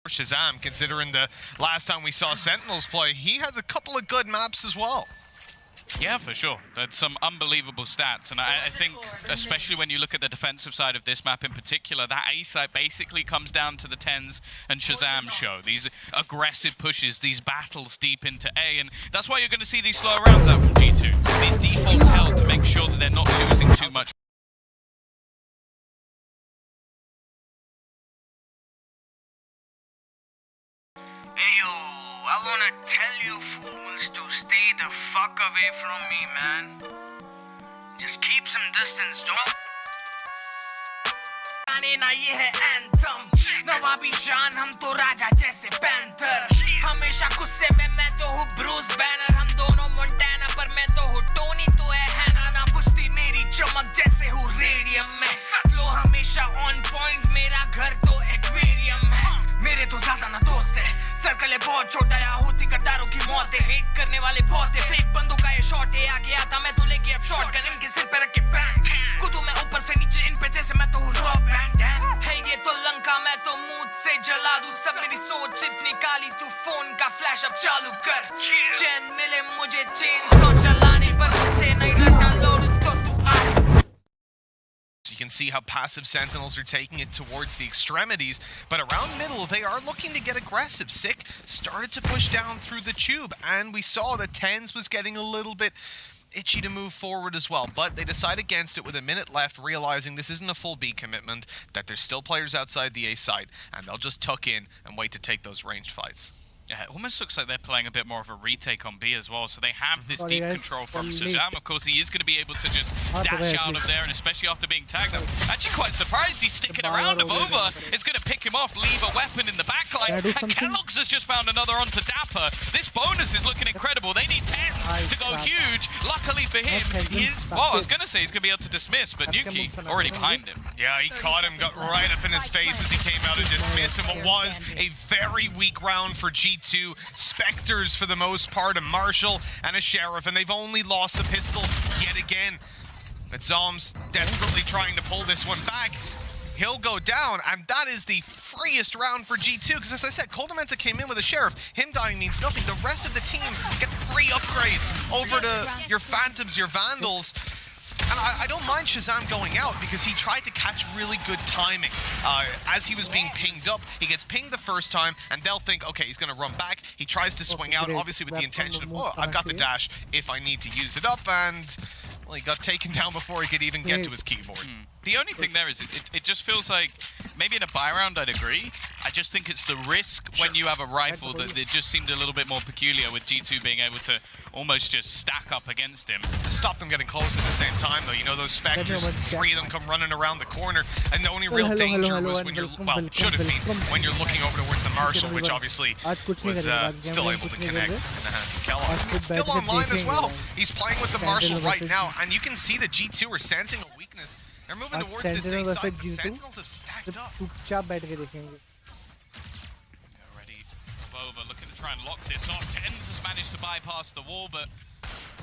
Shazam, considering the last time we saw Sentinels play, he had a couple of good maps as well. Yeah, for sure. That's some unbelievable stats, and I think, especially when you look at the defensive side of this map in particular, that A side basically comes down to the TenZ and Shazam show. These aggressive pushes, these battles deep into A, and that's why you're going to see these slower rounds out from G2. These defaults held to make sure that they're not losing too much. Hey yo, I wanna tell you fools to stay the fuck away from me, man. Just keep some distance, don't. ना ये है anthem, नवाबी शान हम तो राजा जैसे panther, हमेशा गुस्से में मैं तो हूँ ब्रूस बैनर, हम दोनों मोंटाना पर मैं तो हूँ टोनी, तो है हैना ना बुझती मेरी चमक जैसे हूँ रेडियम में, फ्लो हमेशा ऑन पॉइंट, मेरा घर तो एक्वेरियम है, मेरे तो ज्यादा ना दोस्त है, सर्कल है बहुत छोटा, या होती गद्दारों की मौत है, हेट करने वाले बहुत है, फेक बंदों का ये शॉट है, आ गया था मैं तो लेके अब शॉटगन इनके सिर पे रख के बैंड, कूदूं मैं ऊपर से नीचे इन पे जैसे मैं तो हूँ रॉ वैन डैम, है ये तो लंका मैं तो मूड से जला दूं, सब मेरी सोच इतनी काली, तू फोन का फ्लैश अब चालू कर, चैन मिले मुझे चेन सो चलाने पर, मुझसे नहीं रखना लोड तो तू आ. You can see how passive Sentinels are taking it towards the extremities, but around middle, they are looking to get aggressive. Sick started to push down through the tube, and we saw that TenZ was getting a little bit itchy to move forward as well, but they decide against it with a minute left, realizing this isn't a full B commitment, that there's still players outside the A side, and they'll just tuck in and wait to take those ranged fights. Yeah, it almost looks like they're playing a bit more of a retake on B as well, so they have this deep control from Shazam. Of course, he is going to be able to just dash out of there, and especially after being tagged. I'm actually quite surprised he's sticking around. Avova is going to pick him off, leave a weapon in the backline, and Kellogg's has just found another onto Dapper. This bonus is looking incredible. They need TenZ to go huge. Luckily for him, well, I was going to say he's going to be able to dismiss, but Nuki already behind him. Yeah, he caught him, got right up in his face as he came out of dismiss, and what was a very weak round for G2. Spectres for the most part, a Marshal and a Sheriff, and they've only lost the pistol yet again. But Zom's desperately trying to pull this one back. He'll go down, and that is the freest round for G2, because as I said, Coldamenta came in with a Sheriff. Him dying means nothing. The rest of the team get free upgrades over to your Phantoms, your Vandals. And I don't mind Shazam going out because he tried to catch really good timing. As he was being pinged up, he gets pinged the first time, and they'll think, okay, he's going to run back. He tries to swing out, obviously with the intention of, oh, I've got the dash if I need to use it up, and well, he got taken down before he could even get to his keyboard. The only thing there is, it just feels like, maybe in a buy round I'd agree. I just think it's the risk when you have a rifle that it just seemed a little bit more peculiar with G2 being able to almost just stack up against him. Stop them getting close at the same time, though. You know, those Spectres, three of them come running around the corner, and the only real danger was when you're, well, should have been, when you're looking over towards the Marshal, which obviously was still able to connect in the hands of Kellogg. It's still online as well. He's playing with the Marshal right now, and you can see that G2 are sensing a weakness. They're moving towards this A side, but Sentinels have stacked up. Already, Avova looking to try and lock this off. TenZ has managed to bypass the wall, but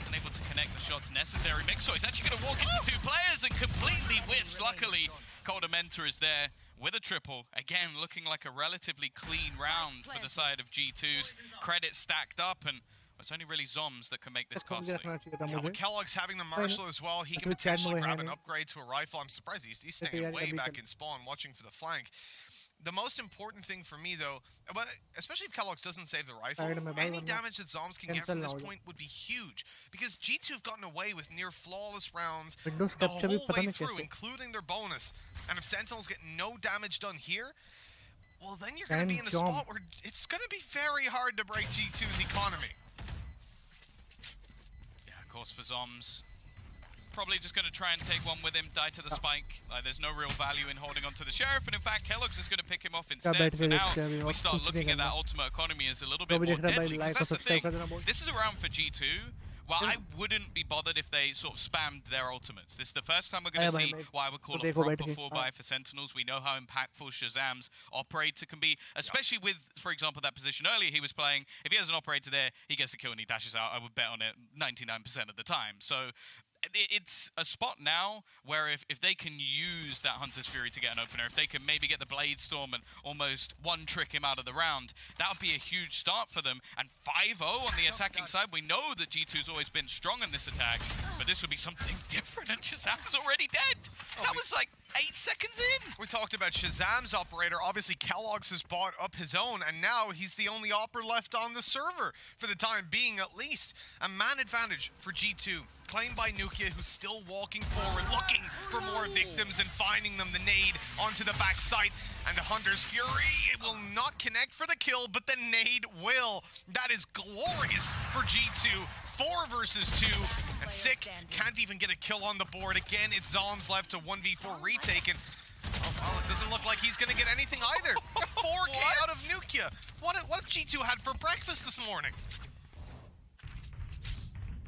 isn't able to connect the shots necessary. Mixo is actually going to walk into two players and completely whiffs. Luckily, Coldamenta is there with a triple. Again, looking like a relatively clean round for the side of G2's. Credit stacked up, and it's only really Zoms that can make this costly. Yeah, with Kellogg's having the Marshal as well, he can potentially grab an upgrade to a rifle. I'm surprised he's staying way back in spawn, watching for the flank. The most important thing for me, though, but especially if Kellogg's doesn't save the rifle, any damage that Zoms can get from this point would be huge. Because G2 have gotten away with near flawless rounds the whole way through, including their bonus. And if Sentinels get no damage done here, well, then you're going to be in a spot where it's going to be very hard to break G2's economy. Yeah, of course, for Zoms. Probably just going to try and take one with him, die to the spike. There's no real value in holding on to the Sheriff, and in fact, Kellogg's is going to pick him off instead. So now we start looking at that ultimate economy as a little bit more deadly. Because that's the thing, this is a round for G2. Well, I wouldn't be bothered if they sort of spammed their ultimates. This is the first time we're going to see what I would call a proper 4-buy for Sentinels. We know how impactful Shazam's operator can be, especially with, for example, that position earlier he was playing. If he has an operator there, he gets the kill and he dashes out. I would bet on it 99% of the time. So it's a spot now where if they can use that Hunter's Fury to get an opener, if they can maybe get the Blade Storm and almost one-trick him out of the round, that would be a huge start for them. And 5-0 on the attacking side, we know that G2's always been strong in this attack, but this would be something different, and Shazam's already dead. That was like 8 seconds in. We talked about Shazam's operator. Obviously, Kellogg's has bought up his own, and now he's the only opera left on the server, for the time being at least. A man advantage for G2, claimed by Nukia, who's still walking forward, looking for more victims and finding them. The nade onto the backside, and the Hunter's Fury, it will not connect for the kill, but the nade will. That is glorious for G2. 4 versus 2, and Sick can't even get a kill on the board. Again, it's Zombs left to 1v4 retaken. Oh, it doesn't look like he's gonna get anything either. 4K out of Nukia. What if G2 had for breakfast this morning?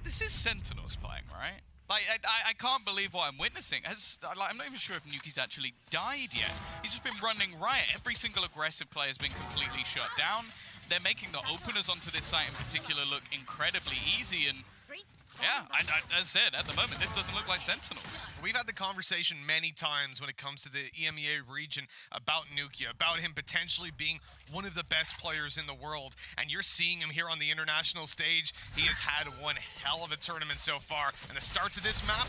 This is Sentinels playing, right? Like, I can't believe what I'm witnessing. I'm not even sure if Nuki's actually died yet. He's just been running riot. Every single aggressive player has been completely shut down. They're making the openers onto this site in particular look incredibly easy, and yeah, as I said, at the moment, this doesn't look like Sentinels. We've had the conversation many times when it comes to the EMEA region about Nukia, about him potentially being one of the best players in the world, and you're seeing him here on the international stage. He has had one hell of a tournament so far, and the start to this map,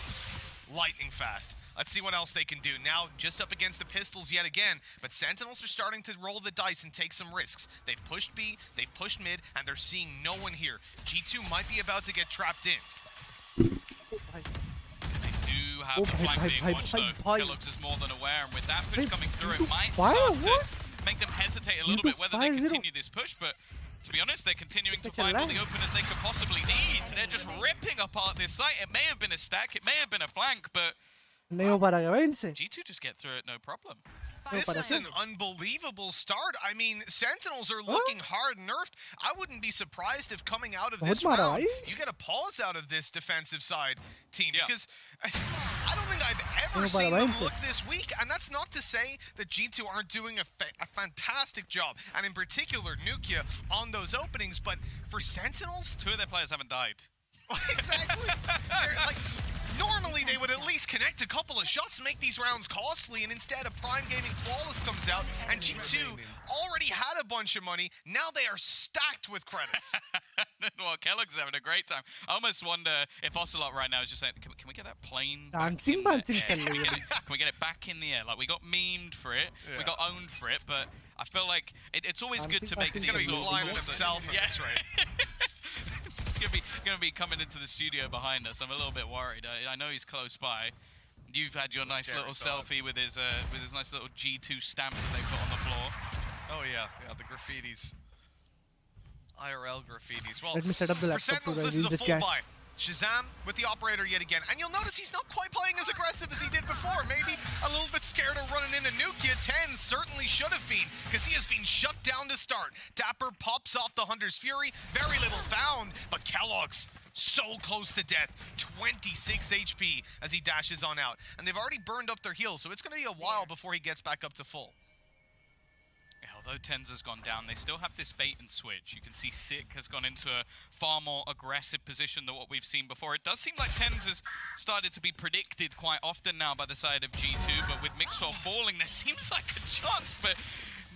lightning fast. Let's see what else they can do. Now, just up against the Pistols yet again, but Sentinels are starting to roll the dice and take some risks. They've pushed B, they've pushed mid, and they're seeing no one here. G2 might be about to get trapped in. They do have the flank being watched, though. Kellogg's is more than aware, and with that push coming through, it might start to make them hesitate a little bit whether they continue this push, but to be honest, they're continuing to find all the openers they could possibly need. They're just ripping apart this site. It may have been a stack, it may have been a flank, but G2 just get through it, no problem. This is an unbelievable start. I mean, Sentinels are looking hard nerfed. I wouldn't be surprised if coming out of this round, you get a pause out of this defensive side team, because I don't think I've ever seen them look this weak, and that's not to say that G2 aren't doing a fantastic job, and in particular, Nukia on those openings, but for Sentinels... 2 of their players haven't died. Exactly. Normally, they would at least connect a couple of shots, make these rounds costly, and instead, a Prime Gaming Flawless comes out, and G2 already had a bunch of money. Now they are stacked with credits. Well, Kellogg's is having a great time. I almost wonder if Ocelot right now is just saying, can we get that plane back in the air? Can we get it back in the air? Like, we got memed for it, we got owned for it, but I feel like it's always good to make these... He's going to be flying himself in this raid. He's gonna be coming into the studio behind us. I'm a little bit worried. I know he's close by. You've had your nice little selfie with his nice little G2 stamp that they put on the floor. Oh yeah, the graffitis. IRL graffitis. Well, let me set up the for Sentinels, this is a full chat. buy. Shazam with the operator yet again. And you'll notice he's not quite playing as aggressive as he did before. Maybe a little bit scared of running into Nukia. 10 certainly should have been, because he has been shut down to start. Dapper pops off the Hunter's Fury. Very little found, but Kellogg's so close to death. 26 HP as he dashes on out. And they've already burned up their heals, so it's going to be a while before he gets back up to full. Although TenZ has gone down, they still have this bait and switch. You can see Sick has gone into a far more aggressive position than what we've seen before. It does seem like TenZ has started to be predicted quite often now by the side of G2, but with Mixwell falling, there seems like a chance, but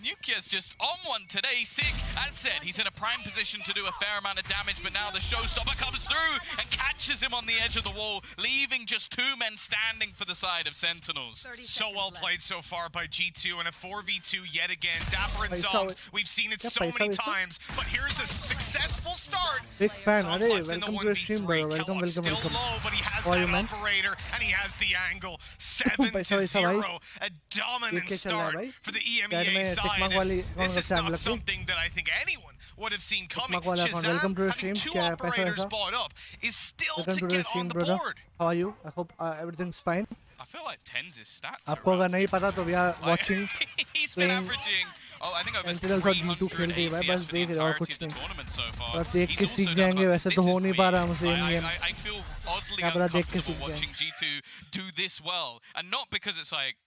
Nukia's just on one today. Sick, as said, he's in a prime position to do a fair amount of damage, but now the showstopper comes through and catches him on the edge of the wall, leaving just 2 men standing for the side of Sentinels. So well played so far by G2, and a 4v2 yet again. Dapper and Zombs, we've seen it so many times, but here's a successful start. Big fan, Zombs left in the 1v3. Welcome. Still low, but he has that operator, and he has the angle. 7-0, a dominant start for the EMEA side. This is not something that I think anyone would have seen coming. Shazam, having 2 operators bought up, is still to get on the board. How are you? I hope everything's fine. I feel like TenZ's stats आपको अगर नहीं पता तो we are watching. He's been averaging, I think over 300 ACS for the entirety of the tournament so far. He's also done a lot. This is weird. I feel oddly uncomfortable watching G2 do this well, and not because it's like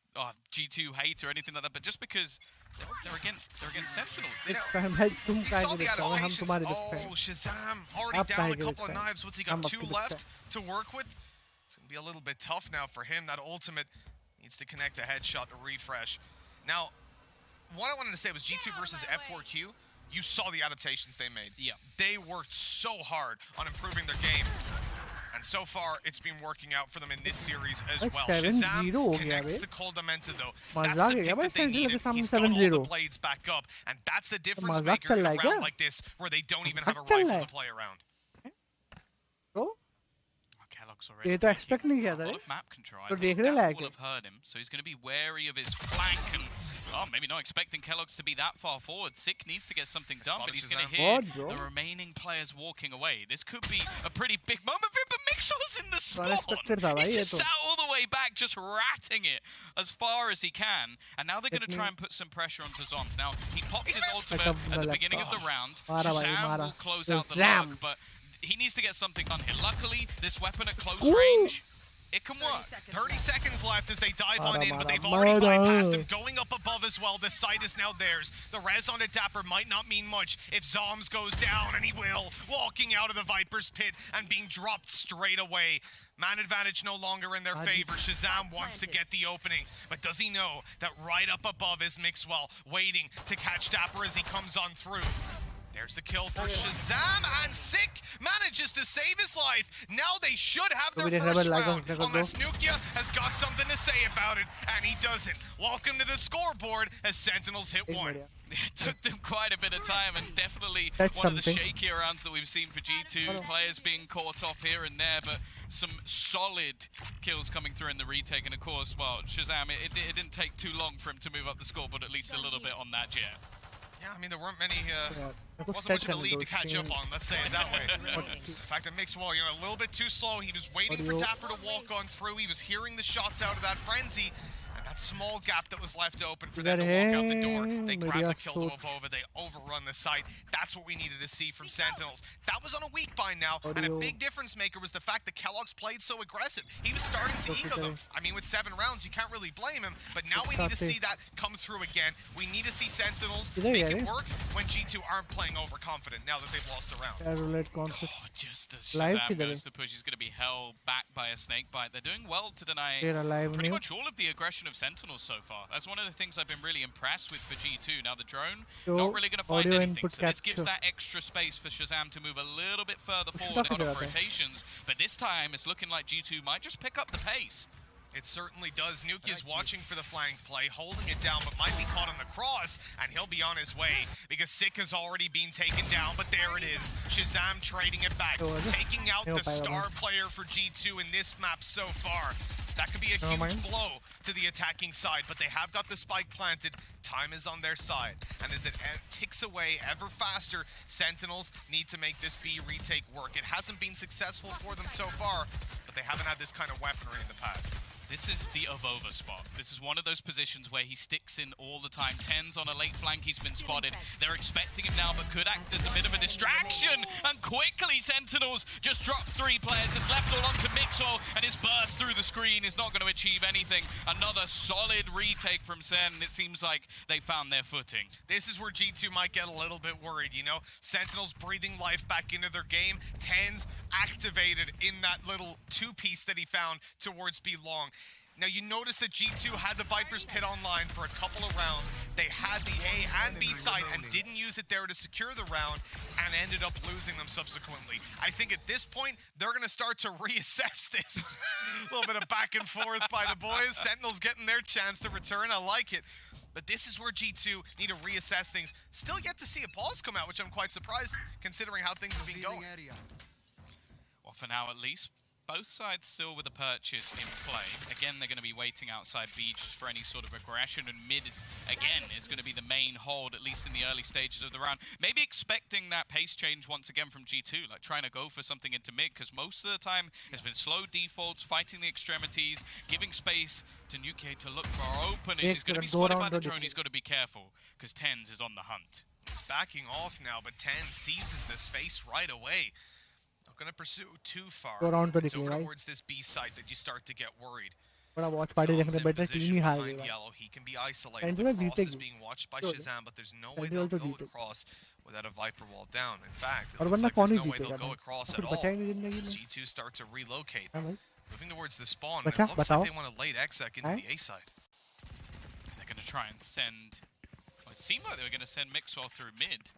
G2 hate or anything like that, but just because they're against Sentinels. You saw the adaptations. Oh, Shazam already down a couple of knives. What's he got? 2 left to work with. It's going to be a little bit tough now for him. That ultimate needs to connect a headshot to refresh. Now, what I wanted to say was G2 versus F4Q, you saw the adaptations they made. Yeah. They worked so hard on improving their game. And so far, it's been working out for them in this series as well. Shazam connects the Coldamenta though. That's the pick that they needed. He's got all the blades back up. And that's the difference maker in a round like this, where they don't even have a rifle to play around. ये तो expect नहीं किया था A lot of map control. तो देख रहे हैं will have heard him, so he's going to be wary of his flank and maybe not expecting Kellogg's to be that far forward. Sick needs to get something done, but he's going to hear the remaining players walking away. This could be a pretty big moment for him, but Mixel's in the spawn. He's just sat all the way back, just ratting it as far as he can, and now they're going to try and put some pressure onto Zombs. Now, he popped his ultimate at the beginning of the round. Shazam will close out the look, but he needs to get something done here. Luckily, this weapon at close range, it can work. 30 seconds left as they dive on in, but they've already bypassed him. Going up above as well, the site is now theirs. The res on a Dapper might not mean much if Zombs goes down, and he will. Walking out of the Viper's pit and being dropped straight away. Man advantage no longer in their favor. Shazam wants to get the opening, but does he know that right up above is Mixwell, waiting to catch Dapper as he comes on through. There's the kill for Shazam, and Sick manages to save his life. Now they should have their first round, unless Nukia has got something to say about it, and he doesn't. Welcome to the scoreboard as Sentinels hit one. It took them quite a bit of time, and definitely one of the shakier rounds that we've seen for G2. Players being caught off here and there, but some solid kills coming through in the retake. And of course, well, Shazam, it didn't take too long for him to move up the scoreboard, at least a little bit on that Jet. Yeah, I mean, there weren't many, wasn't much of a lead to catch up on, let's say it that way. The fact that Mixwell, a little bit too slow. He was waiting for Dapper to walk on through. He was hearing the shots out of that frenzy. And that small gap that was left open for them to walk out the door. They grab the kill to Avova. They overrun the site. That's what we needed to see from Sentinels. That was on a weak bind now. And a big difference maker was the fact that Kellogg's played so aggressive. He was starting to eco them. I mean, with 7 rounds, you can't really blame him. But now we need to see that come through again. We need to see Sentinels make it work when G2 aren't playing overconfident now that they've lost a round. Just as Shazam goes to push, he's going to be held back by a snake bite. They're doing well to deny pretty much all of the aggression of Sentinels so far. That's one of the things I've been really impressed with for G2. Now the drone, not really going to find anything, so this gives that extra space for Shazam to move a little bit further forward out of rotations. But this time, it's looking like G2 might just pick up the pace. It certainly does. Nukia's watching for the flank play, holding it down, but might be caught on the cross, and he'll be on his way because Sick has already been taken down, but there it is. Shazam trading it back, taking out the star player for G2 in this map so far. That could be a huge blow to the attacking side, but they have got the spike planted. Time is on their side, and as it ticks away ever faster, Sentinels need to make this B retake work. It hasn't been successful for them so far, but they haven't had this kind of weaponry in the past. This is the Avova spot. This is one of those positions where he sticks in all the time. Tens on a late flank, he's been spotted. They're expecting him now, but could act as a bit of a distraction. And quickly, Sentinels just dropped 3 players. It's left all onto Mixwell, and his burst through the screen is not going to achieve anything. Another solid retake from Sen. It seems like they found their footing. This is where G2 might get a little bit worried, Sentinels breathing life back into their game. Tens activated in that little 2-piece that he found towards B long. Now you notice that G2 had the Viper's Pit online for a couple of rounds. They had the A and B site and didn't use it there to secure the round and ended up losing them subsequently. I think at this point, they're going to start to reassess this. A little bit of back and forth by the boys. Sentinels getting their chance to return. I like it. But this is where G2 need to reassess things. Still yet to see a pause come out, which I'm quite surprised considering how things have been going. Well, for now at least. Both sides still with a purchase in play. Again, they're going to be waiting outside B just for any sort of aggression, and mid, again, is going to be the main hold, at least in the early stages of the round. Maybe expecting that pace change once again from G2, like trying to go for something into mid, because most of the time it's been slow defaults, fighting the extremities, giving space to Nuke to look for our openers. He's going to be spotted by the drone, he's got to be careful, because Tens is on the hunt. He's backing off now, but Tens seizes the space right away. Not going to pursue too far. It's over towards this B site that you start to get worried. Zombs in position behind yellow. He can be isolated. The cross is being watched by Shazam, but there's no way they'll go across without a Viper wall down. In fact, it looks like there's no way they'll go across at all. G2 start to relocate. Moving towards the spawn, and it looks like they want to late exec into the A side. They're going to try and send... Well, it seemed like they were going to send Mixwell through mid.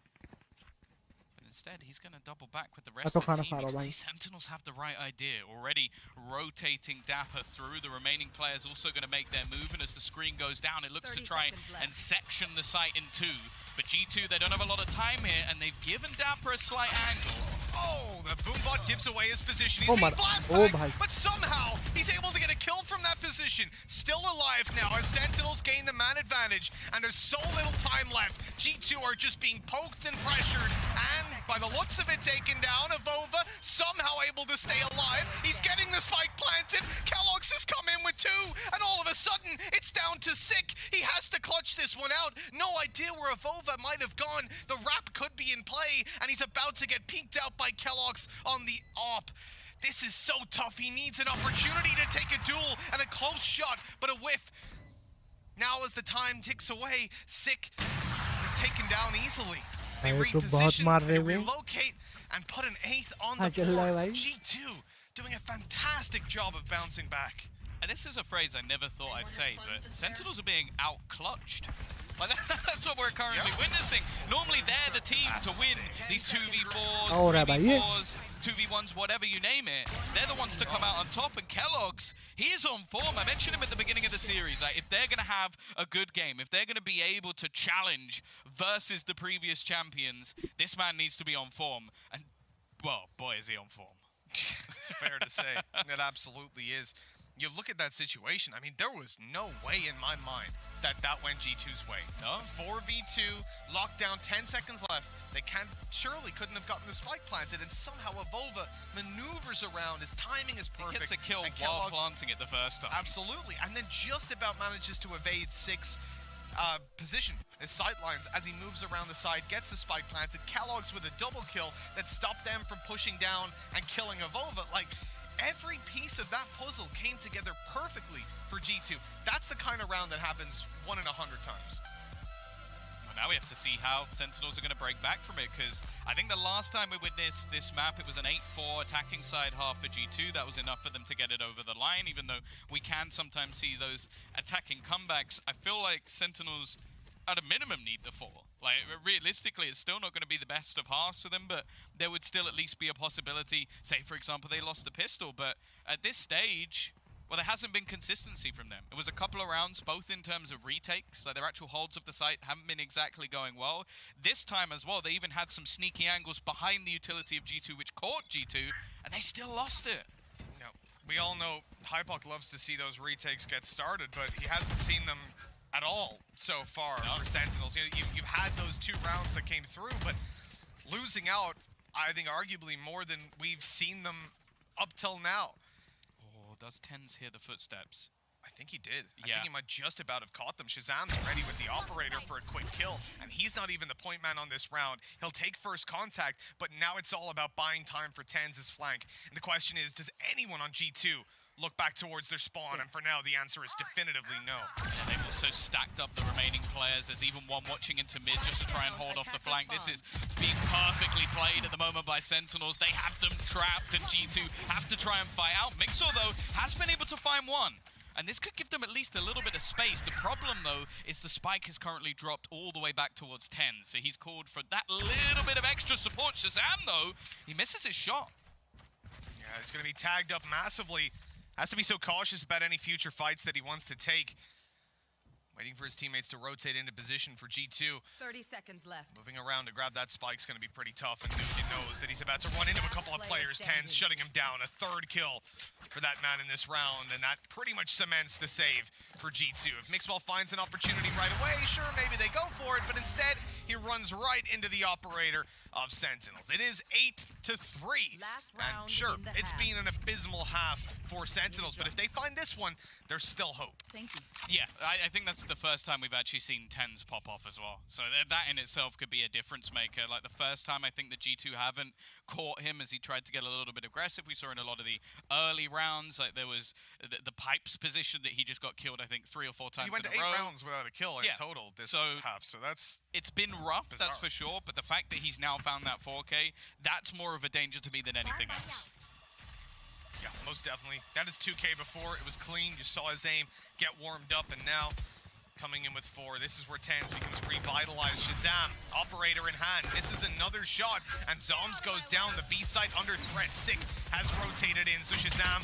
But instead, he's going to double back with the rest of the team because these Sentinels have the right idea. Already rotating Dapper through. The remaining players also going to make their move, and as the screen goes down, it looks to try and section the site in two. But G2, they don't have a lot of time here, and they've given Dapper a slight angle. Oh, the Boombot gives away his position. He's being blast-backed, but somehow he's able to get a kill from that position. Still alive now as Sentinels gain the man advantage, and there's so little time left. G2 are just being poked and pressured, and by the looks of it, taken down. Avova somehow able to stay alive. He's getting the spike planted. Kellogg's has come in with 2, and all of a sudden, it's down to Sick. He has to clutch this one out. No idea where Avova might have gone. The wrap could be in play, and he's about to get peeked out by Kellogg's on the op. This is so tough. He needs an opportunity to take a duel and a close shot, but a whiff. Now as the time ticks away, Sick is taken down easily. They reposition, they relocate, and put an 8th on the board. G2 doing a fantastic job of bouncing back. And this is a phrase I never thought I'd say, but Sentinels are being out-clutched. Like, that's what we're currently witnessing. Normally they're the team to win these 2v4s, 3v4s, 2v1s, whatever you name it. They're the ones to come out on top, and Kellogg's, he is on form. I mentioned him at the beginning of the series. Like, if they're going to have a good game, if they're going to be able to challenge versus the previous champions, this man needs to be on form. And, well, boy, is he on form. Fair to say. It absolutely is. You look at that situation, I mean, there was no way in my mind that went G2's way. No. 4v2, lockdown, 10 seconds left. They surely couldn't have gotten the spike planted, and somehow Avova maneuvers around. His timing is perfect. He gets a kill while planting it the first time. Absolutely, and then just about manages to evade Sick's position, his sightlines, as he moves around the side, gets the spike planted. Kellogg's with a double kill that stopped them from pushing down and killing Avova. Like, every piece of that puzzle came together perfectly for G2. That's the kind of round that happens 1 in 100 times. Well, now we have to see how Sentinels are going to break back from it, because I think the last time we witnessed this map, it was an 8-4 attacking side half for G2. That was enough for them to get it over the line, even though we can sometimes see those attacking comebacks. I feel like Sentinels, at a minimum, need the 4. Like, realistically, it's still not going to be the best of halves for them, but there would still at least be a possibility. Say, for example, they lost the pistol, but at this stage, well, there hasn't been consistency from them. It was a couple of rounds, both in terms of retakes, like their actual holds of the site haven't been exactly going well. This time as well, they even had some sneaky angles behind the utility of G2, which caught G2, and they still lost it. Now, we all know Hypok loves to see those retakes get started, but he hasn't seen them at all so far for Sentinels. You've had those 2 rounds that came through, but losing out, I think, arguably more than we've seen them up till now. Oh, does TenZ hear the footsteps? I think he did. I think he might just about have caught them. Shazam's ready with the operator for a quick kill, and he's not even the point man on this round. He'll take first contact, but now it's all about buying time for TenZ's flank. And the question is, does anyone on G2 look back towards their spawn? And for now, the answer is definitively no. Yeah, they've also stacked up the remaining players. There's even one watching into mid just to try and hold off the flank. This is being perfectly played at the moment by Sentinels. They have them trapped, and G2 have to try and fight out. Mixer, though, has been able to find one. And this could give them at least a little bit of space. The problem, though, is the spike has currently dropped all the way back towards 10. So he's called for that little bit of extra support. Shazam, though, he misses his shot. Yeah, he's going to be tagged up massively. Has to be so cautious about any future fights that he wants to take. Waiting for his teammates to rotate into position for G2. 30 seconds left. Moving around to grab that spike's going to be pretty tough, and Nuki knows that he's about to run into a couple of players. TenZ shutting him down. A 3rd kill for that man in this round, and that pretty much cements the save for G2. If Mixwell finds an opportunity right away, sure, maybe they go for it, but instead, he runs right into the operator of Sentinels. It is 8-3. And sure, it's been an abysmal half for Sentinels, but if they find this one, there's still hope. Thank you. Yeah, I think that's the first time we've actually seen TenZ pop off as well. So that in itself could be a difference maker. Like the first time, I think the G2 haven't caught him as he tried to get a little bit aggressive. We saw in a lot of the early rounds, like there was the Pipes position that he just got killed, I think, 3 or 4 times in a row. He went to 8 rounds without a kill in total this half, so that's it's been rough, bizarre. That's for sure, but the fact that he's now found that 4K, that's more of a danger to me than anything else. Yeah, most definitely. That is 2K before. It was clean. You saw his aim get warmed up, and now coming in with 4. This is where Tens becomes revitalized. Shazam, operator in hand. This is another shot, and Zoms goes down. The B site under threat. Sick has rotated in, so Shazam,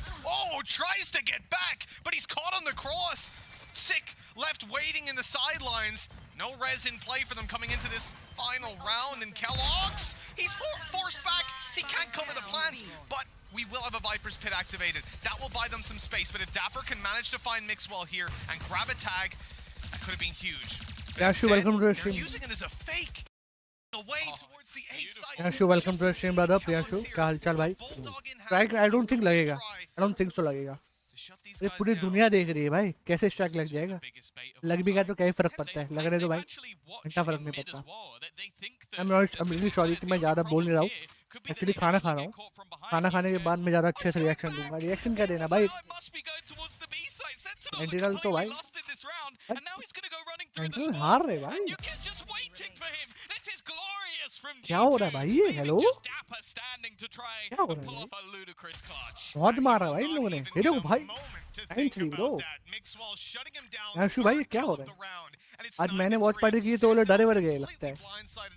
tries to get back, but he's caught on the cross. Sick left waiting in the sidelines. No res in play for them coming into this final round, and Kellogg's, he's forced back. He can't cover the plans, but we will have a Viper's Pit activated. That will buy them some space, but if Dapper can manage to find Mixwell here and grab a tag, that could have been huge. Yashu, welcome to the stream. They're using it as a fake. Away towards the A side. Yashu, welcome to the stream, brother. Yashu, क्या हालचाल भाई? Strike, I don't think लगेगा. I don't think so लगेगा. ये पूरी दुनिया देख रही है भाई, कैसे स्ट्राइक लग जाएगा? लग भी गया तो क्या ही फर्क पड़ता है? लग रहे तो भाई, इतना फर्क नहीं पड़ता. I'm really sorry कि मैं ज़्यादा बोल नहीं रहा हूँ. Actually खाना खा रहा हूँ. खाना खाने के बाद मैं ज़्यादा अच्छे से रिएक्शन दूंगा. रिएक्शन क्या देना भाई? सेंटिनल तो भाई. सेंटिनल हार रहे भाई. क्या हो रहा है भाई ये? हेलो? क्या हो रहा है? बहुत मारा भाई इन लोगों ने. हेलो भाई. Entry bro. याशु भाई क्या हो रहा है? आज मैंने वॉच पार्टी की तो वो लोग डरे वर गए लगता है.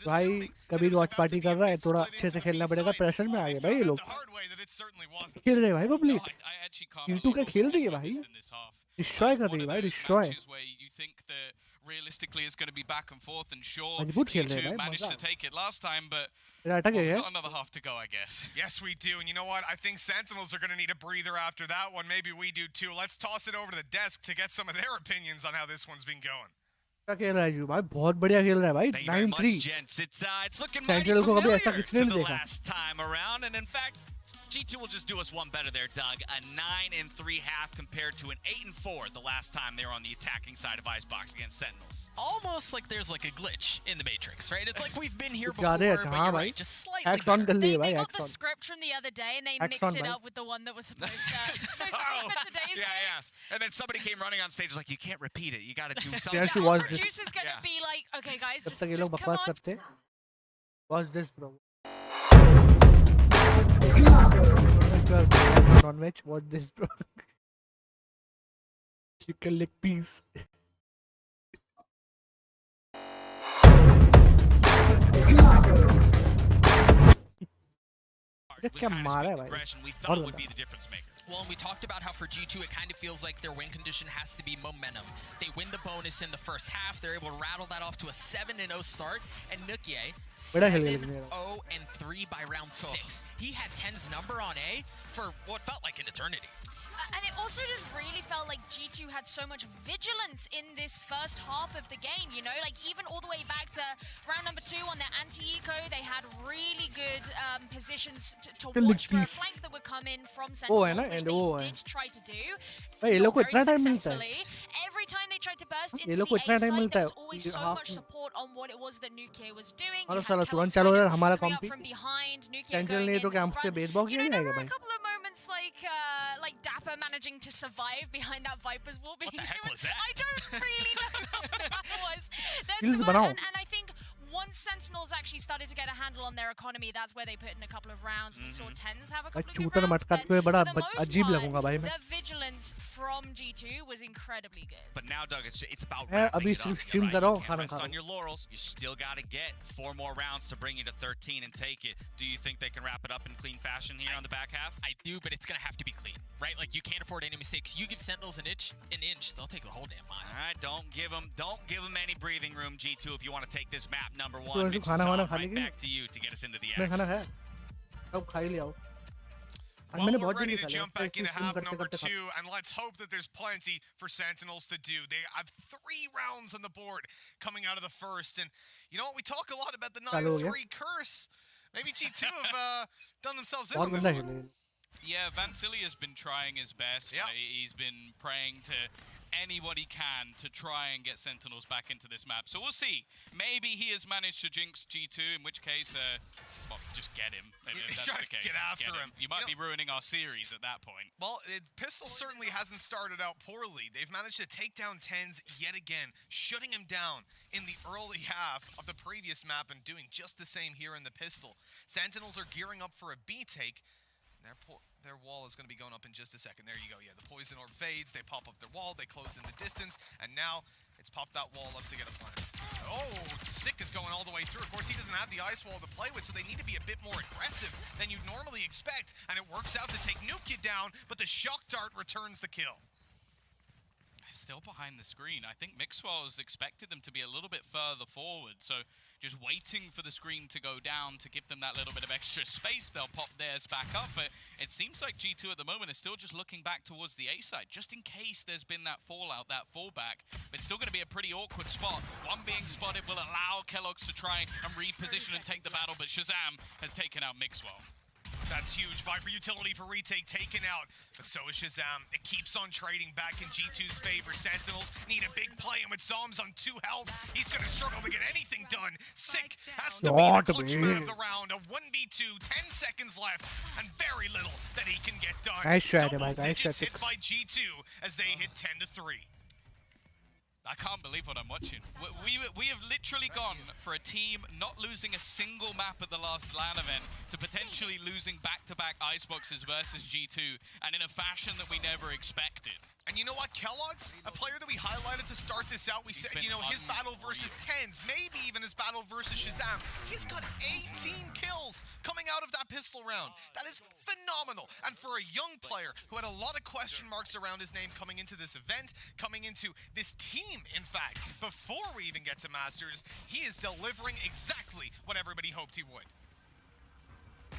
भाई कभी वॉच पार्टी कर रहा है, थोड़ा अच्छे से खेलना पड़ेगा. प्रेशर में आ गए भाई ये लोग. खेल रहे भाई पब्लिक. यूट्यूब का खेल रही है भाई. डिस्ट्रॉय कर रही है भाई. Destroy. Realistically, it's going to be back and forth, and sure, G2 managed to take it last time, but we've got another half to go, I guess. Yes, we do, and you know what? I think Sentinels are going to need a breather after that one. Maybe we do too. Let's toss it over to the desk to get some of their opinions on how this one's been going. क्या खेल रहा है you भाई? बहुत बढ़िया खेल रहा है भाई. 9-3. It's looking mighty familiar for the last time around, and in fact, G2 will just do us one better there, Doug. A 9-3 half compared to an 8-4 the last time they were on the attacking side of Icebox against Sentinels. Almost like there's like a glitch in the Matrix, right? It's like we've been here before, but you're right, just slightly better. They got the script from the other day and they mixed it up with the one that was supposed to be for today's games. And then somebody came running on stage like, you can't repeat it. You got to do something. Yeah, Our producer's going to be like, okay guys, just come on. Watch this bro. Non-veg, watch this bro. Chicken leg piece. क्या मारा है भाई? We thought would be the difference maker. Well, and we talked about how for G2 it kind of feels like their win condition has to be momentum. They win the bonus in the first half. They're able to rattle that off to a 7-0 start. And Nukie, 7-0-3 by round 6. He had 10's number on A for what felt like an eternity. And it also just really felt like G2 had so much vigilance in this first half of the game, you know? Like, even all the way back to round number 2 on their anti-eco, they had really good positions to watch for a flank that would come in from Sentinels, which they did try to do. Very successfully. Every time they tried to burst into the A site, there was always so much support on what it was that Nukie was doing. You had Kellogg's coming up from behind, Nukie going in front. You know, there were a couple of moments like Dapper managing to survive behind that Viper's wall. What the heck was that? I don't really know what that was. And I think once Sentinels actually started to get a handle on their economy, that's where they put in a couple of rounds. We saw Tens have a couple of good rounds. But for the most part, the vigilance from G2 was incredibly good. But now, Doug, it's about wrapping it up. You're right. You can't rest on your laurels. You still got to get 4 more rounds to bring you to 13 and take it. Do you think they can wrap it up in clean fashion here on the back half? I do, but it's going to have to be clean, right? Like, you can't afford any mistakes. You give Sentinels an inch, they'll take the whole damn mile. All right, don't give them any breathing room, G2, if you want to take this map number 1. Mitch, right back to you to get us into the action. Well, we're ready to jump back into half number 2, and let's hope that there's plenty for Sentinels to do. They have 3 rounds on the board coming out of the first, and you know what? We talk a lot about the 9-3 curse. Maybe G2 have done themselves in on this one. Yeah, Vansili has been trying his best. Yep. He's been praying to anybody can to try and get Sentinels back into this map. So we'll see. Maybe he has managed to jinx G2, in which case, well, just get him. Just get after him. You might be ruining our series at that point. Well, Pistol certainly hasn't started out poorly. They've managed to take down Tens yet again, shutting him down in the early half of the previous map and doing just the same here in the Pistol. Sentinels are gearing up for a B take. Their wall is going to be going up in just a second. There you go. Yeah, the poison orb fades. They pop up their wall. They close in the distance. And now it's popped that wall up to get a plant. Oh, Sick is going all the way through. Of course, he doesn't have the ice wall to play with, so they need to be a bit more aggressive than you'd normally expect. And it works out to take Nukia down, but the shock dart returns the kill. Still behind the screen. I think Mixwell's expected them to be a little bit further forward, so just waiting for the screen to go down to give them that little bit of extra space. They'll pop theirs back up, but it seems like G2 at the moment is still just looking back towards the A side, just in case there's been that fallout, that fallback. But it's still going to be a pretty awkward spot. One being spotted will allow Kellogg's to try and reposition and take the battle, but Shazam has taken out Mixwell. That's huge. Viper utility for retake taken out. But so is Shazam. It keeps on trading back in G2's favor. Sentinels need a big play, and with Zombs on 2 health, he's going to struggle to get anything done. Sick has to be the clutch man of the round. A 1v2, 10 seconds left, and very little that he can get done. Double digits hit by G2 as they hit 10-3. I can't believe what I'm watching. We have literally gone for a team not losing a single map at the last LAN event to potentially losing back-to-back iceboxes versus G2, and in a fashion that we never expected. And you know what, Kellogg's, a player that we highlighted to start this out, we said, you know, his battle versus Tens, maybe even his battle versus Shazam, he's got 18 kills coming out of that pistol round. That is phenomenal. And for a young player who had a lot of question marks around his name coming into this event, coming into this team, in fact, before we even get to Masters, he is delivering exactly what everybody hoped he would.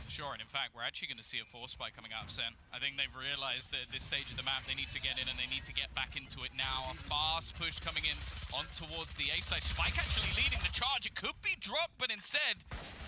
Sure, and in fact, we're actually going to see a force spike coming out of Sen. I think they've realized that at this stage of the map, they need to get in and they need to get back into it now. A fast push coming in on towards the A side. Spike actually leading the charge. It could be dropped, but instead,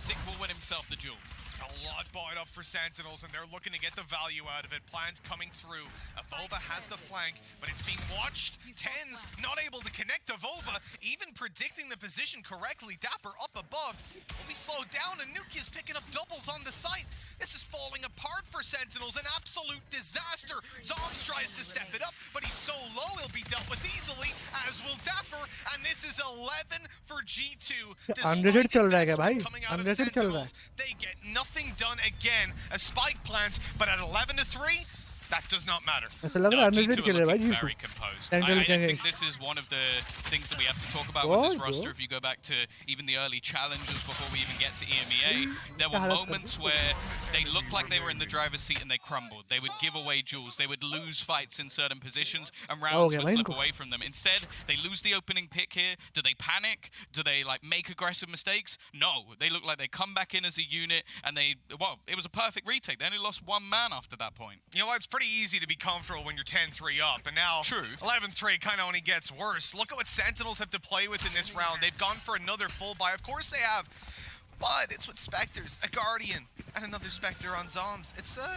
Sick will win himself the duel. A lot bought up for Sentinels, and they're looking to get the value out of it. Plans coming through. Volva has the flank, but it's being watched. Tens not able to connect to Volva, even predicting the position correctly. Dapper up above. Will be slowed down, and Nukia's picking up doubles on the site. This is falling apart for Sentinels, an absolute disaster. Zombs tries to step it up, but he's so low he'll be dealt with easily, as will Dapper, and this is 11 for G2. Despite coming out of Sentinels, they get nothing done again. A spike plant, but at 11-3, that does not matter. No, G2 are looking very composed. I think this is one of the things that we have to talk about with this roster. If you go back to even the early challenges before we even get to EMEA, there were moments where they looked like they were in the driver's seat and they crumbled. They would give away duels. They would lose fights in certain positions and rounds would slip away from them. Instead, they lose the opening pick here. Do they panic? Do they like make aggressive mistakes? No. They look like they come back in as a unit and they, well, it was a perfect retake. They only lost 1 man after that point. You know what? It's pretty easy to be comfortable when you're 10-3 up, and now 11-3 kind of only gets worse. Look at what Sentinels have to play with in this round. They've gone for another full buy. Of course they have, but it's with Spectres, a Guardian, and another Spectre on Zombs. It's a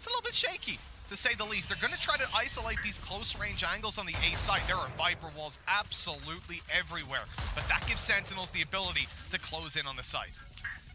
little bit shaky, to say the least. They're going to try to isolate these close-range angles on the A side. There are Viper walls absolutely everywhere, but that gives Sentinels the ability to close in on the site.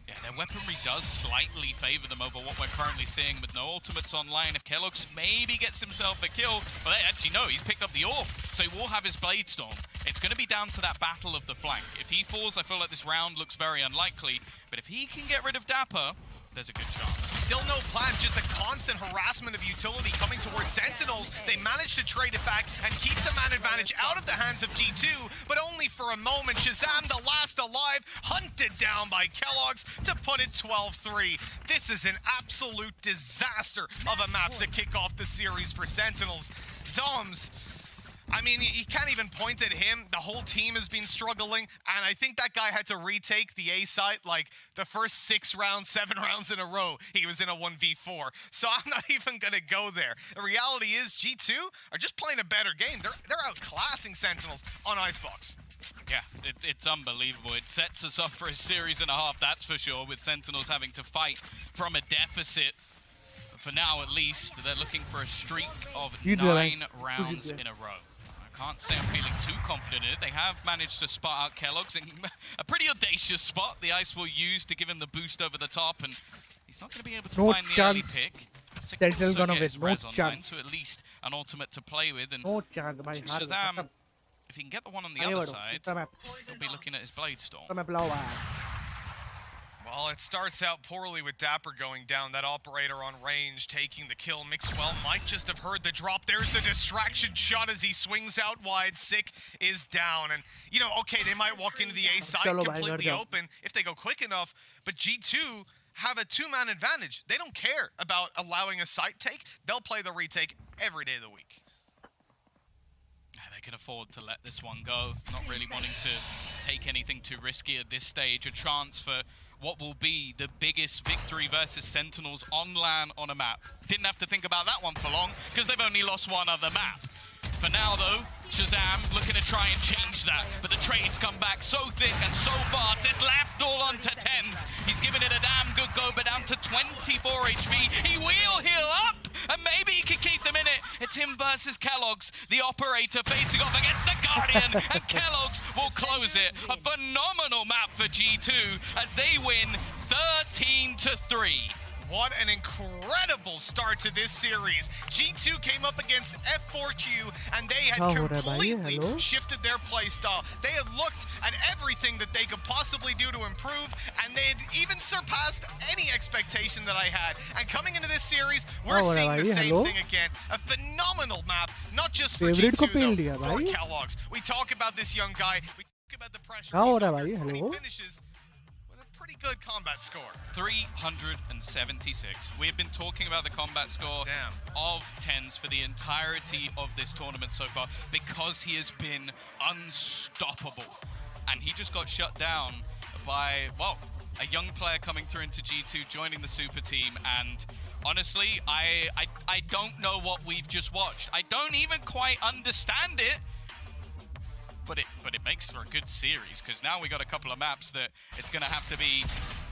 Yeah, their weaponry does slightly favor them over what we're currently seeing with no ultimates online. If Kellogg's maybe gets himself a kill, well, actually, no, he's picked up the orb, so he will have his Blade Storm. It's going to be down to that battle of the flank. If he falls, I feel like this round looks very unlikely, but if he can get rid of Dapper, there's a good chance. Still no plan, just a constant harassment of utility coming towards Sentinels. They managed to trade it back and keep the man advantage out of the hands of G2, but only for a moment. Shazam, the last alive, hunted down by Kellogg's to put it 12-3. This is an absolute disaster of a map to kick off the series for Sentinels. Zombs, I mean, you can't even point at him. The whole team has been struggling, and I think that guy had to retake the A site like the first 6 rounds, 7 rounds in a row. He was in a 1v4, so I'm not even going to go there. The reality is G2 are just playing a better game. They're outclassing Sentinels on Icebox. Yeah, it's unbelievable. It sets us up for a series and a half, that's for sure, with Sentinels having to fight from a deficit. For now, at least, they're looking for a streak of 9 rounds in a row. Can't say I'm feeling too confident in it. They have managed to spot out Kellogg's in a pretty audacious spot. The ice will use to give him the boost over the top, and he's not going to be able to find the early pick. Sentinel's gonna get no chance. So at least an ultimate to play with. And no chance. Shazam, if he can get the one on the other side, he'll be looking at his Blade Storm. Well, it starts out poorly with Dapper going down. That operator on range taking the kill. Mixwell might just have heard the drop. There's the distraction shot as he swings out wide. Sick is down. And, you know, okay, they might walk into the A side completely open if they go quick enough. But G2 have a two-man advantage. They don't care about allowing a site take. They'll play the retake every day of the week. They can afford to let this one go. Not really wanting to take anything too risky at this stage. A chance for what will be the biggest victory versus Sentinels on LAN on a map. Didn't have to think about that one for long, because they've only lost one other map. For now, though, Shazam looking to try and change that, but the trades come back so thick and so fast. It's left all onto tens. He's given it a damn good go, but down to 24 HP. He will heal up, and maybe he can keep them in it. It's him versus Kellogg's, the operator facing off against the Guardian, and Kellogg's will close it. A phenomenal map for G2 as they win 13-3. What an incredible start to this series. G2 came up against F4Q and they had completely shifted their play style. They had looked at everything that they could possibly do to improve, and they had even surpassed any expectation that I had. And coming into this series, we're seeing the same thing again. A phenomenal map, not just for G2 though, for Kellogg's. We talk about this young guy, we talk about the pressure he finishes. Pretty good combat score. 376. We have been talking about the combat score of tens for the entirety of this tournament so far because he has been unstoppable. And he just got shut down by, well, a young player coming through into G2, joining the super team. And honestly, I don't know what we've just watched. I don't even quite understand it. But it makes for a good series, because now we got a couple of maps that it's going to have to be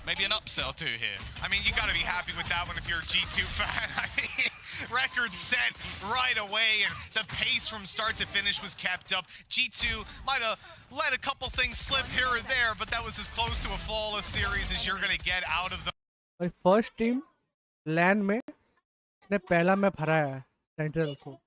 maybe an upsell to here. I mean, you got to be happy with that one if you're a G2 fan. I mean, record set right away, and the pace from start to finish was kept up. G2 might have let a couple things slip here or there, but that was as close to a flawless series as you're going to get out of the first team LAN में इसने पहला map हराया है central को.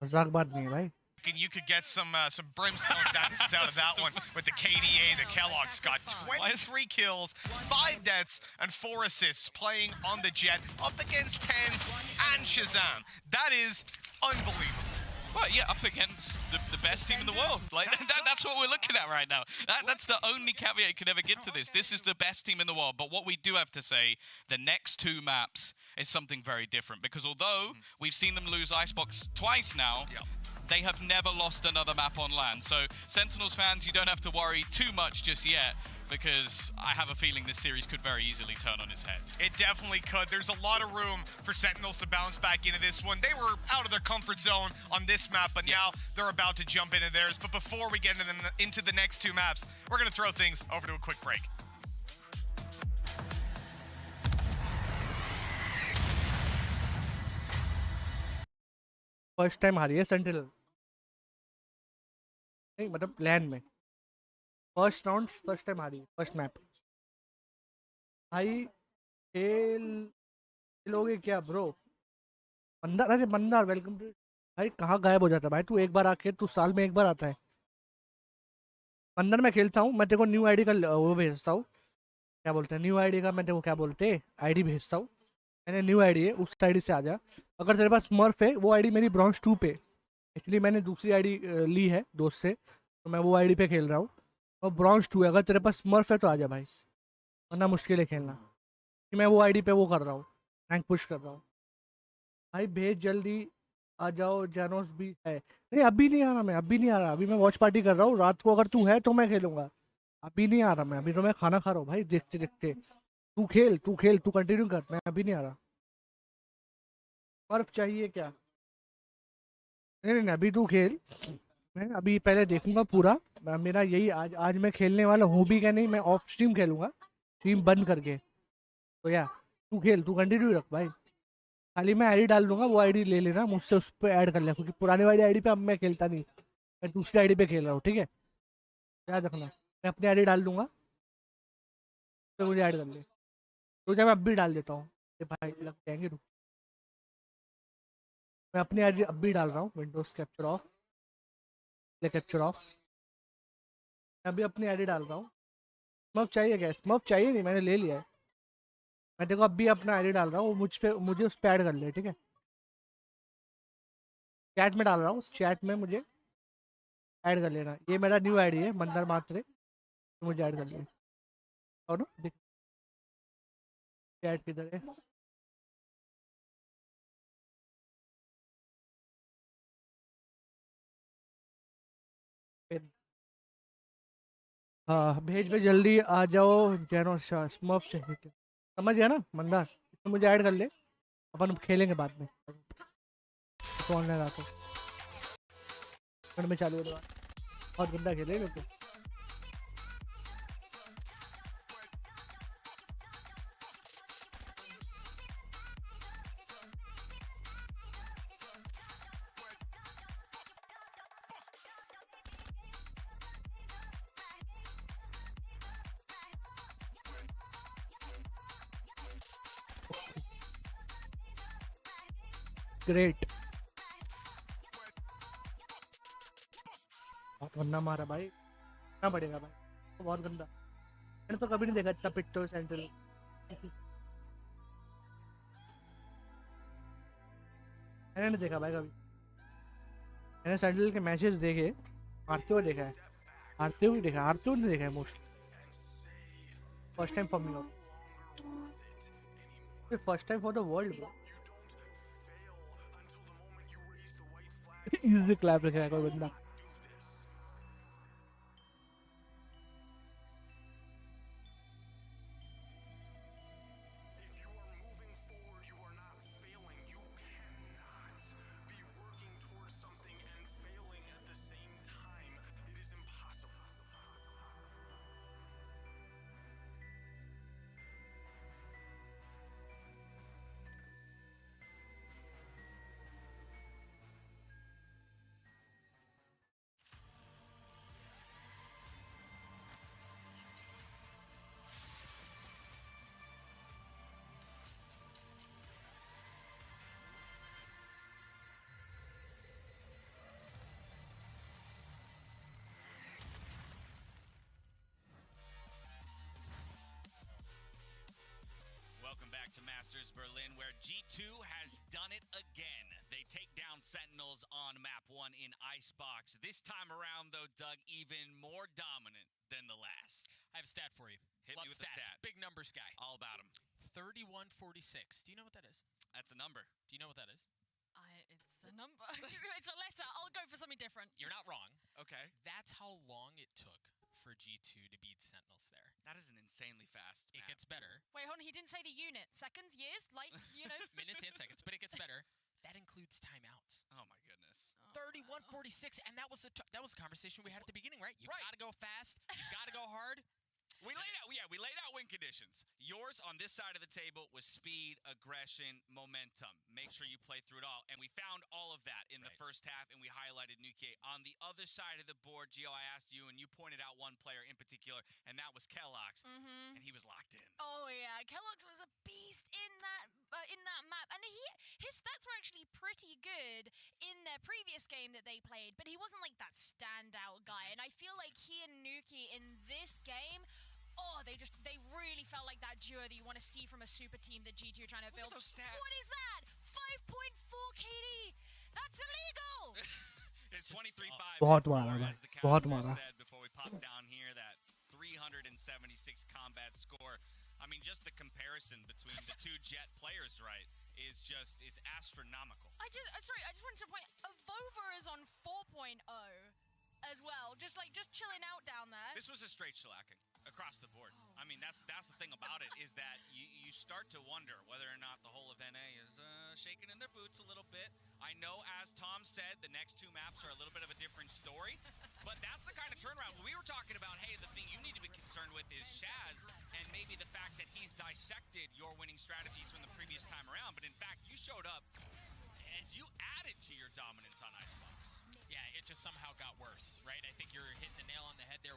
मजाक बात नहीं है भाई. You could get some brimstone dances out of that one with the KDA. The Kellogg's got 23 kills, 5 deaths, and 4 assists playing on the Jet up against Tens and Shazam. That is unbelievable. Well, yeah, up against the best team in the world. Like that's what we're looking at right now. That's the only caveat you could ever get to this. This is the best team in the world. But what we do have to say, the next two maps is something very different. Because although we've seen them lose Icebox twice now, they have never lost another map on LAN. So Sentinels fans, you don't have to worry too much just yet, because I have a feeling this series could very easily turn on its head. It definitely could. There's a lot of room for Sentinels to bounce back into this one. They were out of their comfort zone on this map, but now they're about to jump into theirs. But before we get into the next two maps, we're going to throw things over to a quick break. First time हारी है central नहीं, मतलब लैन में first round first time हारी, first map. भाई खेलोगे क्या bro? Mandar, अरे मंदार वेलकम टू. भाई कहाँ गायब हो जाता है भाई तू? एक बार आके तू साल में एक बार आता है. मंदार मैं खेलता हूँ, मैं तेरे को न्यू आईडी का वो भेजता हूँ, क्या बोलते हैं न्यू आईडी का, मैं तेरे को क्या बोलते हैं आईडी भेजता हूँ. मैंने न्यू आईडी है, उस आईडी से आ जा. अगर तेरे पास स्मर्फ है, वो आईडी मेरी ब्रॉन्ज 2 पे. एक्चुअली मैंने दूसरी आईडी ली है दोस्त से, तो मैं वो आईडी पे खेल रहा हूँ. और ब्रॉन्ज 2 है. अगर तेरे पास स्मर्फ है तो आ जा भाई, वरना मुश्किल है खेलना. कि मैं वो आईडी पे वो कर रहा हूँ, रैंक पुश कर रहा हूँ. भाई भेज जल्दी, आ जाओ. जैनोस भी है. नहीं अभी नहीं आ रहा, मैं अभी नहीं आ रहा. अभी मैं वॉच पार्टी कर रहा हूँ. रात को अगर तू है तो मैं खेलूँगा. अभी नहीं आ रहा मैं. अभी तो मैं खाना खा रहा हूँ भाई देखते देखते. तू खेल, तू कंटिन्यू कर. मैं अभी नहीं आ रहा. बर्फ चाहिए क्या? नहीं अभी तू खेल. मैं अभी पहले देखूंगा पूरा. मेरा यही आज मैं खेलने वाला हूँ भी क्या नहीं. मैं ऑफ स्ट्रीम खेलूंगा, स्ट्रीम बंद करके. तो या तू खेल, तू कंटिन्यू रख भाई. खाली मैं आईडी डाल दूंगा, वो आईडी ले लेना मुझसे, उस पर ऐड कर लेना. क्योंकि पुराने वाली आईडी पे अब मैं खेलता नहीं, मैं दूसरी आईडी पे खेल रहा हूँ. ठीक है, याद रखना. मैं अपनी आईडी डाल दूंगा तो मुझे ऐड कर ले. तो जब मैं अब भी डाल देता हूँ भाई, लग जाएंगे. रुक, मैं अपनी आईडी अब भी डाल रहा हूँ. Windows capture of, capture of. मैं अभी अपनी आईडी डाल रहा हूँ. स्मफ चाहिए क्या? स्मफ चाहिए नहीं, मैंने ले लिया है। मैं देखो अभी अपना आईडी डाल रहा हूँ, मुझे उस पे ऐड कर ले, ठीक है? चैट में डाल रहा हूँ, चैट में मुझे ऐड कर लेना। ये मेरा न्यू आईडी है, मंदर मात्रे, तो मुझे ऐड कर लेना। और ना देख चैट किधर है? हाँ भेज पे जल्दी आ जाओ। जैनो शाह स्मफ चाहिए क्या? समझ गया ना मंदार, तो मुझे ऐड कर ले, अपन खेलेंगे बाद में। तो ऑनलाइन आते में चालू होगा, बहुत गंदा खेले लोग। ग्रेट, बहुत गंदा मारा भाई, ना पड़ेगा भाई, तो बहुत गंदा। मैंने तो कभी नहीं देखा इतना पिट्टो सेंट्रल, मैंने नहीं देखा भाई कभी। मैंने सेंट्रल के मैचेस देखे, हारते हुए देखा है, हारते हुए देखा, हारते हुए नहीं देखा है mostly. First time for me, first time for the world bro. Easy clap रखा है कोई बंदा। Welcome back to Masters Berlin, where G2 has done it again. They take down Sentinels on map 1 in Icebox. This time around, though, Doug, even more dominant than the last. I have a stat for you. Hit Love me with the stats. stat. Big numbers guy. All about him. 3146. Do you know what that is? That's a number. Do you know what that is? It's a number. It's a letter. I'll go for something different. You're not wrong. Okay. That's how long it took for G2 to beat Sentinels there. That is an insanely fast It map. gets better. Wait, hold on. He didn't say the unit. Seconds, years, like, you know. Minutes and seconds, but it gets better. That includes timeouts. Oh my goodness. 3146, and that was a conversation we had at the beginning, right? You Right. gotta go fast. You gotta go hard. We laid out win conditions. Yours on this side of the table was speed, aggression, momentum. Make sure you play through it all. And we found all of that in the first half, and we highlighted Nuke. On the other side of the board, Gio, I asked you, and you pointed out one player in particular, and that was Kellogg's. And he was locked in. Oh yeah, Kellogg's was a beast in that map, and his stats were actually pretty good in their previous game that they played, but he wasn't like that standout guy. And I feel like he and Nuki in this game, they really felt like that duo that you want to see from a super team that G2 are trying to build. Look at those stats. What is that? 5.4 KD. That's illegal. It's 23-5. बहुत मारा भाई, As the बहुत counselor मारा। said before we popped down here, that 376 combat score. I mean, just the comparison between the two Jet players, right, is astronomical. I just wanted to point, Avova is on 4.0 as well, just chilling out down there. This was a straight shellacking across the board. I mean, that's the thing about it, is that you start to wonder whether or not the whole of NA is shaking in their boots a little bit. I know, as Tom said, the next two maps are a little bit of a different story, but that's the kind of turnaround. We were talking about, hey, the thing you need to be concerned with is Shaz, and maybe the fact that he's dissected your winning strategies from the previous time around, but in fact, you showed up and you added to your dominance on Icebox. Yeah, it just somehow got worse, right? I think you're hitting the nail on the head there.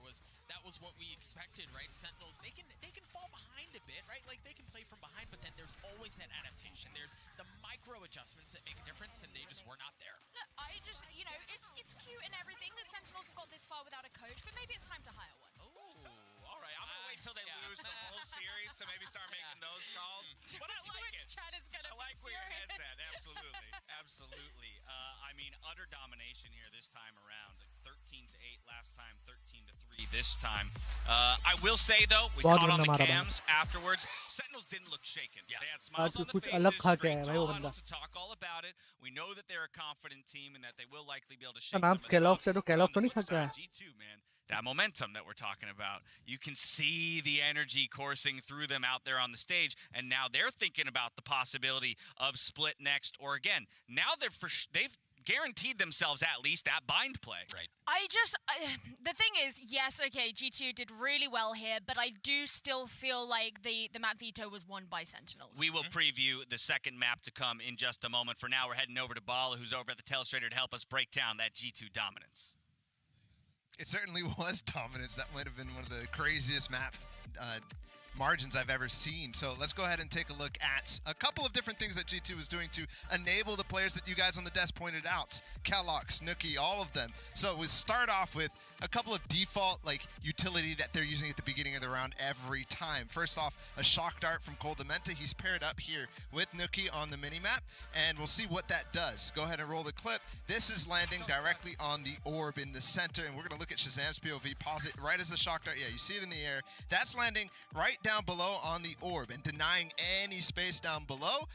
That was what we expected, right? Sentinels, they can fall behind a bit, right? Like, they can play from behind, but then there's always that adaptation. There's the micro adjustments that make a difference, and they just were not there. Look, I just, it's cute and everything that Sentinels have got this far without a coach, but maybe it's time to hire one. Oh, all right. I'm gonna wait till position here this time around. 13-8 last time, 13-3 this time. I will say though, we caught on the cams afterwards. Sentinels didn't look shaken. Yeah. They had smiles on the faces, straight to talk all about it. We know that they're a confident team and that they will likely be able to shake some of them up. G2, man, that momentum that we're talking about. You can see the energy coursing through them out there on the stage, and now they're thinking about the possibility of split next, or again, now they've guaranteed themselves at least that bind play. Right. The thing is, yes, okay, G2 did really well here, but I do still feel like the map veto was won by Sentinels. We will preview the second map to come in just a moment. For now, we're heading over to Bala, who's over at the Telestrator to help us break down that G2 dominance. It certainly was dominance. That might have been one of the craziest map margins I've ever seen. So let's go ahead and take a look at a couple of different things that G2 was doing to enable the players that you guys on the desk pointed out. Kellogg's, Nuki, all of them. So we start off with a couple of default utility that they're using at the beginning of the round every time. First off, a shock dart from Coldamenta. He's paired up here with Nuki on the minimap, and we'll see what that does. Go ahead and roll the clip. This is landing directly on the orb in the center, and we're going to look at Shazam's POV. Pause it right as the shock dart. Yeah, you see it in the air. That's landing right down below on the orb and denying any space down below.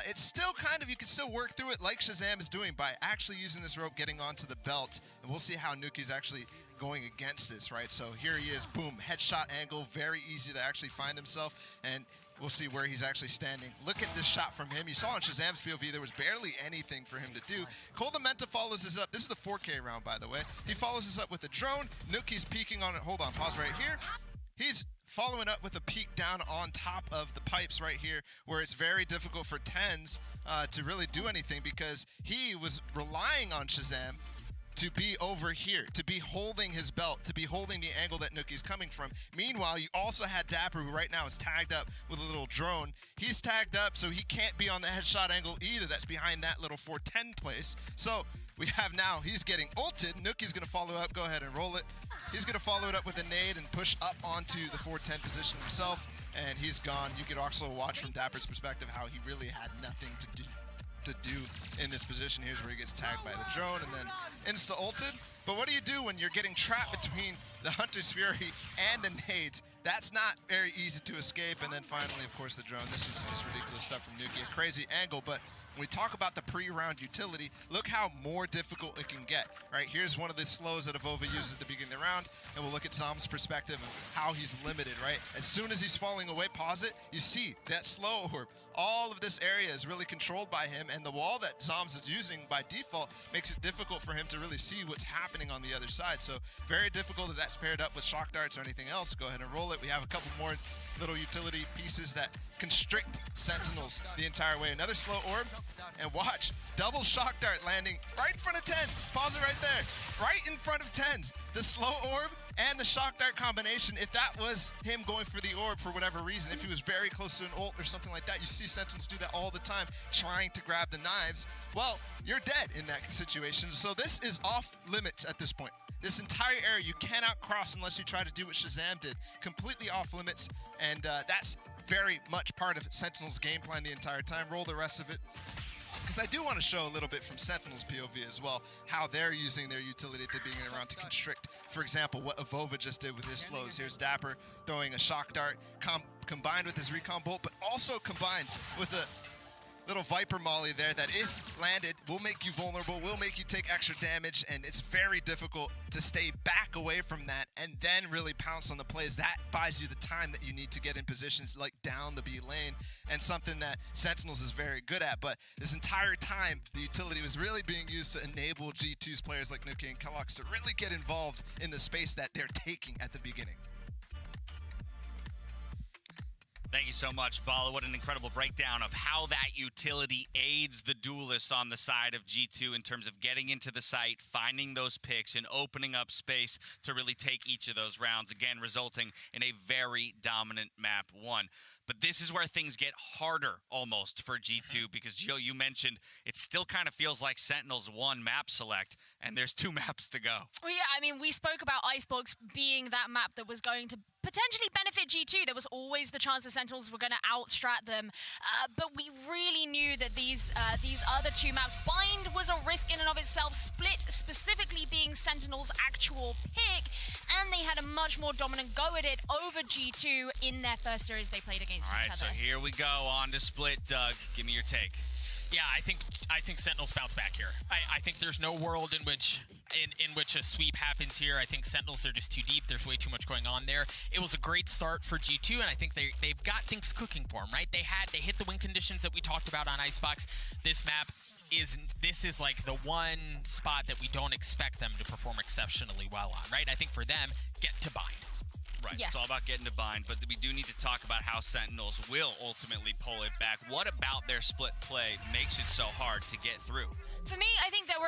It's still kind of, you can still work through it like Shazam is doing by actually using this rope, getting onto the belt, and we'll see how Nuki's actually going against this, right? So here he is, boom, headshot angle, very easy to actually find himself, and we'll see where he's actually standing. Look at this shot from him. You saw on Shazam's POV there was barely anything for him to do. Coldamenta follows this up. This is the 4K round, by the way. He follows this up with a drone. Nuki's peeking on it. Hold on, pause right here. He's following up with a peek down on top of the pipes right here, where it's very difficult for TenZ to really do anything because he was relying on Shazam to be over here, to be holding his belt, to be holding the angle that Nuki's coming from. Meanwhile, you also had Dapper, who right now is tagged up with a little drone. He's tagged up, so he can't be on the headshot angle either. That's behind that little 410 place. So we have now, he's getting ulted. Nuki's going to follow up. Go ahead and roll it. He's going to follow it up with a nade and push up onto the 410 position himself, and he's gone. You could also watch from Dapper's perspective how he really had nothing to do in this position. Here's where he gets tagged by the drone and then insta-ulted. But what do you do when you're getting trapped between the Hunter's Fury and the nades? That's not very easy to escape. And then finally, of course, the drone. This is just ridiculous stuff from Nuki. A crazy angle, but when we talk about the pre-round utility, look how more difficult it can get, right? Here's one of the slows that Avova uses at the beginning of the round, and we'll look at Zom's perspective of how he's limited, right? As soon as he's falling away, pause it, you see that slow orb. All of this area is really controlled by him, and the wall that Zoms is using by default makes it difficult for him to really see what's happening on the other side. So very difficult if that's paired up with shock darts or anything else. Go ahead and roll it. We have a couple more little utility pieces that constrict Sentinels the entire way. Another slow orb, and watch, double shock dart landing right in front of TenZ. Pause it right there. Right in front of TenZ. The slow orb and the shock dart combination, if that was him going for the orb for whatever reason, if he was very close to an ult or something like that, you see Sentinels do that all the time, trying to grab the knives. Well, you're dead in that situation. So this is off limits at this point. This entire area you cannot cross unless you try to do what Shazam did. Completely off limits, and that's very much part of Sentinel's game plan the entire time. Roll the rest of it, because I do want to show a little bit from Sentinel's POV as well, how they're using their utility at the beginning of the round to constrict. For example, what Avova just did with his slows. Here's Dapper throwing a shock dart combined with his recon bolt, but also combined with a little Viper Molly there that, if landed, will make you vulnerable, will make you take extra damage, and it's very difficult to stay back away from that and then really pounce on the plays. That buys you the time that you need to get in positions like down the B lane, and something that Sentinels is very good at. But this entire time, the utility was really being used to enable G2's players like Nuki and Kellogg's to really get involved in the space that they're taking at the beginning. Thank you so much, Bala. What an incredible breakdown of how that utility aids the duelists on the side of G2 in terms of getting into the site, finding those picks, and opening up space to really take each of those rounds, again, resulting in a very dominant map one. But this is where things get harder almost for G2, because, Joe, you mentioned it still kind of feels like Sentinels one map select, and there's 2 maps to go. Well, yeah, I mean, we spoke about Icebox being that map that was going to potentially benefit G2. There was always the chance the Sentinels were going to outstrat them, but we really knew that these other 2 maps, Bind was a risk in and of itself, Split specifically being Sentinel's actual pick, and they had a much more dominant go at it over G2 in their first series they played against each other. All right, so here we go on to Split. Doug, give me your take. Yeah, I think Sentinels bounce back here. I think there's no world in which a sweep happens here. I think Sentinels are just too deep. There's way too much going on there. It was a great start for G2, and I think they've got things cooking for them, right? They hit the win conditions that we talked about on Icebox. This map is like the one spot that we don't expect them to perform exceptionally well on, right? I think for them, get to bind. Right, Yeah. It's all about getting to bind, but we do need to talk about how Sentinels will ultimately pull it back. What about their split play makes it so hard to get through? For me, I think there were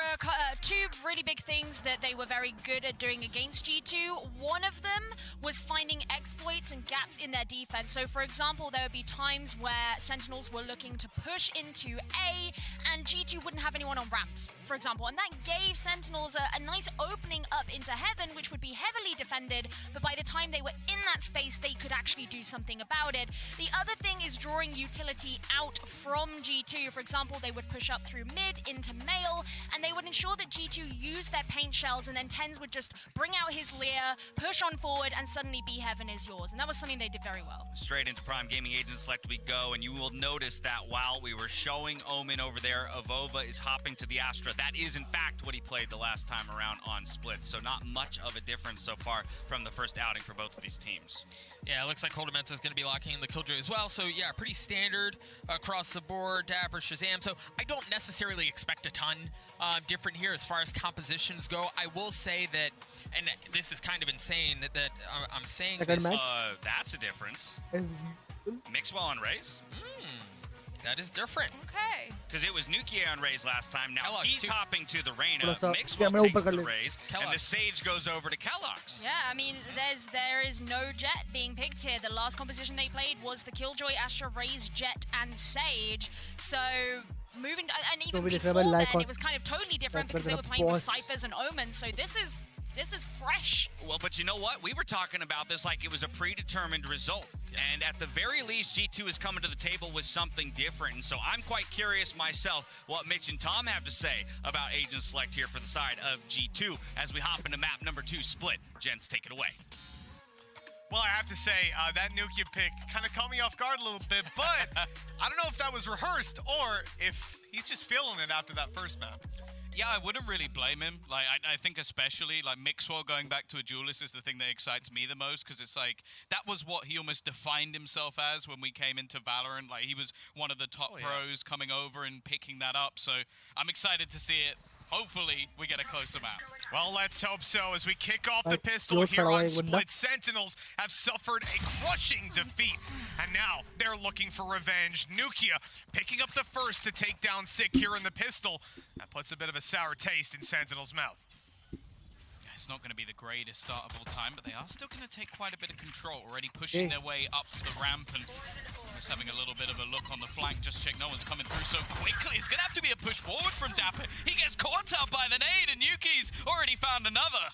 two really big things that they were very good at doing against G2. One of them was finding exploits and gaps in their defense. So, for example, there would be times where Sentinels were looking to push into A, and G2 wouldn't have anyone on ramps, for example. And that gave Sentinels a nice opening up into Heaven, which would be heavily defended, but by the time they were in that space, they could actually do something about it. The other thing is drawing utility out from G2. For example, they would push up through mid into mail, and they would ensure that G2 used their paint shells, and then TenZ would just bring out his Lear, push on forward, and suddenly B Heaven is yours. And that was something they did very well. Straight into Prime Gaming Agent Select we go, and you will notice that while we were showing Omen over there, Avova is hopping to the Astra. That is, in fact, what he played the last time around on Split, so not much of a difference so far from the first outing for both of these teams. Yeah, it looks like Holdermensa is going to be locking in the Killjoy as well. So, yeah, pretty standard across the board, Dapper, Shazam. So, I don't necessarily expect a ton different here as far as compositions go. I will say that, and this is kind of insane that I'm saying this. That's a difference. Mixwell on Raze? That is different. Okay. Because it was Nukia on Raze last time. Now Kellogg's he's too. hopping to the Reyna. Yeah, Mixwell takes the Raze, and the Kellogg's. Sage goes over to Kellogg's. Yeah, I mean, there is no Jet being picked here. The last composition they played was the Killjoy, Astra, Raze, Jet, and Sage. So moving, and even before then, it was kind of totally different because they were playing with Cyphers and Omen. So this is fresh. Well, but you know what? We were talking about this like it was a predetermined result. And at the very least, G2 is coming to the table with something different. And so I'm quite curious myself what Mitch and Tom have to say about Agent Select here for the side of G2 as we hop into map number 2 Split. Gents, take it away. Well, I have to say, that Nukia pick kind of caught me off guard a little bit, but I don't know if that was rehearsed or if he's just feeling it after that first map. Yeah, I wouldn't really blame him. Like, I think especially, like, Mixwell going back to a duelist is the thing that excites me the most, because it's like, that was what he almost defined himself as when we came into Valorant. Like, he was one of the top pros coming over and picking that up, so I'm excited to see it. Hopefully, we get a closer map. Well, let's hope so. As we kick off the pistol here on Split, Sentinels have suffered a crushing defeat, and now they're looking for revenge. Nukia picking up the first to take down Sick here in the pistol. That puts a bit of a sour taste in Sentinel's mouth. It's not going to be the greatest start of all time, but they are still going to take quite a bit of control, already pushing their way up the ramp and just having a little bit of a look on the flank, just check no one's coming through so quickly. It's going to have to be a push forward from Dapper. He gets caught up by the nade, and Yuki's already found another.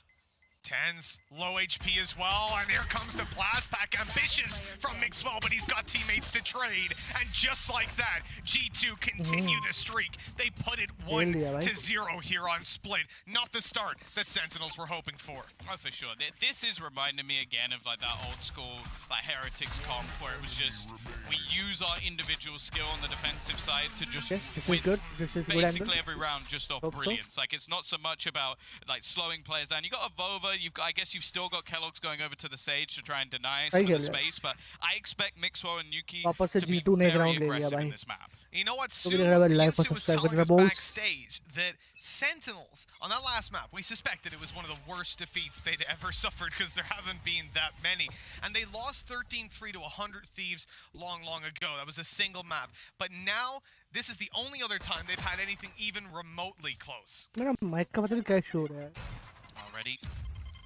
TenZ, low HP as well, and here comes the blast pack. Ambitious from Mixwell, but he's got teammates to trade. And just like that, G2 continue the streak. They put it 1-0 here on Split. Not the start that Sentinels were hoping for. Oh, for sure. This is reminding me again of like that old school like Heretics comp where it was just we use our individual skill on the defensive side to just win basically every round just off brilliance. Like it's not so much about like slowing players down. You got Avova. I guess you've still got Kellogg's going over to the Sage to try and deny some of the space, but I expect Mixwell and Yuki to be very aggressive in this map. You know what? Soon was telling us backstage that Sentinels, on that last map, we suspected it was one of the worst defeats they'd ever suffered because there haven't been that many. And they lost 13-3 to 100 Thieves long ago. That was a single map. But now, this is the only other time they've had anything even remotely close. Already.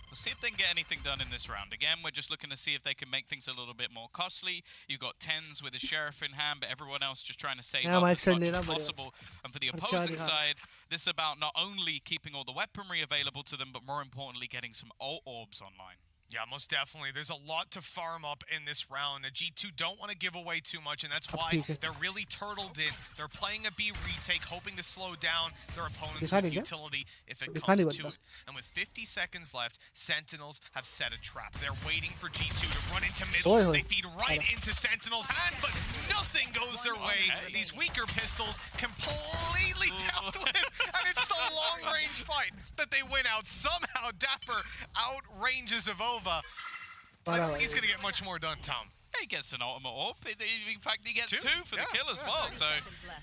We'll see if they can get anything done in this round. Again, we're just looking to see if they can make things a little bit more costly. You've got TenZ with a Sheriff in hand, but everyone else just trying to save up as much as possible. And for the opposing side, this is about not only keeping all the weaponry available to them, but more importantly, getting some ult orbs online. Yeah, most definitely. There's a lot to farm up in this round. G2 don't want to give away too much, and that's why they're really turtled in. They're playing a B retake, hoping to slow down their opponents with utility if it comes to it. And with 50 seconds left, Sentinels have set a trap. They're waiting for G2 to run into middle. They feed right into Sentinels' hand, but nothing goes their way. These weaker pistols completely dealt with, and it's the long-range fight that they win out. Somehow Dapper outranges Avova. I don't think he's going to get much more done, Tom. He gets an ultimate orb. In fact, he gets two for the kill as well. So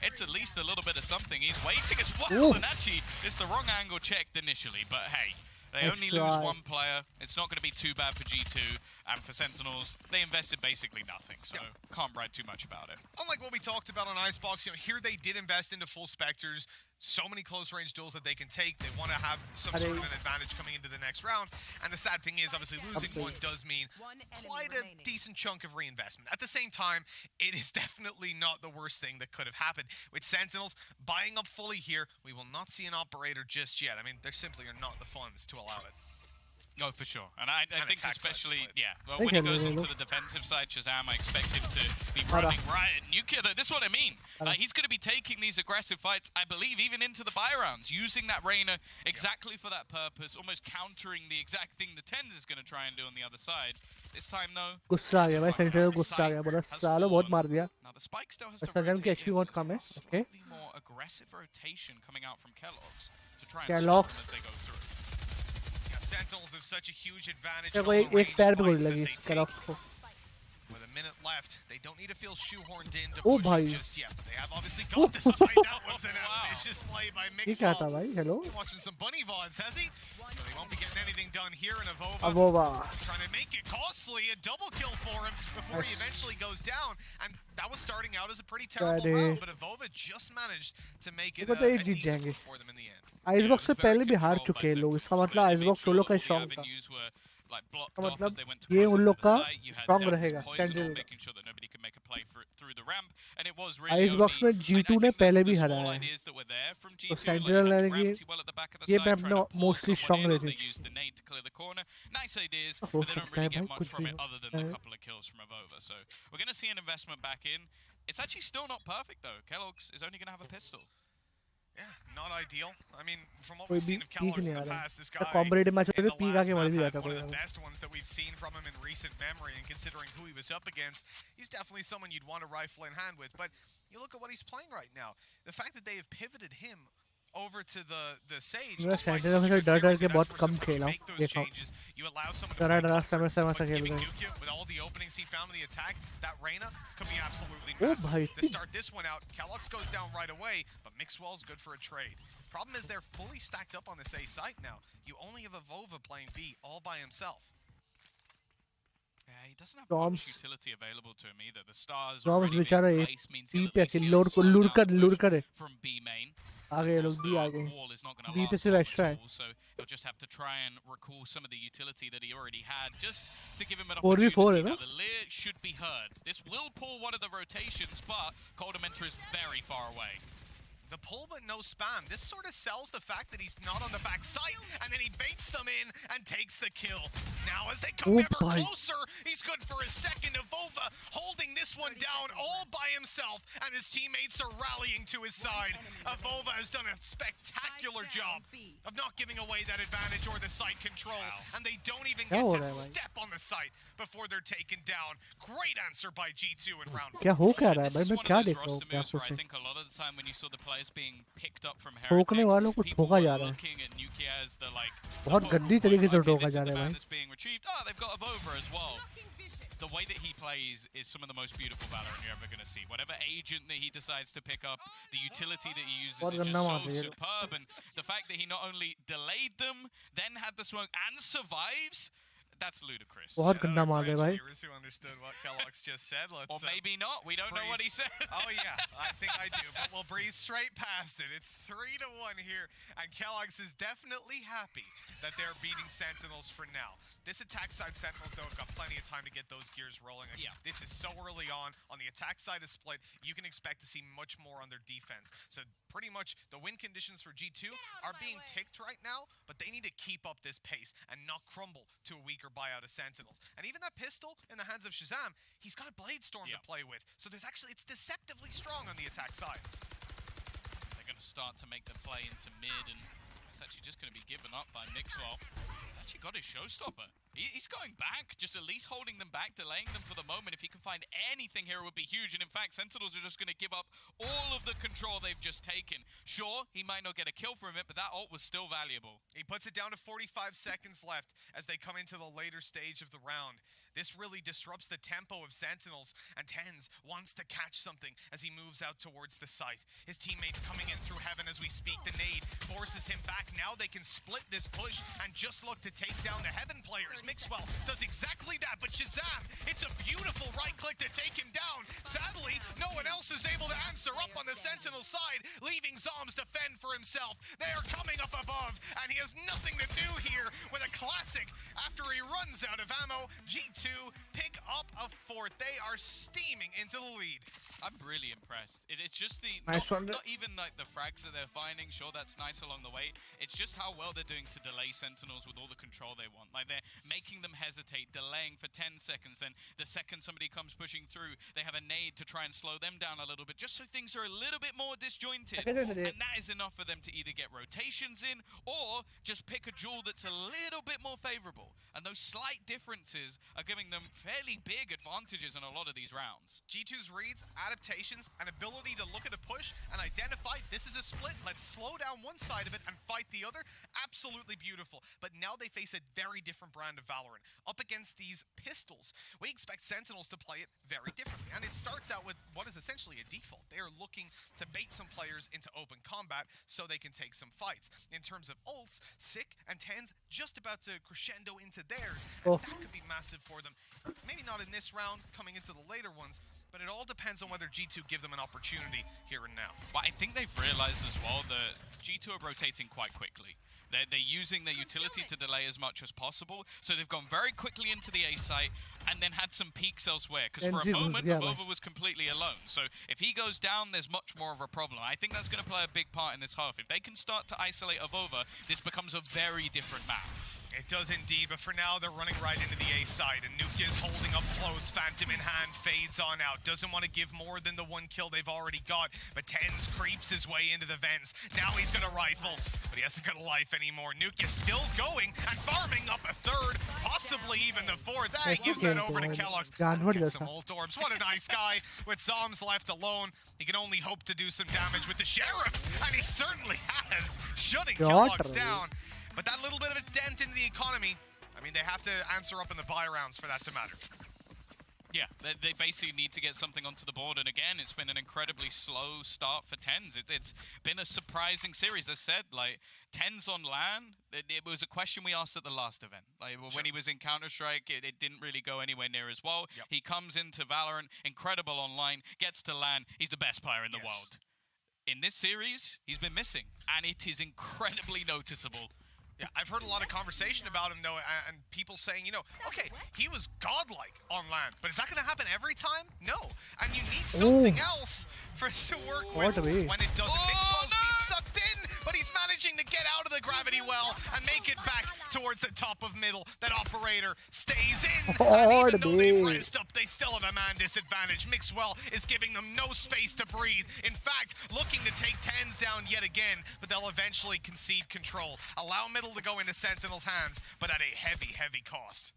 it's at least a little bit of something. He's waiting as well. And actually, it's the wrong angle checked initially. But hey, they only lose one player. It's not going to be too bad for G2. And for Sentinels, they invested basically nothing. So can't write too much about it. Unlike what we talked about on Icebox, here they did invest into full Spectres. So many close-range duels that they can take. They want to have some sort of an advantage coming into the next round. And the sad thing is, obviously, losing one does mean quite a decent chunk of reinvestment. At the same time, it is definitely not the worst thing that could have happened. With Sentinels buying up fully here, we will not see an operator just yet. I mean, there simply are not the funds to allow it. Oh, for sure. And I think especially, when he goes onto the defensive side, Shazam, I expect him to be running right at Nuclear. This is what I mean. He's going to be taking these aggressive fights, I believe, even into the buy rounds, using that Reyna exactly for that purpose, almost countering the exact thing the Tens is going to try and do on the other side. This time, though. गुस्सा आ गया भाई centre को गुस्सा आ गया बड़ा सालो बहुत मार दिया Now the Spike still has to rotate. Actually won't come okay more aggressive rotation coming out from Kellogg's to try and Kellogg's as they go through. Sentinels have such a huge advantage. एक पैर पे गोली लगी Kellogg's को. With a minute left, they don't need to feel shoehorned in to push it just yet, but they have obviously got this fight. That was an ambitious play by Mixwell. Hello? Watching some bunny VODs, has he? But they won't be getting anything done here in Avova. Trying to make it costly, a double kill for him before he eventually goes down. And that was starting out as a pretty terrible round, but Avova just managed to make it a decent for them in the end. Icebox से पहले भी हार चुके हैं लोग. इसका मतलब Icebox solo का स्ट्रॉन्ग था. Like blocked off as they went ये उन लोग का strong रहेगा making sure that nobody could make a play through the ramp, and it was really Icebox में G2 ने पहले भी हराया है तो सेंट्रल लाने की ये मैप ना मोस्टली स्ट्रांग रहती है nice ideas but they don't really get much from it other than a couple of kills from Avova. So we're going to see an investment back in. It's actually still not perfect though. Kellogg's is only going to have a pistol. Yeah, not ideal. I mean, from what we've seen of Kellogg's in the past, this guy competitive match in the last map had one of the best ones that we've seen from him in recent memory, and considering who he was up against, he's definitely someone you'd want a rifle in hand with. But you look at what he's playing right now. The fact that they have pivoted him over to the Sage, Sentinel से डर के बहुत कम खेला देखो डरा with all the openings he found in the attack, that Reyna could be absolutely massive. To start this one out, Kellogg's goes down right away, but Mixwell's good for a trade. Problem is they're fully stacked up on this A site now. You only have Avova playing B all by himself. Yeah, he doesn't have much utility available to him either. The stars already being placed means he from B main. आगे लोग भी आ गए B पे सिर्फ extra है so he'll just have to try and recall some of the utility that he already had just to give him an 4v4 है ना the leer should be heard. This will pull one of the rotations, but Coldamentor is very far away. The pull but no spam. This sort of sells the fact that he's not on the back site, and then he baits them in and takes the kill. Now as they come ever closer, he's good for his second. Avova holding this one down all by himself, and his teammates are rallying to his side. Avova has done a spectacular job of not giving away that advantage or the site control, and they don't even get to step on the site before they're taken down. Great answer by G2 in round 1. क्या हो क्या रहा है भाई मैं क्या देख रहा हूँ क्या I think a lot of the time when you saw the players being picked up from heretics, people were looking at Nukia as the like बहुत गंदी तरीके से ठोका जा रहा है भाई. Being retrieved. Oh, they've got Avova as well. The way that he plays is some of the most beautiful Valorant you're ever going to see. Whatever agent that he decides to pick up, the utility that he uses is just so superb, and the fact that he not only delayed them, then had the smoke and survives. That's ludicrous. बहुत गंदा मार दे भाई. Who understood what Kellogg's just said? Or maybe not. We don't know what he said. Oh yeah, I think I do. But we'll breeze straight past it. It's 3-1 here, and Kellogg's is definitely happy that they're beating Sentinels for now. This attack side Sentinels though have got plenty of time to get those gears rolling. Yeah. This is so early on. On the attack side is split. You can expect to see much more on their defense. So pretty much the win conditions for G2 are being ticked right now, but they need to keep up this pace and not crumble to a weaker longer buy out of Sentinels. And even that pistol in the hands of Shazam, he's got a Blade Storm to play with. So there's actually, it's deceptively strong on the attack side. They're going to start to make the play into mid, and it's actually just going to be given up by Mixwell. He's actually got his showstopper. He's going back, just at least holding them back, delaying them for the moment. If he can find anything here, it would be huge. And in fact, Sentinels are just going to give up all of the control they've just taken. Sure, he might not get a kill from it, but that ult was still valuable. He puts it down to 45 seconds left as they come into the later stage of the round. This really disrupts the tempo of Sentinels, and Tens wants to catch something as he moves out towards the site. His teammates coming in through heaven as we speak. The nade forces him back. Now they can split this push and just look to take down the heaven players. Mixwell does exactly that, but Shazam, it's a beautiful right click to take him down. Sadly, no one else is able to answer up on the Sentinel side, leaving Zoms to fend for himself. They are coming up above, and he has nothing to do here with a classic. After he runs out of ammo, G2 pick up a fourth. They are steaming into the lead. I'm really impressed. It's just the not even like the frags that they're finding. Sure, that's nice along the way. It's just how well they're doing to delay Sentinels with all the control they want. Like, they're making them hesitate, delaying for 10 seconds. Then the second somebody comes pushing through, they have a nade to try and slow them down a little bit, just so things are a little bit more disjointed. And that is enough for them to either get rotations in or just pick a duel that's a little bit more favorable. And those slight differences are giving them fairly big advantages in a lot of these rounds. G2's reads, adaptations, and ability to look at a push and identify this is a split, let's slow down one side of it and fight the other, absolutely beautiful. But now they face a very different brand of Valorant. Up against these pistols, we expect Sentinels to play it very differently. And it starts out with what is essentially a default. They are looking to bait some players into open combat so they can take some fights. In terms of ults, Sick and Tens just about to crescendo into theirs. And that could be massive for them. Maybe not in this round, coming into the later ones, but it all depends on whether G2 give them an opportunity here and now. Well, I think they've realized as well that G2 are rotating quite quickly. They're using their utility to delay as much as possible, so they've gone very quickly into the A site and then had some peaks elsewhere, because for a moment, Avova was completely alone. So if he goes down, there's much more of a problem. I think that's going to play a big part in this half. If they can start to isolate Avova, this becomes a very different map. It does indeed, but for now, they're running right into the A side, and Nuke is holding up close. Phantom in hand, fades on out. Doesn't want to give more than the one kill they've already got, but Tens creeps his way into the vents. Now he's going to rifle, but he hasn't got a life anymore. Nuke is still going and farming up a third, possibly even the fourth. That gives that over to Kellogg's. Get some ult orbs. What a nice guy. With Zoms left alone, he can only hope to do some damage with the Sheriff, and he certainly has, shutting Kellogg's down. But that little bit of a dent into the economy, I mean, they have to answer up in the buy rounds for that to matter. Yeah, they basically need to get something onto the board, and again, it's been an incredibly slow start for Tens. It's been a surprising series. As said, like, Tens on LAN, it was a question we asked at the last event. Like, when he was in Counter-Strike, it didn't really go anywhere near as well. Yep. He comes into Valorant, incredible online, gets to LAN, he's the best player in the world. In this series, he's been missing, and it is incredibly noticeable. Yeah, I've heard a lot of conversation about him, though, and people saying, you know, okay, he was godlike on LAN, but is that going to happen every time? No. And you need something else for it to work with when it doesn't. Mixwell's being sucked in, but he's managing to get out of the gravity well and make it back towards the top of middle. That operator stays in, and even though they've raised up, they still have a man disadvantage. Mixwell is giving them no space to breathe. In fact, looking to take Tens down yet again, but they'll eventually concede control. Allow middle to go into Sentinel's hands, but at a heavy, heavy cost.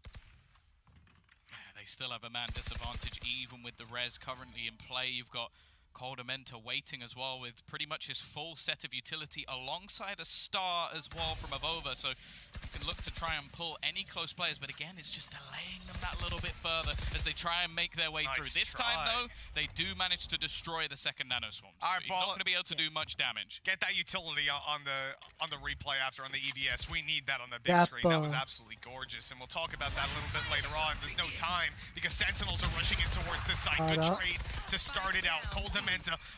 Yeah, they still have a man disadvantage, even with the res currently in play. You've got Coldamenta waiting as well with pretty much his full set of utility alongside a star as well from Avova, so you can look to try and pull any close players, but again, it's just delaying them that little bit further as they try and make their way through. This time, though, they do manage to destroy the second Nano Swarm, so he's not going to be able to do much damage. Get that utility on the replay after on the EVS. We need that on the big screen. That was absolutely gorgeous, and we'll talk about that a little bit later on. There's no time because Sentinels are rushing in towards the site. Good trade to start it out. Coldamenta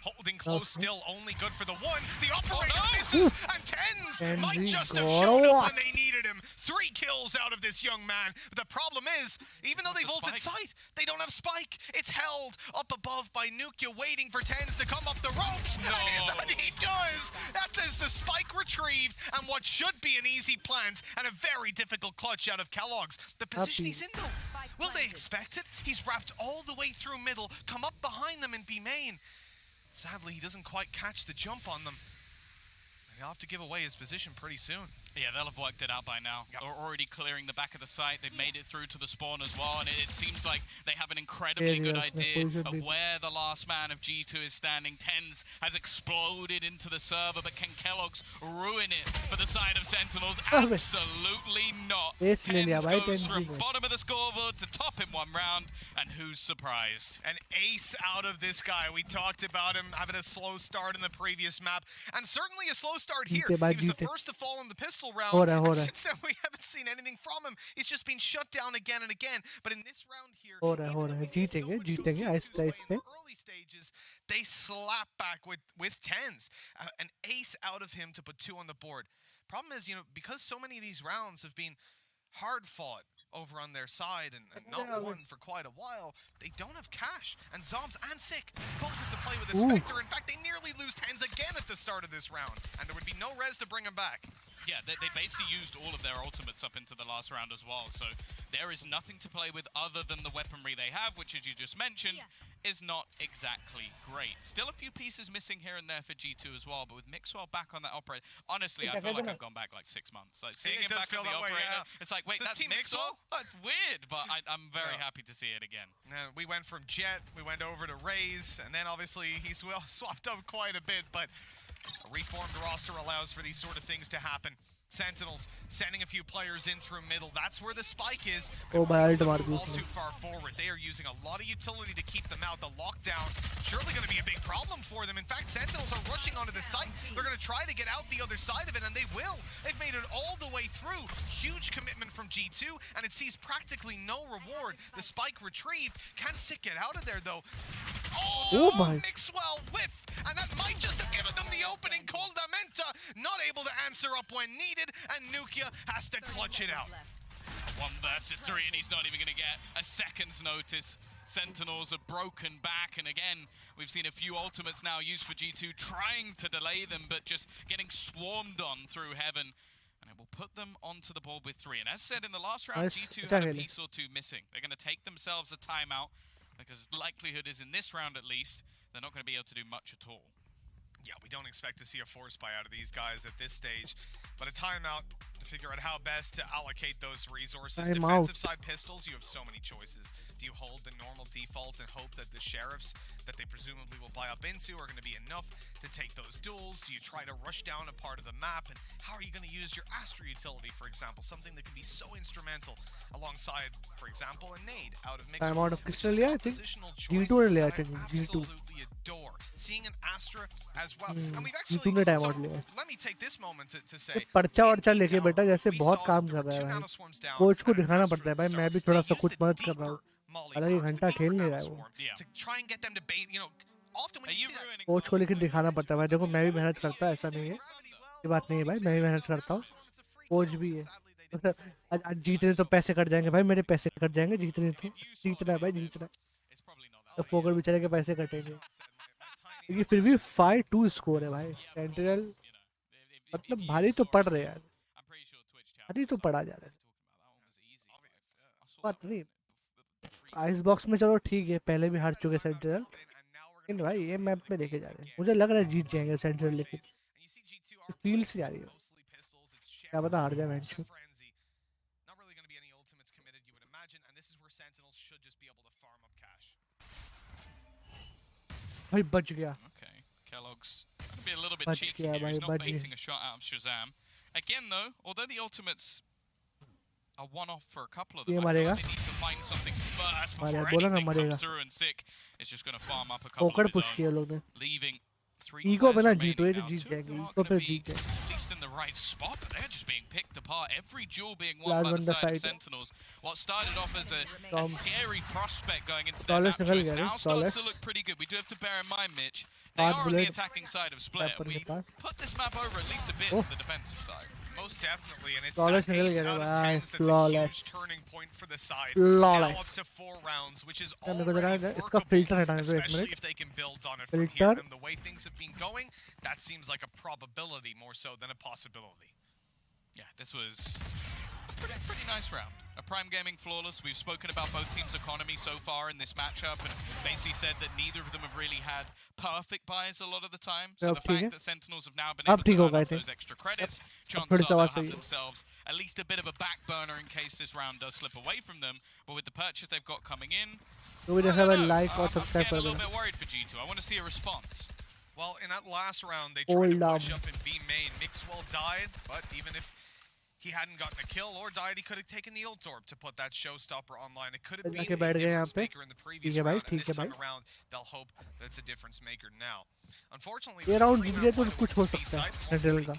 holding close still, only good for the one. The operator misses, and Tens might just have shown up when they needed him. him. 3 kills out of this young man. But the problem is, even though they've ulted sight, they don't have spike. It's held up above by Nukia, waiting for TenZ to come up the ropes. No. And he does. That is the spike retrieved, and what should be an easy plant and a very difficult clutch out of Kellogg's. The position he's in, though. Will they expect it? He's wrapped all the way through middle, come up behind them and be main. Sadly, he doesn't quite catch the jump on them. He'll have to give away his position pretty soon. Yeah, they'll have worked it out by now. Yep. They're already clearing the back of the site. They've made it through to the spawn as well, and it seems like they have an incredibly good idea of where the last man of G2 is standing. TenZ has exploded into the server, but can Kellogg's ruin it for the side of Sentinels? Absolutely not. TenZ goes from bottom of the scoreboard to top in one round, and who's surprised? An ace out of this guy. We talked about him having a slow start in the previous map, and certainly a slow start here. He was the first to fall in the pistol round, and since then we haven't seen anything from him. He's just been shut down again and again. But in this round here, early stages, they slap back with TenZ. An ace out of him to put 2 on the board. Problem is, because so many of these rounds have been hard fought over on their side and not won for quite a while, they don't have cash. And Zombs and Sick both have to play with a Spectre. In fact, they nearly lose TenZ again at the start of this round, and there would be no res to bring him back. Yeah, they basically used all of their ultimates up into the last round as well, so there is nothing to play with other than the weaponry they have, which, as you just mentioned, is not exactly great. Still a few pieces missing here and there for G2 as well, but with Mixwell back on that operator, honestly, I feel like I've gone back like 6 months. Like, seeing him back on the operator, it's like, wait, that's Mixwell? That's weird, but I'm very happy to see it again. We went from Jet, we went over to Raze, and then obviously he's swapped up quite a bit, but a reformed roster allows for these sort of things to happen. Sentinels sending a few players in through middle. That's where the spike is. All too far forward. They are using a lot of utility to keep them out. The lockdown surely going to be a big problem for them. In fact, Sentinels are rushing onto the site. They're going to try to get out the other side of it, and they will. They've made it all the way through. Huge commitment from G2, and it sees practically no reward. The spike retrieved. Can Sick get out of there, though? Oh my. Mixwell whiff, and that might just have given them the opening. Coldamenta not able to answer up when needed, and Nukia has to clutch it out. 1 versus 3, and he's not even going to get a second's notice. Sentinels are broken back, and again, we've seen a few ultimates now used for G2, trying to delay them, but just getting swarmed on through heaven. And it will put them onto the board with 3. And as said in the last round, G2 had a piece or 2 missing. They're going to take themselves a timeout, because the likelihood is in this round at least, they're not going to be able to do much at all. Yeah, we don't expect to see a force buy out of these guys at this stage, but a timeout to figure out how best to allocate those resources. Defensive side pistols, you have so many choices. Do you hold the normal default and hope that the sheriffs that they presumably will buy up into are going to be enough to take those duels? Do you try to rush down a part of the map? And how are you going to use your Astra utility, for example? Something that can be so instrumental alongside, for example, a nade out of Mixwell. Time out of Crystal, I think. G2 I think. Absolutely adore seeing an Astra as well. And we've actually, let me take this moment to say, पर्चा लेके बेटा जैसे बहुत काम कर रहा है भाई, कोच को दिखाना पड़ता है भाई, मैं भी थोड़ा सा कुछ मदद कर रहा हूँ, हालांकि घंटा खेल नहीं रहा है वो, कोच को लेकर दिखाना पड़ता है भाई, देखो मैं भी मेहनत करता, ऐसा नहीं है, ये बात नहीं है भाई, मैं भी मेहनत करता हूँ, कोच भी है, आज जीतने तो पैसे कट जाएंगे भाई, मेरे पैसे कट जाएंगे, जीतने तो जीतना है भाई, जीतना है, तो फोकर बेचारे के पैसे कटेंगे, क्योंकि फिर भी 5-2 स्कोर है भाई, सेंटिनल मतलब भारी तो पड़ रहे यार, भारी तो पड़ा जा रहा है, बात नहीं, आइस बॉक्स में चलो ठीक है, पहले भी हार चुके सेंटिनल, लेकिन भाई ये मैप में लेके जा रहे हैं, मुझे लग रहा है जीत जाएंगे सेंटिनल, लेकिन फील से आ रही है, क्या पता हार जाए मैच। भाई बच गया। Okay, Kellogg's gonna be a little bit cheeky here. He's not baiting a shot out of Shazam. Again though, although the ultimates are one-off for a couple of them, I feel like they need to find something first before anything comes through, and Sick is just gonna farm up a couple of his own, leaving 3 players remaining now. 2 not gonna be at least in the right spot, but they're just being picked apart. Every duel being won by the side of Sentinels. What started off as a scary prospect going into their map choice now starts to look pretty good. We do have to bear in mind, Mitch, they are on the attacking side of Split. We put this map over at least a bit to the defensive side. Most most definitely, and it's Flawless that निकल ace गया out of भाई, 10s that's a flawless. huge turning point for the side. Flawless. Now up to 4 rounds, which is मेरे को जरा already इसका filter हटाने workable, दो एक especially minute. if they can build on it from Filter. here. And the way things have been going, that seems like a probability more so than a possibility. Yeah, this was a pretty nice round. A Prime Gaming flawless. We've spoken about both teams' economy so far in this matchup, and basically said that neither of them have really had perfect buys a lot of the time. So the fact that Sentinels have now been able to earn up those extra credits, chances are they'll have themselves at least a bit of a back burner in case this round does slip away from them. But with the purchase they've got coming in, I'm getting a little bit worried for G2. I want to see a response. Well, in that last round, they tried to push up in B main. Mixwell died, but even if he hadn't gotten a kill or died, he could have taken the ult orb to put that showstopper online. It could have been a difference maker in the previous round, and this time around, they'll hope that it's a difference maker now. Unfortunately, ये round जीत गया तो कुछ हो सकता है central का.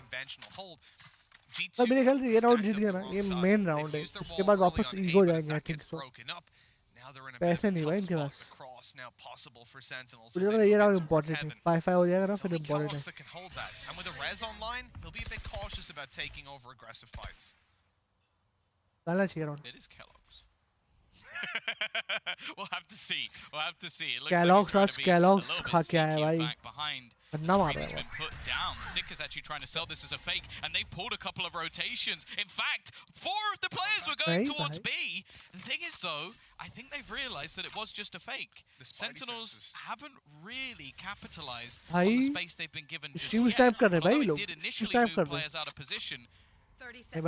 पर मेरे ख्याल से ये राउंड जीत गया ना, ये मेन राउंड है. उसके बाद वापस ईगो जाएंगे आई थिंक सो. पैसे नहीं भाई इनके पास. मुझे लग रहा है ये राउंड इम्पोर्टेंट है. 5-5 हो जाएगा ना फिर इम्पोर्टेंट है. And with a res online, he'll be a bit cautious about taking over aggressive fights. डालना चाहिए round. It is Kellogg's. We'll have to see. We'll have to see. It looks Kellogg's like he's Kellogg's trying to be खा क्या है a little भाई. bit sneaky back behind. बन्ना मार रहा He's है. been put down. Sick is actually trying to sell this as a fake, and they pulled a couple of rotations. In fact, 4 of the players were going towards B. The thing is, though, I think they've realized that it was just a fake. The Sentinels haven't really capitalized on the space they've been given just yet. Although it did initially move players out of position. They've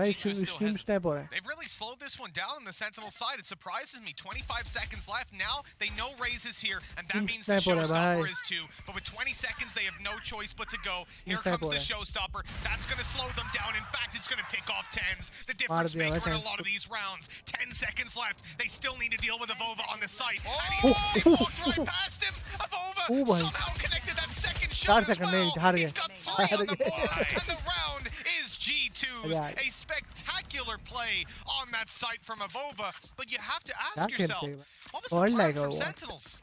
really slowed this one down on the Sentinel side. It surprises me. 25 seconds left. Now they know Raze is here, and that means the showstopper is too. But with 20 seconds, they have no choice but to go. Here comes the showstopper. That's going to slow them down. In fact, it's going to pick off 10s. The difference maker in a lot of these rounds. 10 seconds left. They still need to deal with Avova on the site. And he walked right past him. Avova somehow connected that second shot as well. He's got 3 on the board, and the round is G2's. A spectacular play on that site from Avova, but you have to ask yourself, what was the plan from Sentinels?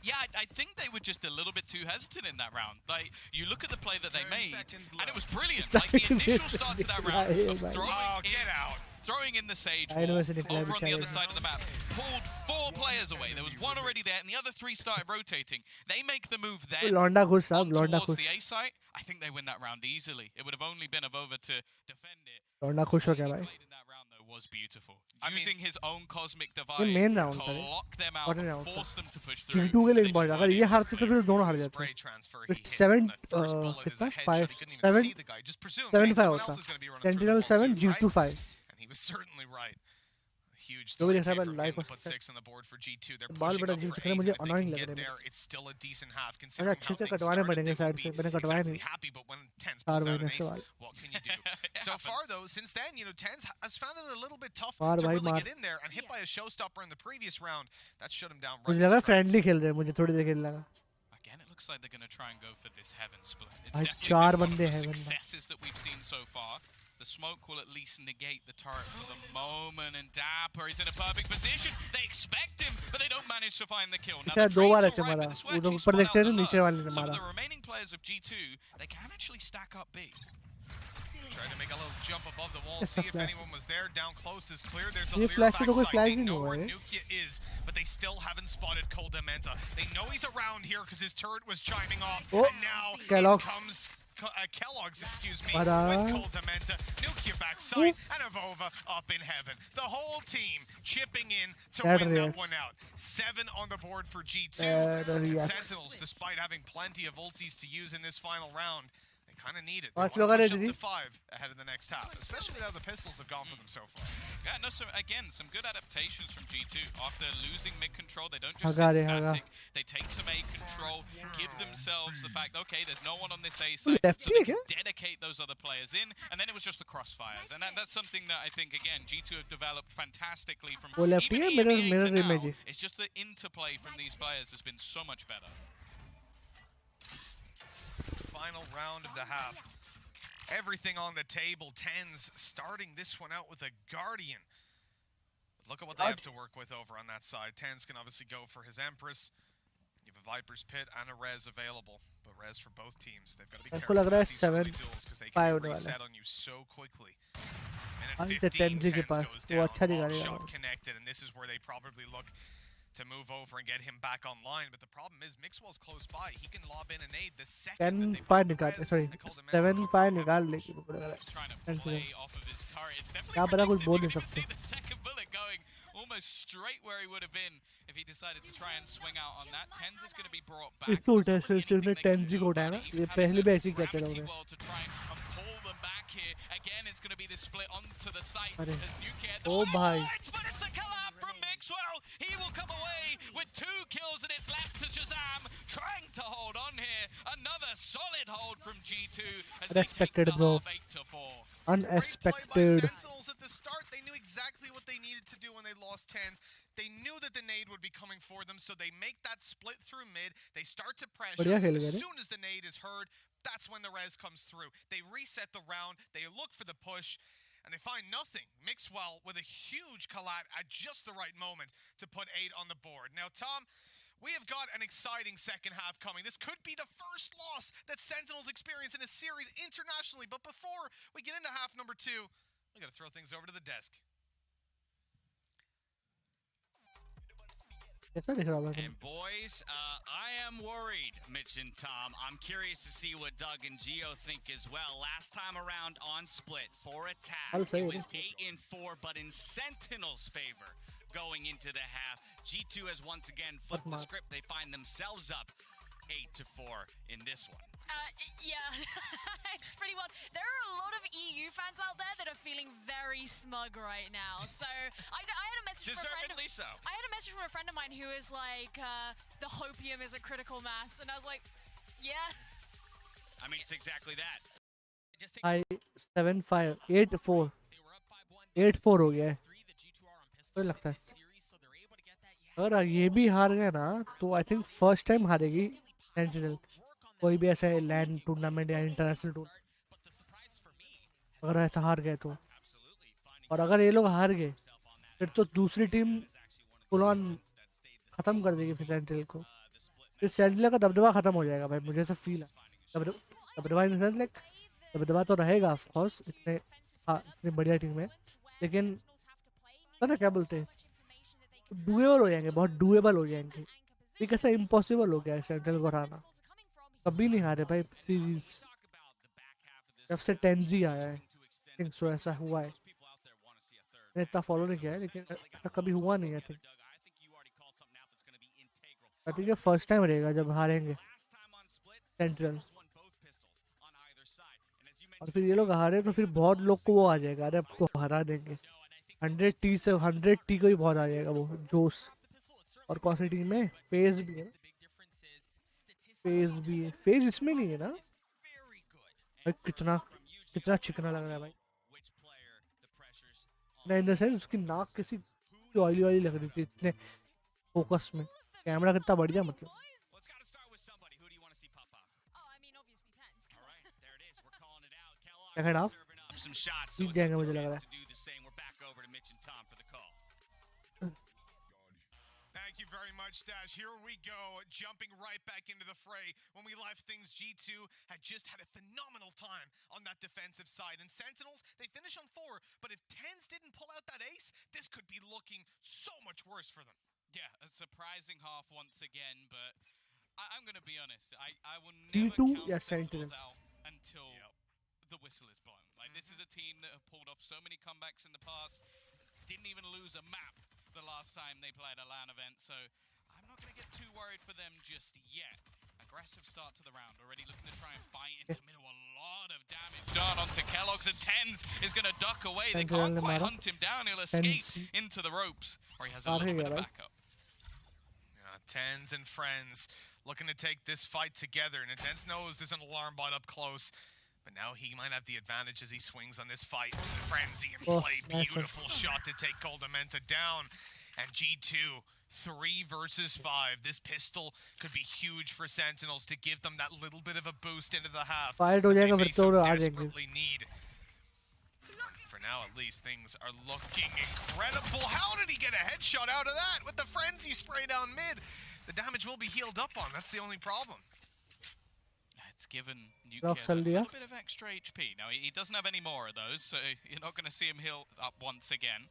Yeah, I think they were just a little bit too hesitant in that round. Like, you look at the play that they made, and it was brilliant. Like, the initial start to that round of throwing in the Sage wall over on the other side of the map, pulled 4 players away. There was 1 already there, and the other 3 started rotating. They make the move then towards the A site. I think they win that round easily. It would have only been Avova to defend it. लौंडा खुश हो गया भाई. That round though was beautiful. Using his own cosmic device main round to lock them out and force them to push through. G2 के लिए important. अगर ये हारते तो फिर दोनों हार जाते. 7 कितना 5 7-5 होता. Sentinel 7 G2 5. And he was certainly right. Huge तो भी threat देखा from like him to put 6 on the board for G2. They're pushing up for 8, and if they can get there, it's still a decent half. Considering how things started, they will be exactly happy, but when 10s pulls out an ace, what can you do? So far, though, since then, you know, 10s has found it a little bit tough to really get in there, and hit by a showstopper in the previous round, that shut him down right. मुझे लगा friendly खेल रहे हैं. मुझे थोड़ी देर खेल लगा. Again, it looks like they're going to try and go for this heaven split. It's definitely चार been one of बंदे the heaven. successes that we've seen so far. The smoke will at least negate the turret for the moment, and Dapper is in a perfect position. They expect him, but they don't manage to find the kill. Now, the दो बार trade's ऐसे all right, मारा. but this will उधर actually ऊपर spot देखते out हैं the नीचे luck. वाले ने So for मारा. the remaining players of G2, they can actually stack up B. Trying to make a little jump above the wall, see if anyone was there. Down close is clear. There's a ये clear flash तो कोई backside. flash They ही नहीं know हुआ where है. Nukia is, but they still haven't spotted Coldamenta. They know he's around here because his turret was chiming off, and now Kellogg's. comes Kellogg's, excuse me, Para. with Coldamenta. Nukia backside, and Avova up in heaven. The whole team chipping in to win that one out. 7 on the board for G2. Sentinels, despite having plenty of ultis to use in this final round, they kind of need it. They want to push up to 5 ahead of the next half, especially now the pistols have gone for them so far. Yeah, no, so again, some good adaptations from G2. After losing mid control, they don't just sit static. They take some A control, give themselves the fact, okay, there's no one on this A side, so they can dedicate those other players in, and then it was just the crossfires. And that's something that I think, again, G2 have developed fantastically from even EMEA to now. It's just the interplay from these players has been so much better. Final round of the half. Everything on the table. 10s starting this one out with a Guardian. But look at what they have to work with over on that side. 10s can obviously go for his Empress. You have a Viper's Pit and a Res available, but Res for both teams. They've got to be मेरे को careful लग रहा है about these early 7-5 duels because they can होने वाला reset है. on you so quickly. हाँ, Minute तो 15, 10G के 10s पास goes वो down, अच्छा दिखा all देगा. shot connected, and this is where they probably look to move over and get him back online. But the problem is Mixwell's close by. He can lob in an aid the second that they 10-5 put निकाल, Res sorry, and call them in. 7-5 निकाल लेगी वो लग रहा है. Trying to 10 play off of his turret. It's क्या definitely पता कुछ predicted. बोल You नहीं can even सकते. see the second bullet going almost straight where he would have been if he decided to try and swing out on that. Tens is going to be brought back. इस उल्टे There's not really सिलसिले में anything they can 10G do को उठाया about ना. it. ये Even पहले having भी the ऐसे ही कहते gravity रहोगे. well to try and pull them back here. Again, it's going to be this split onto the site अरे as Nuke. ओ भाई. But it's a collab from Mixwell. He will come away with 2 kills, and it's left to Shazam trying to hold on here. Another solid hold from G2 as they take Unexpected, the bro. half 8-4. Great play by Unexpected. Sentinels at the start. They knew exactly what they needed to do when they lost 10s. They knew that the nade would be coming for them, so they make that split through mid. They start to pressure. बढ़िया खेल As गए थे. soon as the nade is heard, that's when the res comes through. They reset the round. They look for the push. And they find nothing. Mixwell with a huge collat at just the right moment to put 8 on the board. Now, Tom, we have got an exciting second half coming. This could be the first loss that Sentinels experience in a series internationally. But before we get into half number 2, we got to throw things over to the desk. कैसा दिख रहा है? And boys, I am worried, Mitch and Tom. I'm curious to see what Doug and Gio think as well. Last time around on split for attack, I'll say it it. was 8-4, but in Sentinel's favor going into the half. G2 has once again flipped the script. They find themselves up 8-4 in this one. Yeah, it's pretty well. There are a lot of EU fans out there that are feeling very smug right now. So I had a message from a friend. Deservedly so. I had a message from a friend of mine who is like, the hopium is a critical mass, and I was like, yeah. I mean, it's exactly that. Just take I 7-5 8-4 they were up 5-1. 8-4 हो गया है. 3 the G2 are on pistols मुझे in लगता है. this series, so they're able to get that. Yeah. अगर ये भी हार गए ना तो आई थिंक फर्स्ट टाइम हारेगी सेंटिनल कोई भी ऐसा लैंड टूर्नामेंट या international tour. But the surprise for me अगर ऐसा हार गए तो. और अगर ये लोग हार गए फिर तो दूसरी टीम फुल ऑन खत्म कर देगी फिर सेंटिनल को. फिर सेंटिनल का दबदबा खत्म हो जाएगा भाई. मुझे ऐसा फील है. दबदबा इन सेंस लाइक दबदबा तो रहेगा ऑफ कोर्स. इतनी बढ़िया टीम है लेकिन पता ना क्या बोलते हैं डुएबल हो जाएंगे. बहुत डुएबल हो जाएंगे. ये कैसा इम्पॉसिबल हो गया है सेंट्रल को हराना. कभी नहीं हारे भाई सीरीज जब से 10G आया है. थिंक सो ऐसा हुआ है. मैंने इतना फॉलो नहीं किया है लेकिन ऐसा कभी हुआ नहीं है. ठीक है फर्स्ट टाइम रहेगा जब हारेंगे सेंट्रल. और फिर ये लोग हारे तो फिर बहुत लोग को वो आ जाएगा अरे अब तो हरा देंगे. 100T से 100T को भी बहुत आ जाएगा वो जोश. और कौन सी टीम है? फेज भी है. फेज भी है. फेज इसमें नहीं है ना भाई. कितना चिकना लग रहा है भाई. ना इन द सेंस उसकी नाक किसी ऑयली ऑयली लग रही थी इतने फोकस में. कैमरा कितना बढ़िया मतलब. सेकंड हाफ जीत जाएंगे मुझे लग रहा है. Thank you very much, Dash. Here we go, jumping right back into the fray. When we left things, G2 had just had a phenomenal time on that defensive side. And Sentinels, they finish on 4, but if 10s didn't pull out that ace, this could be looking so much worse for them. Yeah, a surprising half once again, but I'm going to be honest. I will never G2, count yes, Sentinels Sentinel. out until the whistle is blown. Like, this is a team that have pulled off so many comebacks in the past. Didn't even lose a map the last time they played a LAN event, so I'm not going to get too worried for them just yet. Aggressive start to the round, already looking to try and fight into middle. A lot of damage done onto Kellogg's, and Tens is going to duck away. They can't quite hunt him down. He'll escape into the ropes, or he has a little bit of backup. Tens and friends looking to take this fight together, and Tens knows there's an alarm bot up close. But now he might have the advantage as he swings on this fight. Frenzy in play. Beautiful shot to take Coldamenta down. And G2, 3 versus 5. This pistol could be huge for Sentinels to give them that little bit of a boost into the half. Fight हो जाएगा फिर तो आ जाएंगे. Desperately need. For now at least things are looking incredible. How did he get a headshot out of that with the frenzy spray down mid? The damage will be healed up on. That's the only problem. It's given Nukia a little bit of extra HP. Now, he doesn't have any more of those, so you're not going to see him heal up once again.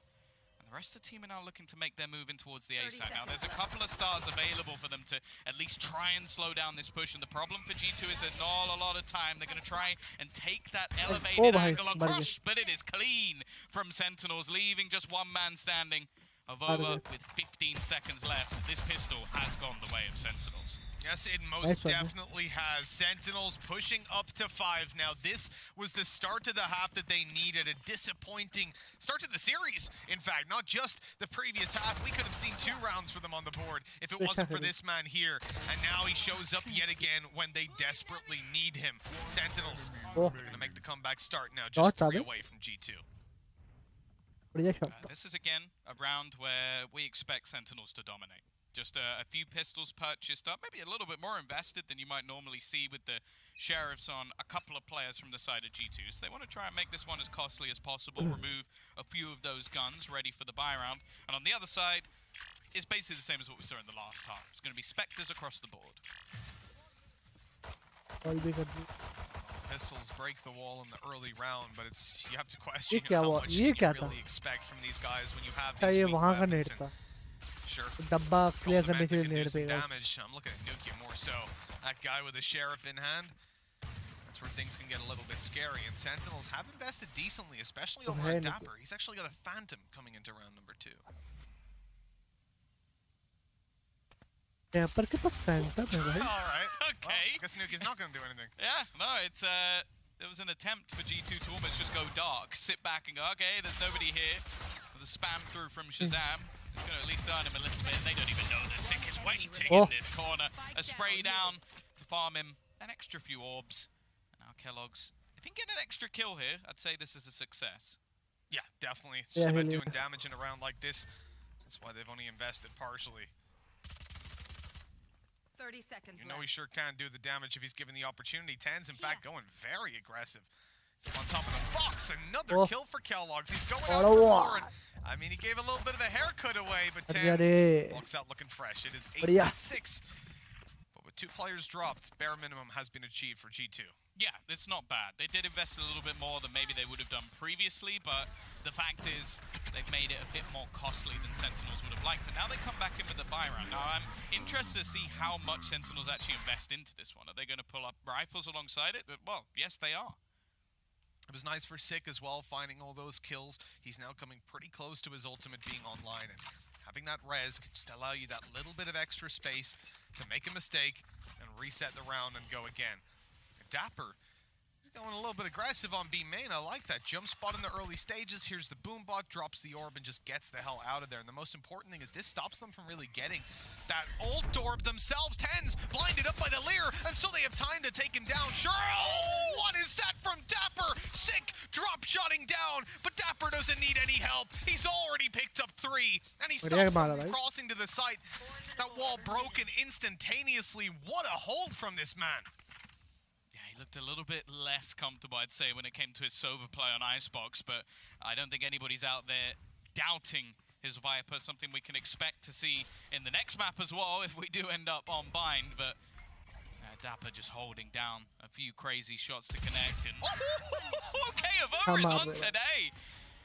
And the rest of the team are now looking to make their move in towards the A side. Now, there's a couple of stars available for them to at least try and slow down this push. And the problem for G2 is there's not a lot of time. They're going to try and take that elevated angle across, but it is clean from Sentinels, leaving just one man standing. Avova with 15 seconds left. This pistol has gone the way of Sentinels. Yes, it most definitely has. Sentinels pushing up to 5 now. This was the start to the half that they needed. A disappointing start to the series, in fact. Not just the previous half. We could have seen 2 rounds for them on the board if it wasn't for this man here. And now he shows up yet again when they desperately need him. Sentinels are going to make the comeback start now. Just 3 away from G2. This is again a round where we expect Sentinels to dominate. Just a few pistols purchased up, maybe a little bit more invested than you might normally see with the Sheriffs on a couple of players from the side of G2. So they want to try and make this one as costly as possible, remove a few of those guns ready for the buy round. And on the other side, it's basically the same as what we saw in the last half. It's going to be Spectres across the board. Pistols break the wall in the early round, but it's you have to question how much you really expect from these guys when you have these weak weapons. Sure. Damage. I'm looking at Nukia more so. That guy with the Sheriff in hand. That's where things can get a little bit scary. And Sentinels have invested decently, especially over on Dapper. He's actually got a Phantom coming into round number 2. Dapper के पास Phantom है भाई. All right. Okay. Well, I guess Nukia's not going to do anything. Yeah, no, it's there was an attempt for G2 to almost just go dark, sit back and go, okay, there's nobody here. With a spam through from Shazam, it's going to at least earn him a little bit. They don't even know the Sick is waiting in this corner. A spray down to farm him an extra few orbs. And now Kellogg's, if he can get an extra kill here, I'd say this is a success. Yeah, definitely. It's just about doing damage in a round like this. That's why they've only invested partially. 30 seconds You know he sure can do the damage if he's given the opportunity. Ten's, in fact, going very aggressive. He's on top of the box. Another kill for Kellogg's. He's going out for more. I mean, he gave a little bit of a haircut away, but Ten's walks out looking fresh. It is 8-6. But with 2 players dropped, bare minimum has been achieved for G2. Yeah, it's not bad. They did invest a little bit more than maybe they would have done previously, but the fact is they've made it a bit more costly than Sentinels would have liked. And now they come back in with the buy round. Now, I'm interested to see how much Sentinels actually invest into this one. Are they going to pull up rifles alongside it? Well, yes, they are. It was nice for Sick as well, finding all those kills. He's now coming pretty close to his ultimate being online. And having that res can just allow you that little bit of extra space to make a mistake and reset the round and go again. Dapper, he's going a little bit aggressive on B main. I like that. Jump spot in the early stages. Here's the boombot, drops the orb, and just gets the hell out of there. And the most important thing is this stops them from really getting that ult orb themselves. Ten's blinded up by the Leer, and so they have time to take him down. Sure, oh, what is that from Dapper? Sick drop shotting down, but Dapper doesn't need any help. He's already picked up 3, and he stops them from crossing to the site. That wall broken instantaneously. What a hold from this man. Looked a little bit less comfortable, I'd say, when it came to his Sova play on Icebox, but I don't think anybody's out there doubting his Viper, something we can expect to see in the next map as well if we do end up on bind, but Dapper just holding down a few crazy shots to connect, and okay, Avova is on today.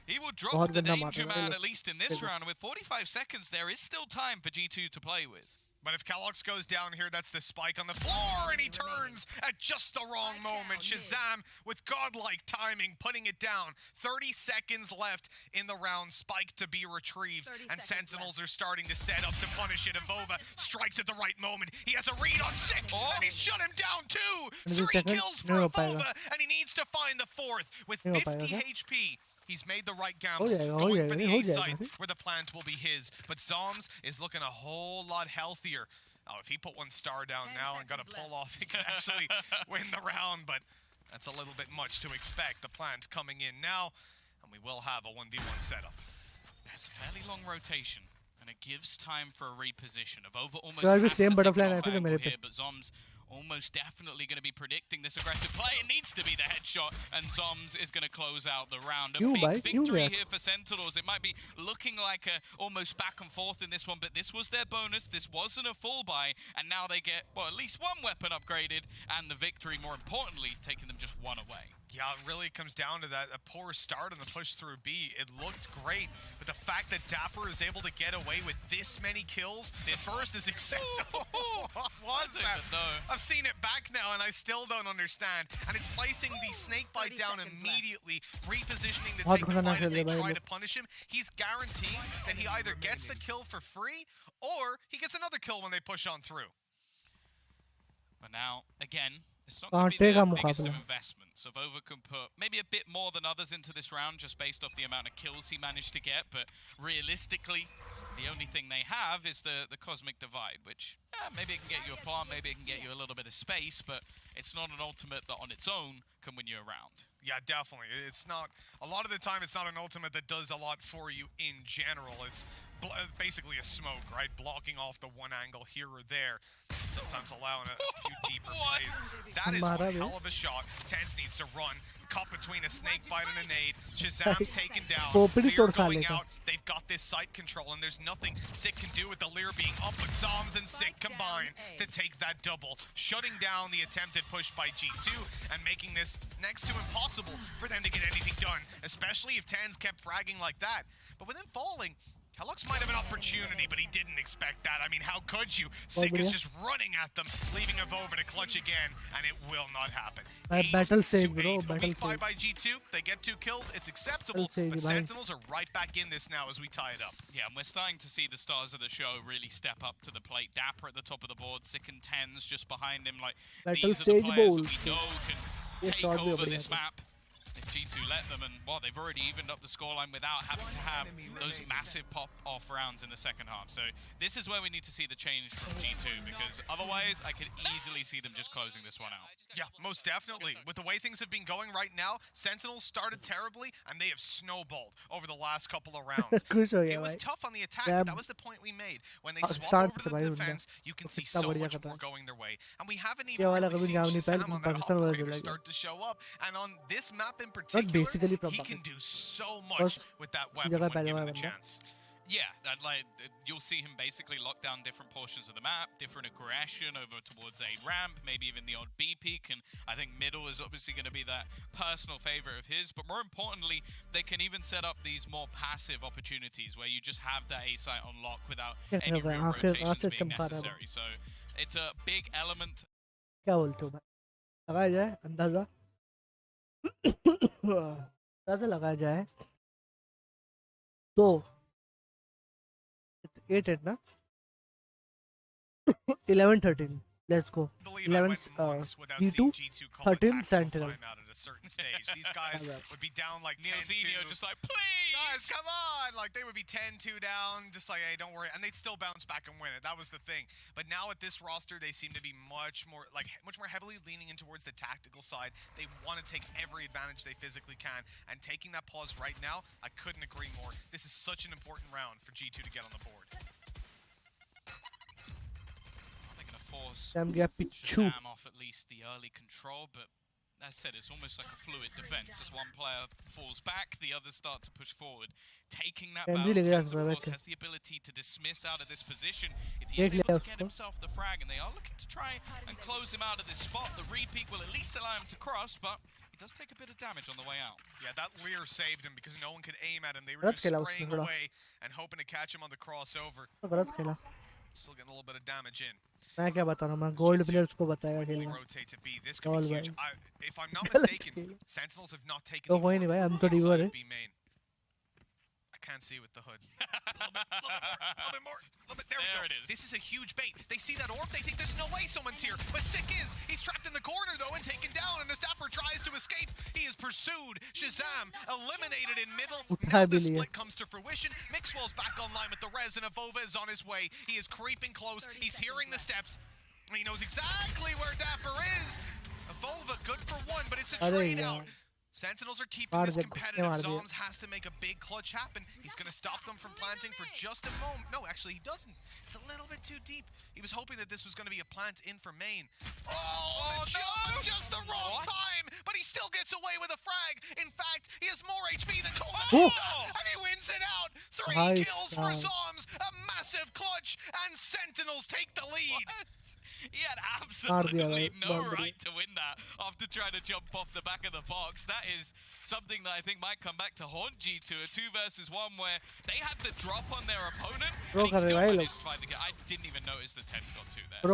He will drop the danger man, at least in this round, and with 45 seconds, there is still time for G2 to play with. But if Kellogg's goes down here, that's the spike on the floor, and he turns at just the wrong moment. Shazam with godlike timing, putting it down. 30 seconds left in the round. Spike to be retrieved, and Sentinels are starting to set up to punish it. Avova strikes at the right moment. He has a read on Sick, and he shut him down too. 3 kills for Avova, and he needs to find the 4th with 50 HP. He's made the right gamble, going for the A site where the plant will be his. But Zoms is looking a whole lot healthier. Oh, if he put 1 star down now and got a pull off, he could actually win the round. But that's a little bit much to expect. The plant's coming in now, and we will have a 1v1 setup. There's a fairly long rotation, and it gives time for a reposition. Avova almost so has to same think butterfly off angle here, but Zoms almost definitely going to be predicting this aggressive play. It needs to be the headshot, and Zoms is going to close out the round. A big victory here for Sentinels. It might be looking like a almost back and forth in this one, but this was their bonus. This wasn't a full buy, and now they get, well, at least one weapon upgraded, and the victory, more importantly, taking them just one away. Yeah, it really comes down to that, a poor start on the push through B. It looked great, but the fact that Dapper is able to get away with this many kills, the first is acceptable. What was that? I've seen it back now, and I still don't understand. And it's placing the snake bite down immediately, repositioning to take the fight if they try to punish him. He's guaranteeing that he either gets the kill for free, or he gets another kill when they push on through. But now, again, it's not going to be the biggest of investments. Avova can put maybe a bit more than others into this round just based off the amount of kills he managed to get, but realistically, the only thing they have is the Cosmic Divide, which maybe it can get you a plant, maybe it can get you a little bit of space, but it's not an ultimate that on its own can win you a round. Yeah, definitely. It's not, a lot of the time it's not an ultimate that does a lot for you in general. It's basically a smoke, right? Blocking off the one angle here or there, sometimes allowing a few deeper plays. That is one hell of a shot. TenZ needs to run. Caught between a snake bite and a nade. Shazam's taken down. Lear going out. They've got this site control, and there's nothing Sick can do with the Lear being up with Zoms and Sick combined to take that double, shutting down the attempted push by G2 and making this next to impossible for them to get anything done, especially if TenZ kept fragging like that. But with him falling, Helux might have an opportunity, but he didn't expect that. I mean, how could you? Sick is just running at them, leaving Avova to clutch again, and it will not happen. Battle save, bro. Battle save. 5 by G2. They get 2 kills. It's acceptable, but Sentinels are right back in this now as we tie it up. Yeah, and we're starting to see the stars of the show really step up to the plate. Dapper at the top of the board, Sick and TenZ just behind him. Like, these are the players that we know can take over this map. If G2 let them, and well, they've already evened up the scoreline without having to have those massive pop-off rounds in the second half. So this is where we need to see the change from G2, because otherwise I could easily see them just closing this one out. Yeah, most definitely. With the way things have been going right now, Sentinels started terribly, and they have snowballed over the last couple of rounds. It was tough on the attack, but that was the point we made. When they swap over to the defense, you can see so much more going their way. And we haven't even really seen Shazam on that operator start to show up. And on this map in particular, he can do so much with that weapon when given the chance. Yeah, like you'll see him basically lock down different portions of the map, different aggression over towards a ramp, maybe even the odd B peak, and I think middle is obviously going to be that personal favorite of his, but more importantly, they can even set up these more passive opportunities where you just have that A site on lock without any real rotations being necessary, so it's a big element. क्या बोलते हो भाई? लगाया जाए अंदाजा लगाया जाए तो 8 ना 11-13. Let's go. 11 G2, 13 Sentinel. These guys would be down like 10-2. Just like, please! Guys, come on! Like, they would be 10-2 down, just like, hey, don't worry. And they'd still bounce back and win it. That was the thing. But now at this roster, they seem to be much more heavily leaning in towards the tactical side. They want to take every advantage they physically can. And taking that pause right now, I couldn't agree more. This is such an important round for G2 to get on the board. Force Shazam off at least the early control, but as I said, it's almost like a fluid defense. As one player falls back, the others start to push forward. Taking that battle, TenZ of course has the ability to dismiss out of this position if he is able to get himself the frag, and they are looking to try and close him out of this spot. The repeat will at least allow him to cross, but he does take a bit of damage on the way out. Yeah, that Lear saved him because no one could aim at him. They were just spraying away and hoping to catch him on the crossover. Still getting a little bit of damage in. मैं क्या बता रहा हूँ, मैं gold players को बताया खेलना। If I'm not mistaken, Sentinels have not taken तो कोई नहीं भाई, हम तो डीवर है। I can't see with the hood. A little bit more. There we go. This is a huge bait. They see that orb, they think there's no way someone's here, but Sick is. He's trapped in the corner though and taken down, and as Dapper tries to escape, he is pursued. Shazam eliminated in middle. Now the split comes to fruition. Mixwell's back online with the res, and Avova is on his way. He is creeping close. He's hearing the steps. He knows exactly where Dapper is. Avova good for one, but it's a trade out. Sentinels are keeping this competitive. Zoms has to make a big clutch happen. He's going to stop them from planting for just a moment. No, actually, he doesn't. It's a little bit too deep. He was hoping that this was going to be a plant in for main. Oh, the jump at just the wrong time, but he still gets away with a frag. In fact, he has more HP than Coleman, and he wins it out. 3 kills for Zoms, a massive clutch, and Sentinels take the lead. He had absolutely no right to win that after trying to jump off the back of the box. That is something that I think might come back to haunt G2. A 2 versus 1 where they had the drop on their opponent, and he still managed to find the guy. I didn't even notice the 10's got 2 there.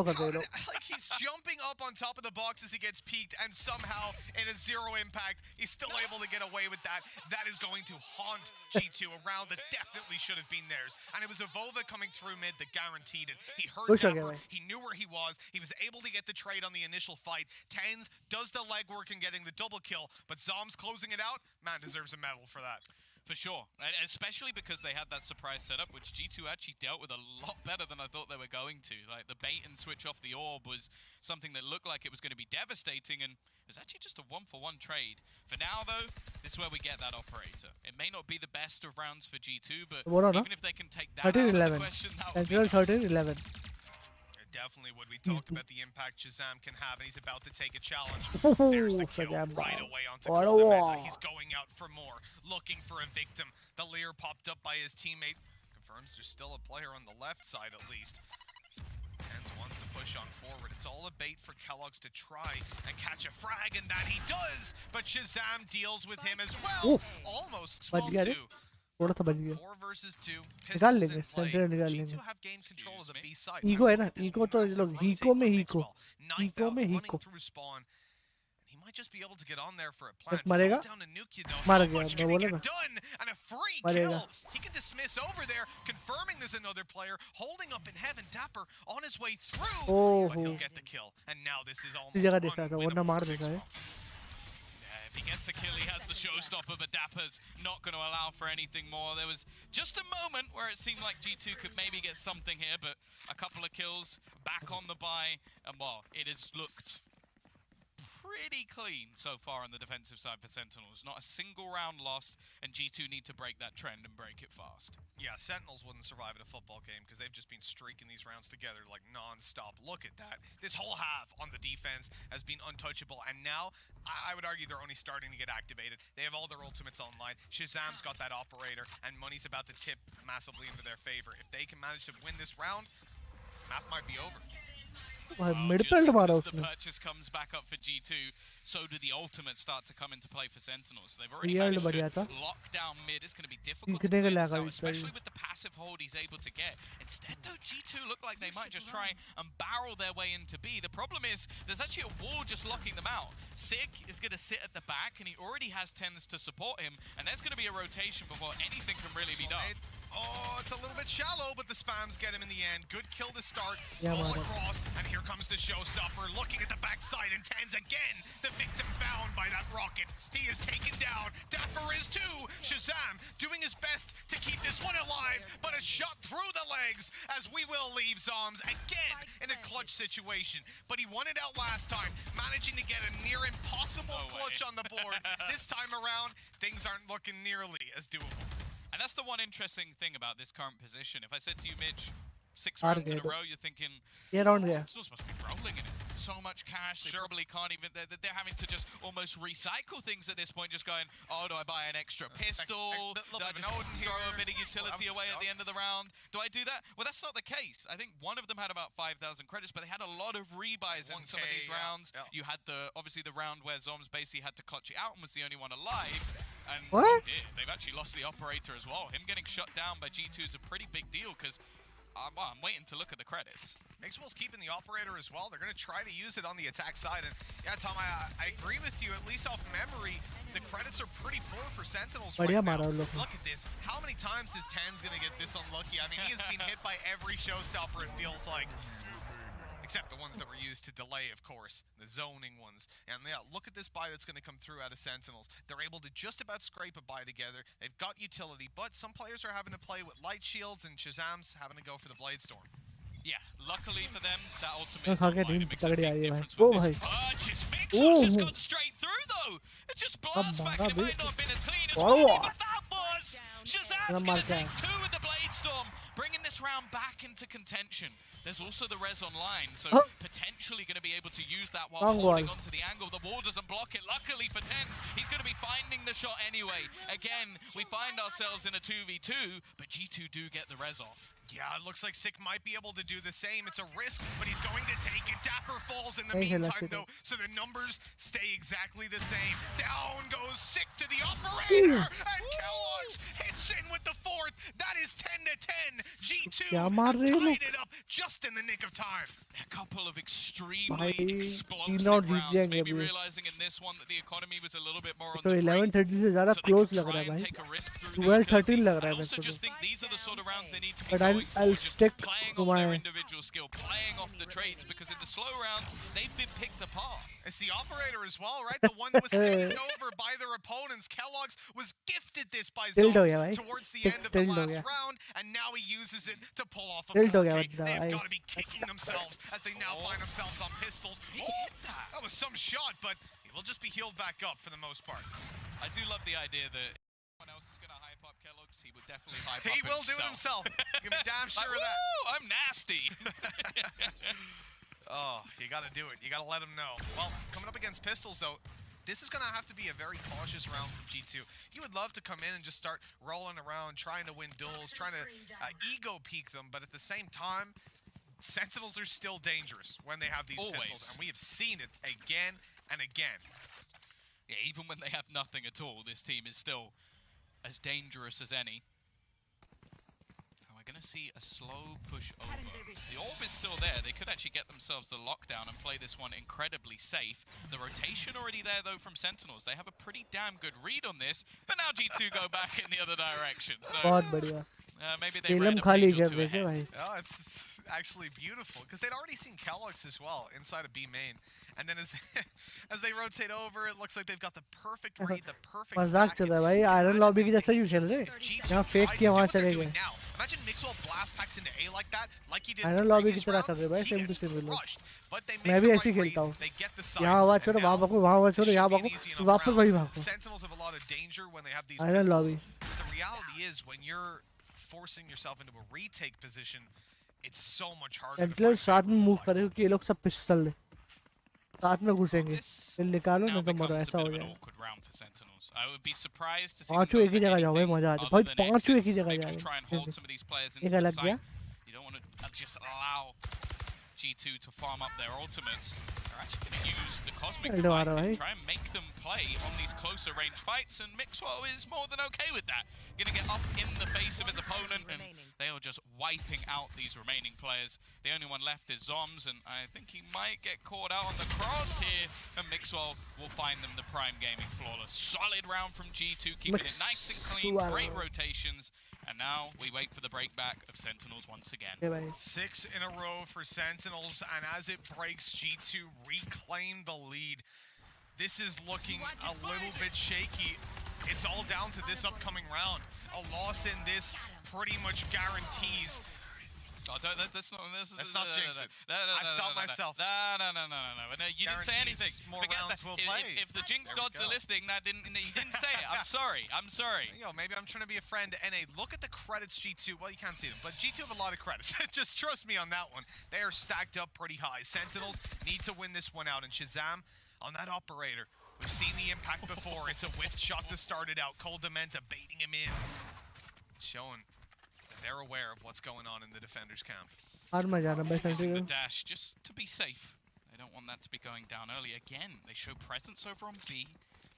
Like he's jumping up on top of the box as he gets peeked, and somehow it is 0 impact. He's still able to get away with that. That is going to haunt G2. A round that definitely should have been theirs. And it was Avova coming through mid that guaranteed it. He heard Dapper. He knew where he was. He was able to get the trade on the initial fight. Tens does the legwork in getting the double kill, but Zoms closing it out, man deserves a medal for that. For sure, and especially because they had that surprise setup, which G2 actually dealt with a lot better than I thought they were going to. Like, the bait and switch off the orb was something that looked like it was going to be devastating, and it was actually just a 1-for-1 trade. For now, though, this is where we get that operator. It may not be the best of rounds for G2, but even if they can take that out of the question, that would be nice. 13-11. Definitely what we talked about, the impact Shazam can have, and he's about to take a challenge. There's the kill right away onto Cultiventa. He's going out for more, looking for a victim. The Lear popped up by his teammate. Confirms there's still a player on the left side at least. Tens wants to push on forward. It's all a bait for Kellogg's to try and catch a frag, and that he does, but Shazam deals with him as well. Almost 12-2. 4 versus 2. निकाल लेंगे centre निकाल लेंगे ego है ना ego तो ये लोग हीको में हीको He might just be able to get on there for a plant. मरेगा मार गया मैं बोला ना and a free kill. He can dismiss over there, confirming there's another player holding up in heaven. Dapper on his way through, but he'll get the kill. And now this is almost unwinnable. If he gets a kill, he has the showstopper, but Dapper's not going to allow for anything more. There was just a moment where it seemed like G2 could maybe get something here, but a couple of kills, back on the buy, and well, it has looked pretty clean so far on the defensive side for Sentinels. Not a single round lost, and G2 need to break that trend and break it fast. Yeah, Sentinels wouldn't survive in a football game because they've just been streaking these rounds together like non-stop. Look at that. This whole half on the defense has been untouchable, and now I would argue they're only starting to get activated. They have all their ultimates online. Shazam's got that operator, and money's about to tip massively into their favor. If they can manage to win this round, map might be over. Just as the purchase comes back up for G2, so do the ultimates start to come into play for Sentinels. They've already managed to lock down mid. It's going to be difficult to clear this out, especially with the passive hold he's able to get. Instead, though, G2 look like they might just try and barrel their way into B. The problem is, there's actually a wall just locking them out. Sig is going to sit at the back, and he already has 10s to support him, and there's going to be a rotation before anything can really be done. Oh, it's a little bit shallow, but the spams get him in the end. Good kill to start, all across, and here comes the showstopper, looking at the backside, and Tens again, the victim found by that rocket. He is taken down, Dapper is too. Shazam doing his best to keep this one alive, but a shot through the legs, as we will leave Zoms again in a clutch situation. But he won it out last time, managing to get a near impossible clutch on the board. This time around, things aren't looking nearly as doable. And that's the one interesting thing about this current position. If I said to you, Midge, 6 rounds in a row, you're thinking, Sentinels must be rolling in it. So much cash, they probably can't even, they're having to just almost recycle things at this point, just going, oh, do I buy an extra pistol? Do I just throw a bit of utility away at the end of the round? Do I do that? Well, that's not the case. I think one of them had about 5,000 credits, but they had a lot of rebuys in some of these rounds. You had obviously the round where Zoms basically had to clutch it out and was the only one alive. And they've actually lost the operator as well. Him getting shut down by G2 is a pretty big deal because I'm waiting to look at the credits. Mixwell's keeping the operator as well. They're going to try to use it on the attack side. And yeah, Tom, I agree with you. At least off memory, the credits are pretty poor for Sentinels right now. Look at this. How many times is Ten's going to get this unlucky? I mean, he has been hit by every showstopper, it feels like. Except the ones that were used to delay, of course, the zoning ones. And yeah, look at this buy that's going to come through out of Sentinels. They're able to just about scrape a buy together. They've got utility, but some players are having to play with light shields, and Shazam's having to go for the Blade Storm. Yeah, luckily for them, that ultimate is खा के online. Team It makes a तगड़ी big आई है भाई difference O with भाई this purchase. Mixwell's just gone straight through though. It just blasts back. मांगा It bay might not have been as clean as वाह Bobby, but that was Shazam's मार gonna के take 2 with the Blade Storm, bringing this round back into contention. There's also the res online, so Huh? potentially going to be able to use that while Wrong holding wall. onto the angle. The wall doesn't block it. Luckily for TenZ, he's going to be finding the shot anyway. Again, we find ourselves in a 2v2, but G2 do get the res off. Yeah, it looks like Sick might be able to do the same. It's a risk, but he's going to take it. Dapper falls in the Hey, hello, meantime, Sick. though, so the numbers stay exactly the same. Down goes Sick to the operator, and Kellogg's hits in with the 4th. That is 10-10. G2 क्या have मार रहे हैं tied it up just in the nick of time. A couple of extremely भाई, explosive तीनों जीत rounds, जाएंगे maybe अभी। realizing in this one that the economy was a little bit more on तो the brink. 11-13 से ज़्यादा So they close could लग रहा try है and भाई take a risk through 12-13 the लग रहा I है also मेरे को just think these are the sort of rounds they need to be But going I'll for, just stick playing to off their my- individual skill, playing off the trades, because in the slow rounds, they've been picked apart. It's the operator as well, right? The one that was taken over by their opponents. Kellogg's was gifted this by Tilt हो Zones गया भाई। towards the end of the Tilt हो last गया। round, and now he uses it to pull off a Tilt हो गया 4K. मतलब They've भाई। got to be kicking themselves as they now find themselves on pistols. Oh, that was some shot, but it will just be healed back up for the most part. I do love the idea that someone else is going to hype up Kellogg's. He would definitely hype He up will do it himself. You can be damn sure of that. Woo, I'm nasty. Oh, you got to do it. You got to let him know. Well, coming up against pistols, though, this is going to have to be a very cautious round from G2. You would love to come in and just start rolling around, trying to win duels, trying to ego peek them, but at the same time, Sentinels are still dangerous when they have these pistols, and we have seen it again and again. Yeah, even when they have nothing at all, this team is still as dangerous as any. And we're going to see a slow push over. The orb is still there. They could actually get themselves the lockdown and play this one incredibly safe. The rotation already there, though, from Sentinels. They have a pretty damn good read on this, but now G2 go back in the other direction. So बहुत बढ़िया maybe they read tell them a खाली page or कर two रहे थे ahead. भाई Oh, it's actually beautiful, because they'd already seen Kellogg's as well inside of B main. And then as as they rotate over, it looks like they've got the perfect read, the perfect मजाक stack. चल रहा है भाई iron lobby की जैसा क्यों खेल रहे If G2 यहाँ फेक tried किया to do वहाँ what they're चले doing गए now, imagine Mixwell blast packs into A like that, like he did iron in the lobby की previous तरह round, कर रहे भाई he same to gets same लोग crushed. But they मैं make भी the ऐसे ही right खेलता read, हूँ they get the side, यहाँ आवाज and छोड़ो now वहाँ भागो वहाँ आवाज छोड़ो it यहाँ should be भागो an easy enough वापस round. वही भागो Sentinels have a lot of danger when they have these iron pistols. Lobby But the reality is, when you're forcing yourself into a retake position, it's so much harder to sentinel fight साथ में move flanks. करे क्योंकि ये लोग सब pistol ले साथ में घुसेंगे This फिर निकालो now नहीं तो मरो becomes a ऐसा bit हो of an जाएगा awkward round for Sentinels. I would be surprised to see them पांचों go एक ही for जगह जाओ भाई anything मजा आता है other भाई than पांचों एक ही exits. जगह Maybe just try and hold जाएंगे some of these players एक into the अलग गया site. You don't want to just allow G2 to farm up their ultimates. They're actually going to use the Cosmic Hello, Divide Arai. to try and make them play on these closer range fights, and Mixwell is more than okay with that. Going to get up in the face of his opponent, and they are just wiping out these remaining players. The only one left is Zoms, and I think he might get caught out on the cross here, and Mixwell will find them the prime gaming flawless. Solid round from G2, keeping it nice and clean, great rotations, and now we wait for the breakback of Sentinels once again. ये भाई 6 in a row for Sentinels, and as it breaks, G2 reclaim the lead. This is looking a little bit shaky. It's all down to this upcoming round. A loss in this pretty much guarantees. Oh, that's not. Let's not jinx it. I've stopped myself. No, you didn't say anything. Guarantees more Forget rounds that. we'll play. If the jinx There we gods go. are listening, you didn't say it. I'm sorry. I'm sorry. Yo, maybe I'm trying to be a friend. NA, look at the credits G2. Well, you can't see them, but G2 have a lot of credits. Just trust me on that one. They are stacked up pretty high. Sentinels need to win this one out, and Shazam on that operator. We've seen the impact before. It's a whiff shot to start it out. Cole Dementa baiting him in. Showing that they're aware of what's going on in the defender's camp. हार में जाना भाई Using the sentinel dash just to be safe. They don't want that to be going down early. Again, they show presence over on B.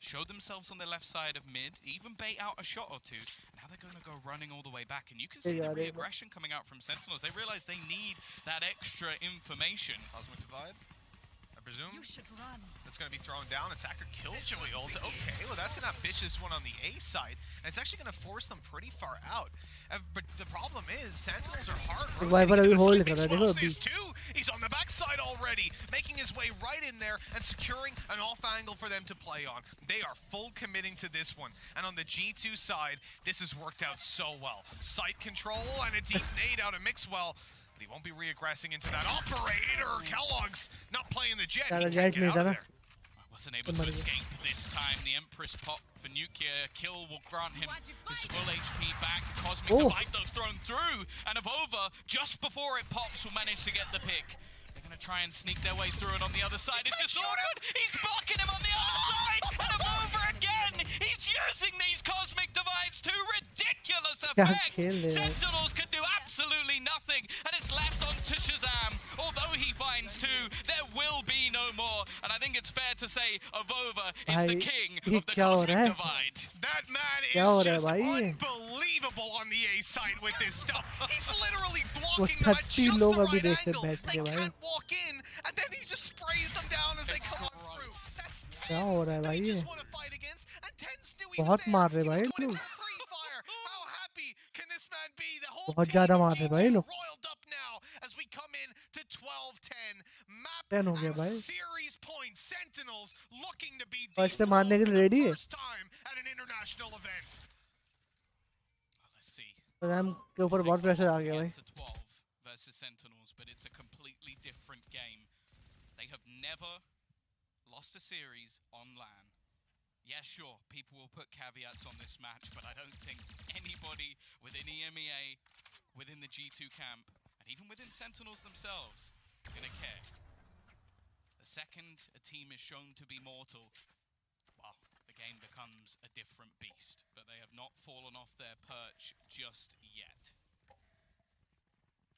Show themselves on the left side of mid, even bait out a shot or two. Now they're going to go running all the way back, and you can see the re-aggression coming out from Sentinels. They realize they need that extra information. Cosmic Divide, I presume. That's going to be thrown down. Attacker killed Joey Ult. Okay, well that's an ambitious one on the A side, and it's actually going to force them pretty far out. But the problem is, Sentinels are hard. Viper अभी hold कर रहा है देखो अभी He's on the backside already, making his way right in there and securing an off angle for them to play on. They are full committing to this one. And on the G2 side, this has worked out so well. Sight control and a deep nade out of Mixwell. But he won't be re-aggressing into that operator. Kellogg's not playing the jet. Chalo, He can't jet get out of nahi tha na. there. Wasn't able to escape this time. The Empress pop for nuclear kill will grant him his full HP back. Cosmic Divide though thrown through, and Avova just before it pops will manage to get the pick. They're gonna try and sneak their way through it on the other side. It's Disordered. He's blocking him on the other side, and Avova again. He's using these Cosmic Divides to ridiculous effect. Sentinels can do absolutely nothing, and it's left on to Shazam. Although he finds two, there will be no more. And I think it's fair to say Avova is the king of the Cosmic Divide. That man is just unbelievable on the A side with this stuff. He's literally blocking them at just the right angle. They can't walk in, and then he just sprays them down as they come on through. That's Tens that they just want to fight against, and Tens knew he was there. He was going into pre-fire. How happy can this man be? The whole team roiled up now as we come in to 12-10. Map and series points. Sentinels looking to be deep for the first time at an international event. Let's see. Shazam के ऊपर बहुत pressure आ गया भाई. To 12 versus Sentinels, but it's a completely different game. They have never lost a series on LAN. Yeah, sure, people will put caveats on this match, but I don't think anybody within EMEA, within the G2 camp, and even within Sentinels themselves, are going to care. The second a team is shown to be mortal, well, the game becomes a different beast, but they have not fallen off their perch just yet.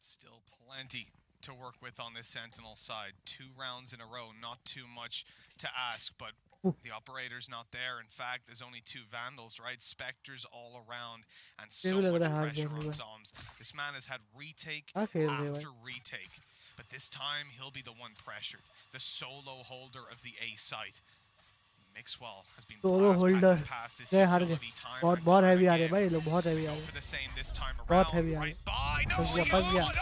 Still plenty to work with on this Sentinel side. 2 rounds in a row, not too much to ask, but the operator's not there. In fact, there's only 2 Vandals, right? Spectres all around, and so much pressure on Zoms. This man has had retake after retake, but this time he'll be the one pressured, the solo holder of the A site. Mixwell has been past this utility time. बहुत heavy आ रहे भाई लोग, बहुत heavy आ रहे. For the same this time around. बहुत heavy आ रहे. Right by. No,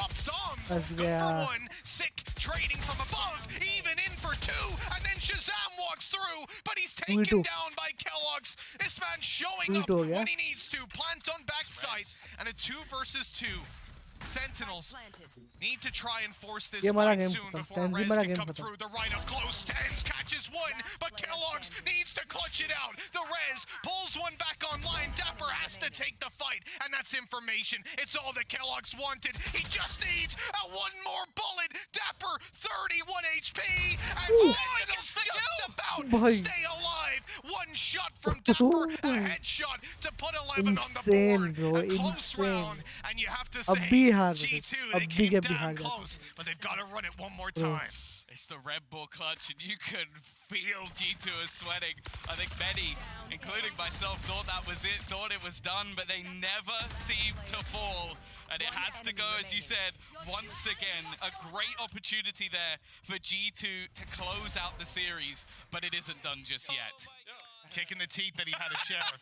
up Zoms. Go for one. Sick trading from above. Even in for 2. And then Shazam walks through, but he's taken down by Kellogg's. This man showing up when he needs to. Plant on backside. And a 2 versus 2. Sentinels need to try and force this fight soon before Rez can come through. The right up close. Tens catches one, but Kellogg's needs to clutch it out. The Rez pulls one back online. Dapper has to take the fight, and that's information. It's all that Kellogg's wanted. He just needs one more bullet. Dapper, 31 HP, and Sentinels just about stay alive. One shot from Dapper, a headshot to put 11 on the board. A close round, and you have to say G2, they came damn close, but they've got to run it one more time. It's the Red Bull clutch, and you can feel G2 is sweating. I think many, including myself, thought that was it, thought it was done, but they never seem to fall. And it has to go, as you said, once again. A great opportunity there for G2 to close out the series, but it isn't done just yet. Kicking the teeth that he had a Sheriff.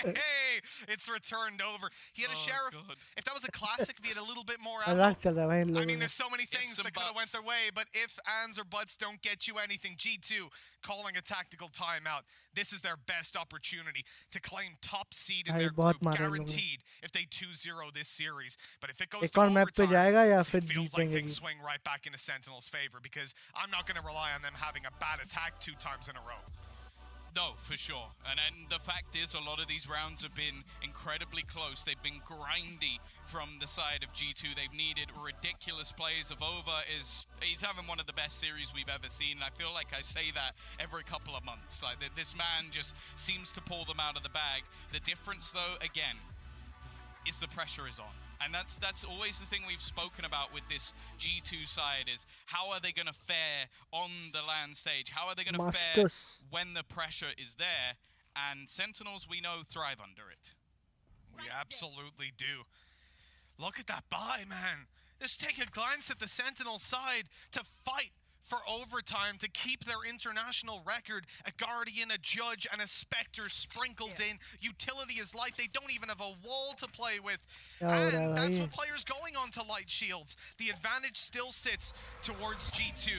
Hey, it's returned over. He had a Sheriff. God. If that was a classic, if he had a little bit more ammo. I mean, there's so many things that could have went their way, but if ands or buts don't get you anything, G2 calling a tactical timeout. This is their best opportunity to claim top seed in their group, guaranteed if they 2-0 this series. But if it goes to overtime, it feels like things swing right back into Sentinel's favor, because I'm not going to rely on them having a bad attack 2 times in a row. No, for sure. And the fact is, a lot of these rounds have been incredibly close. They've been grindy from the side of G2. They've needed ridiculous plays. Avova he's having one of the best series we've ever seen. I feel like I say that every couple of months. Like, this man just seems to pull them out of the bag. The difference, though, again, is the pressure is on. And that's always the thing we've spoken about with this G2 side, is how are they going to fare on the LAN stage? How are they going to fare when the pressure is there? And Sentinels, we know, thrive under it. We absolutely do. Look at that buy, man. Just take a glance at the Sentinel side to fight for overtime to keep their international record. A Guardian, a Judge, and a Spectre sprinkled in. Utility is light. They don't even have a wall to play with. And that's what players going on to light shields. The advantage still sits towards G2.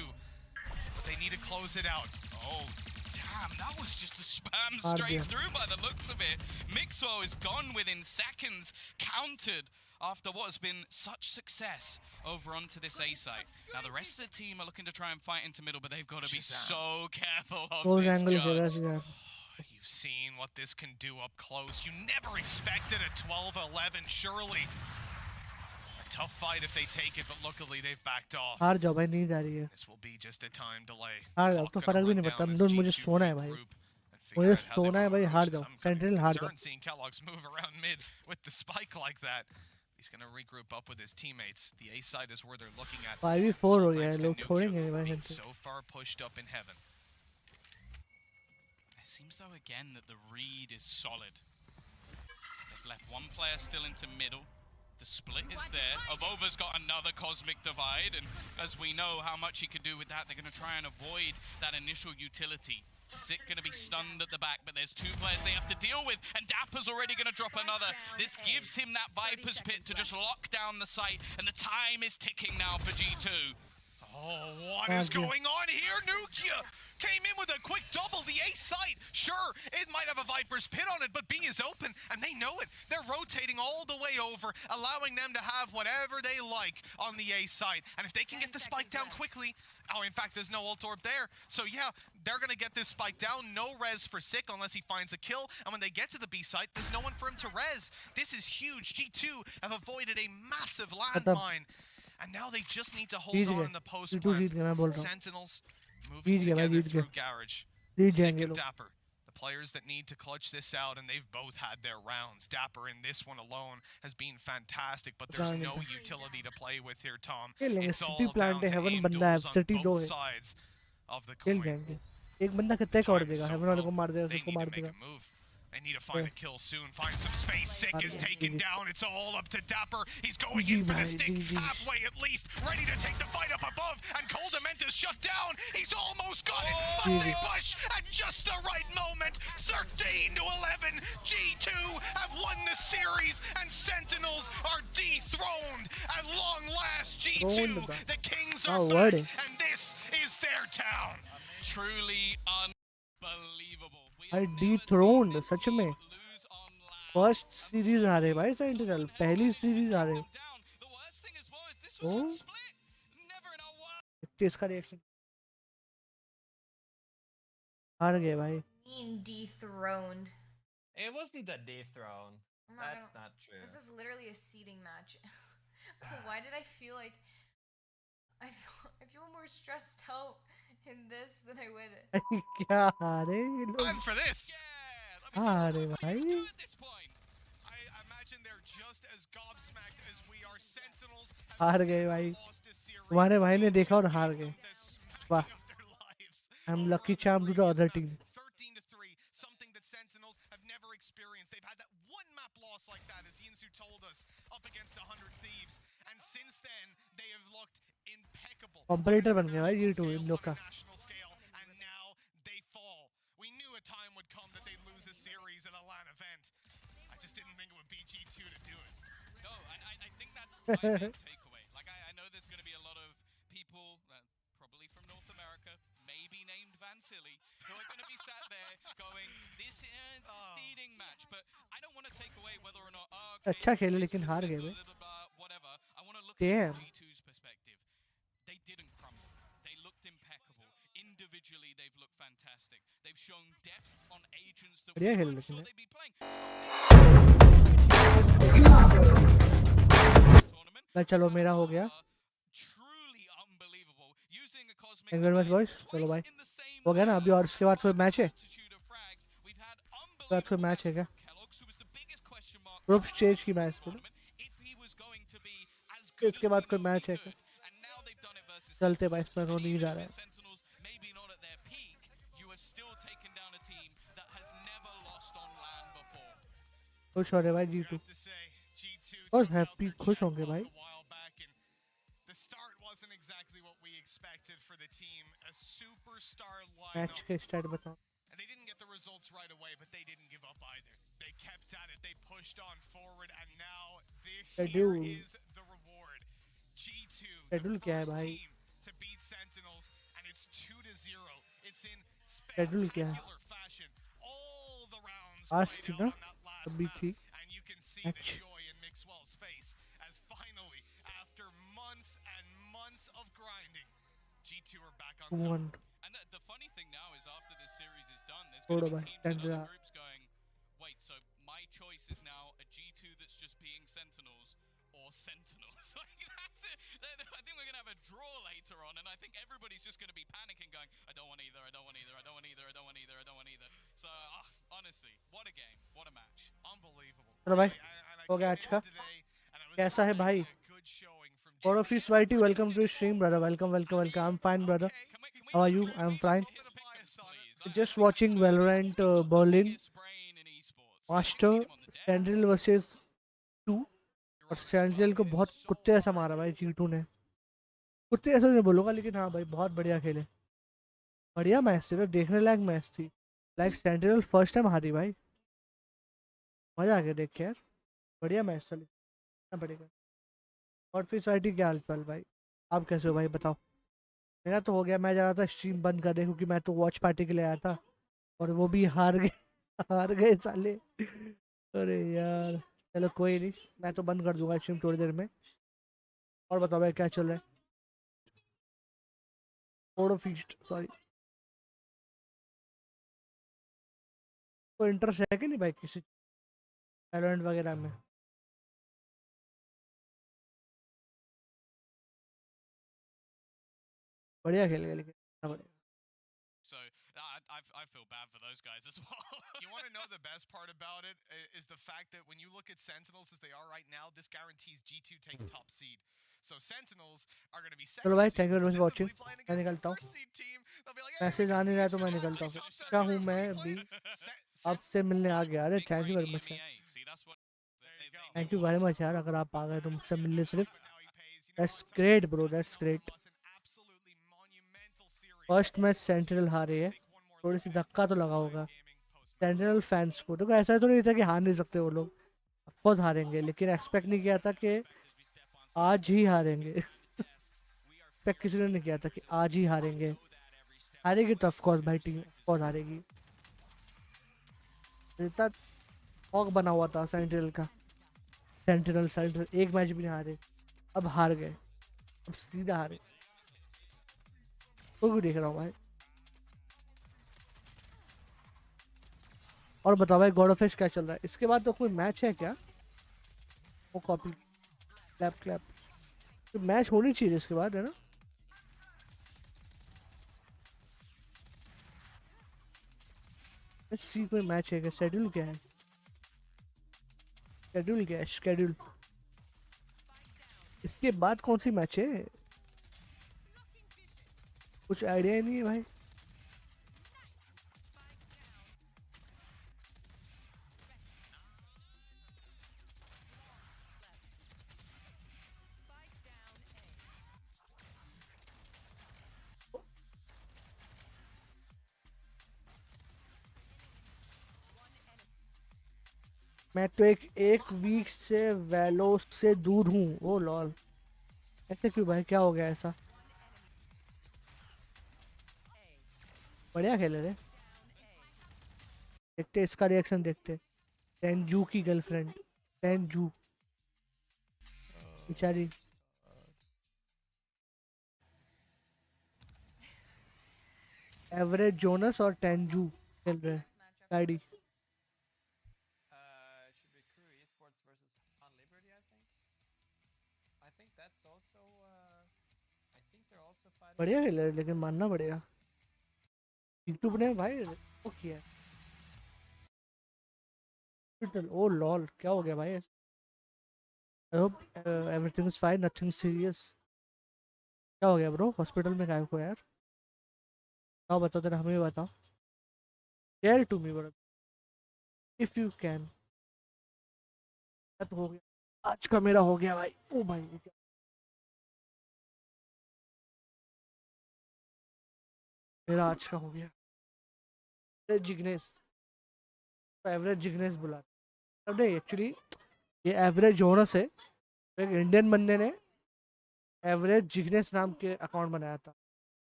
But they need to close it out. Oh, damn, that was just a spam straight through by the looks of it. Mixwell is gone within seconds, countered after what has been such success over onto this A site. Now the rest of the team are looking to try and fight into middle, but they've got to be so careful of this judge. You've seen what this can do up close. You never expected a 12-11, surely. A tough fight if they take it, but luckily they've backed off. हार जाओ भाई, नींद आ रही है. This will be just a time delay. हार जाओ तो फर्क भी नहीं पड़ता. मुझे सोना है भाई. मुझे सोना है भाई. हार जाओ. सेंट्रल हार जाओ. Seeing Kellogg's move around mid with the spike like that. He's going to regroup up with his teammates. The A side is where they're looking at. 5v4 हो गया है. लोग छोड़ेंगे नहीं भाई. So far pushed up in heaven. It seems though again that the read is solid. They've left one player still into middle. The split is there. Avova's got another cosmic divide, and as we know how much he can do with that, they're going to try and avoid that initial utility. Zik going to be stunned at the back, but there's two players they have to deal with, and Dapper's already going to drop another. This gives him that Viper's Pit to just lock down the site, and the time is ticking now for G2. Oh, what is going on here? Nukia came in with a quick double. The A site, sure, it might have a Viper's Pit on it, but B is open, and they know it. They're rotating all the way over, allowing them to have whatever they like on the A site. And if they can get the spike down quickly, oh, in fact, there's no ult orb there. So, yeah, they're going to get this spike down. No res for Sick unless he finds a kill. And when they get to the B site, there's no one for him to res. This is huge. G2 have avoided a massive landmine. And now they just need to hold on in the post plant. Sentinels moving together through Garage. Sick and Dapper, the players that need to clutch this out, and they've both had their rounds. Dapper in this one alone has been fantastic, but there's no utility to play with here, Tom. It's all down to aim duels on both sides of the coin. They need to make a move. They need to find a kill soon, find some space. Sick is taken down. It's all up to Dapper. He's going in for the stick, halfway at least, ready to take the fight up above. And Coldamentus shut down. He's almost got it. But they push at just the right moment. 13-11. G2 have won the series, and Sentinels are dethroned. At long last, G2, the Kings are back, and this is their town. Truly unbelievable. I dethroned सच में. First series हारे भाई sentinel. पहली series हारे. Oh. इसका reaction. हार गए भाई. Dethroned. It wasn't a dethrone. That's not true. This is literally a seeding match. Why did I feel like I feel more stressed out in this than I would. क्या हारे लोग. Time for this. हारे भाई. I imagine they're just as gobsmacked as we are. Sentinels हार गए भाई. तुम्हारे भाई ने देखा और हार गए. वाह. I'm lucky charm to the other team. 13-3, something that Sentinels have never experienced. They've had that one map loss like that, as Yinsu told us, up against 100 Thieves. And since then, they have looked impeccable. Competitor बन गया भाई ये तो इन लोग का. And now they fall. We knew a time would come that they'd lose a series at a LAN event. I just didn't think it would be G2 to do it. No, I think that's my main takeaway. Like I know there's going to be a lot of people, probably from North America, maybe named Vansili, who are going to be sat there going, "This is a seeding match." But I don't want to take away whether or not. अच्छा खेले लेकिन हार गए. Whatever. I want to look at G2's perspective. They didn't crumble. They looked impeccable. Individually, they've looked fantastic. They've shown depth on agents that we weren't sure they'd be playing. चलो मेरा हो गया. Truly unbelievable. Using a cosmic. Thank you very much, boys. चलो भाई. हो गया ना अभी और इसके बाद कोई मैच है? इसके बाद कोई मैच है क्या? ग्रुप स्टेज की मैच तो. इसके बाद कोई मैच है क्या? चलते भाई इसमें रो नहीं जा रहा है. खुश हो रहे भाई G2. और हैप्पी खुश होंगे भाई. मैच के स्टार्ट बताओ. They didn't get the results right away, but they didn't give up either. They kept at it. They pushed on forward, and now here is the reward. G2, the first team to beat Sentinels, and it's 2-0. It's in spectacular fashion. All the rounds played out on that last map, and you can see the joy in Mixwell's face months of grinding, G2 are back on top. One. And the funny thing now is after this series is done, there's going to be teams in other groups going, wait, so my choice is now a G2 that's just being Sentinels or Sentinels. Like, that's it. I think we're going to have a draw later on, and I think everybody's just going to be panicking going, I don't want either, I don't want either, I don't want either, I don't want either, I don't want either. So, honestly, what a game, what a match. Unbelievable. चलो भाई हो गया आज का कैसा है भाई God of Switey, welcome to the stream, brother. Welcome. I'm fine, brother. How are you? I'm fine. Just watching Valorant Berlin. Master Sentinel versus 2. और सेंटिनल को बहुत कुत्ते ऐसा मारा भाई G2 ने. कुत्ते ऐसा नहीं बोलूँगा, लेकिन हाँ भाई बहुत बढ़िया खेले. बढ़िया मैच थी, देखने लायक मैच थी. लाइक सेंटिनल फर्स्ट टाइम हारी भाई. मजा आ गया देख के यार. बढ़िया मैच चली. बढ़िया. और फिर साइटी क्या हाल चाल भाई? आप कैसे हो भाई बताओ? मेरा तो हो गया. मैं जा रहा था स्ट्रीम बंद करने, क्योंकि मैं तो वॉच पार्टी के लिए आया था और वो भी हार गए साले. अरे यार चलो कोई नहीं, मैं तो बंद कर दूंगा स्ट्रीम थोड़ी देर में. और बताओ भाई क्या चल रहा है? फोड़ो फीस्ट सॉरी. कोई इंटरेस्ट है कि नहीं भाई किसी वैलोरेंट वगैरह में? बढ़िया खेल गया लेकिन बढ़िया. So I feel bad for those guys as well. You want to know the best part about it is the fact that when you look at Sentinels as they are right now, this guarantees G2 take top seed. So Sentinels are going to be second. चलो भाई thank you very much watching. मैं निकलता हूँ. Message आ नहीं रहा तो मैं निकलता हूँ. क्या हूँ मैं अभी आपसे मिलने आ गया. अरे thank you very much. Thank you very much यार. अगर आप आ गए तो मुझसे मिलने सिर्फ. That's great bro, that's great. First match sentinel हारे है. थोड़ी सी धक्का तो लगा होगा सेंटिनल फैंस को. देखो ऐसा तो नहीं था कि हार नहीं सकते वो लोग. ऑफकोर्स हारेंगे, लेकिन एक्सपेक्ट नहीं किया था कि आज ही हारेंगे. एक्सपेक्ट किसी ने नहीं किया था कि आज ही हारेंगे. हारेगी तो ऑफकोर्स भाई टीम ऑफकोर्स हारेगी. इतना ऑक बना हुआ था सेंटिनल का. सेंटिनल एक मैच भी नहीं हारे. अब हार गए. अब सीधा हारे. तो भी देख रहा हूँ भाई. और बताओ भाई गॉड ऑफ एश क्या चल रहा है? इसके बाद तो कोई मैच है क्या? वो कॉपी क्लैप तो मैच होनी चाहिए इसके बाद, है ना? सी कोई मैच है क्या? शेड्यूल क्या है? शेड्यूल इसके बाद कौन सी मैच है? कुछ आइडिया ही नहीं है भाई. मैं तो एक वीक से वैलो से दूर हूँ. ओ लॉल, ऐसे क्यों भाई? क्या हो गया ऐसा? बढ़िया खेले रे. देखते इसका रिएक्शन देखते. टेंजू की गर्लफ्रेंड टेंजू बेचारी. एवरेज जोनस और टेंजू खेल रहे हैं गाड़ी. Should be crew esports versus on Liberty, I think that's also I think they're also fighting. बढ़िया खेल रहे, लेकिन मानना पड़ेगा यूट्यूब ने भाई वो किया. ओ लॉल, क्या हो गया भाई? I hope everything is fine, nothing serious. क्या हो गया ब्रो? हॉस्पिटल में गायब हो यार? बताओ बताओ तेरा, हमें बताओ. Share to me bro if you can. तो हो गया आज का, मेरा हो गया भाई. ओ भाई मेरा आज का हो गया. जिग्नेश, एवरेज जिग्नेश बुला. अब नहीं, एक्चुअली ये एवरेज जोनस है. एक इंडियन बंदे ने एवरेज जिग्नेश नाम के अकाउंट बनाया था,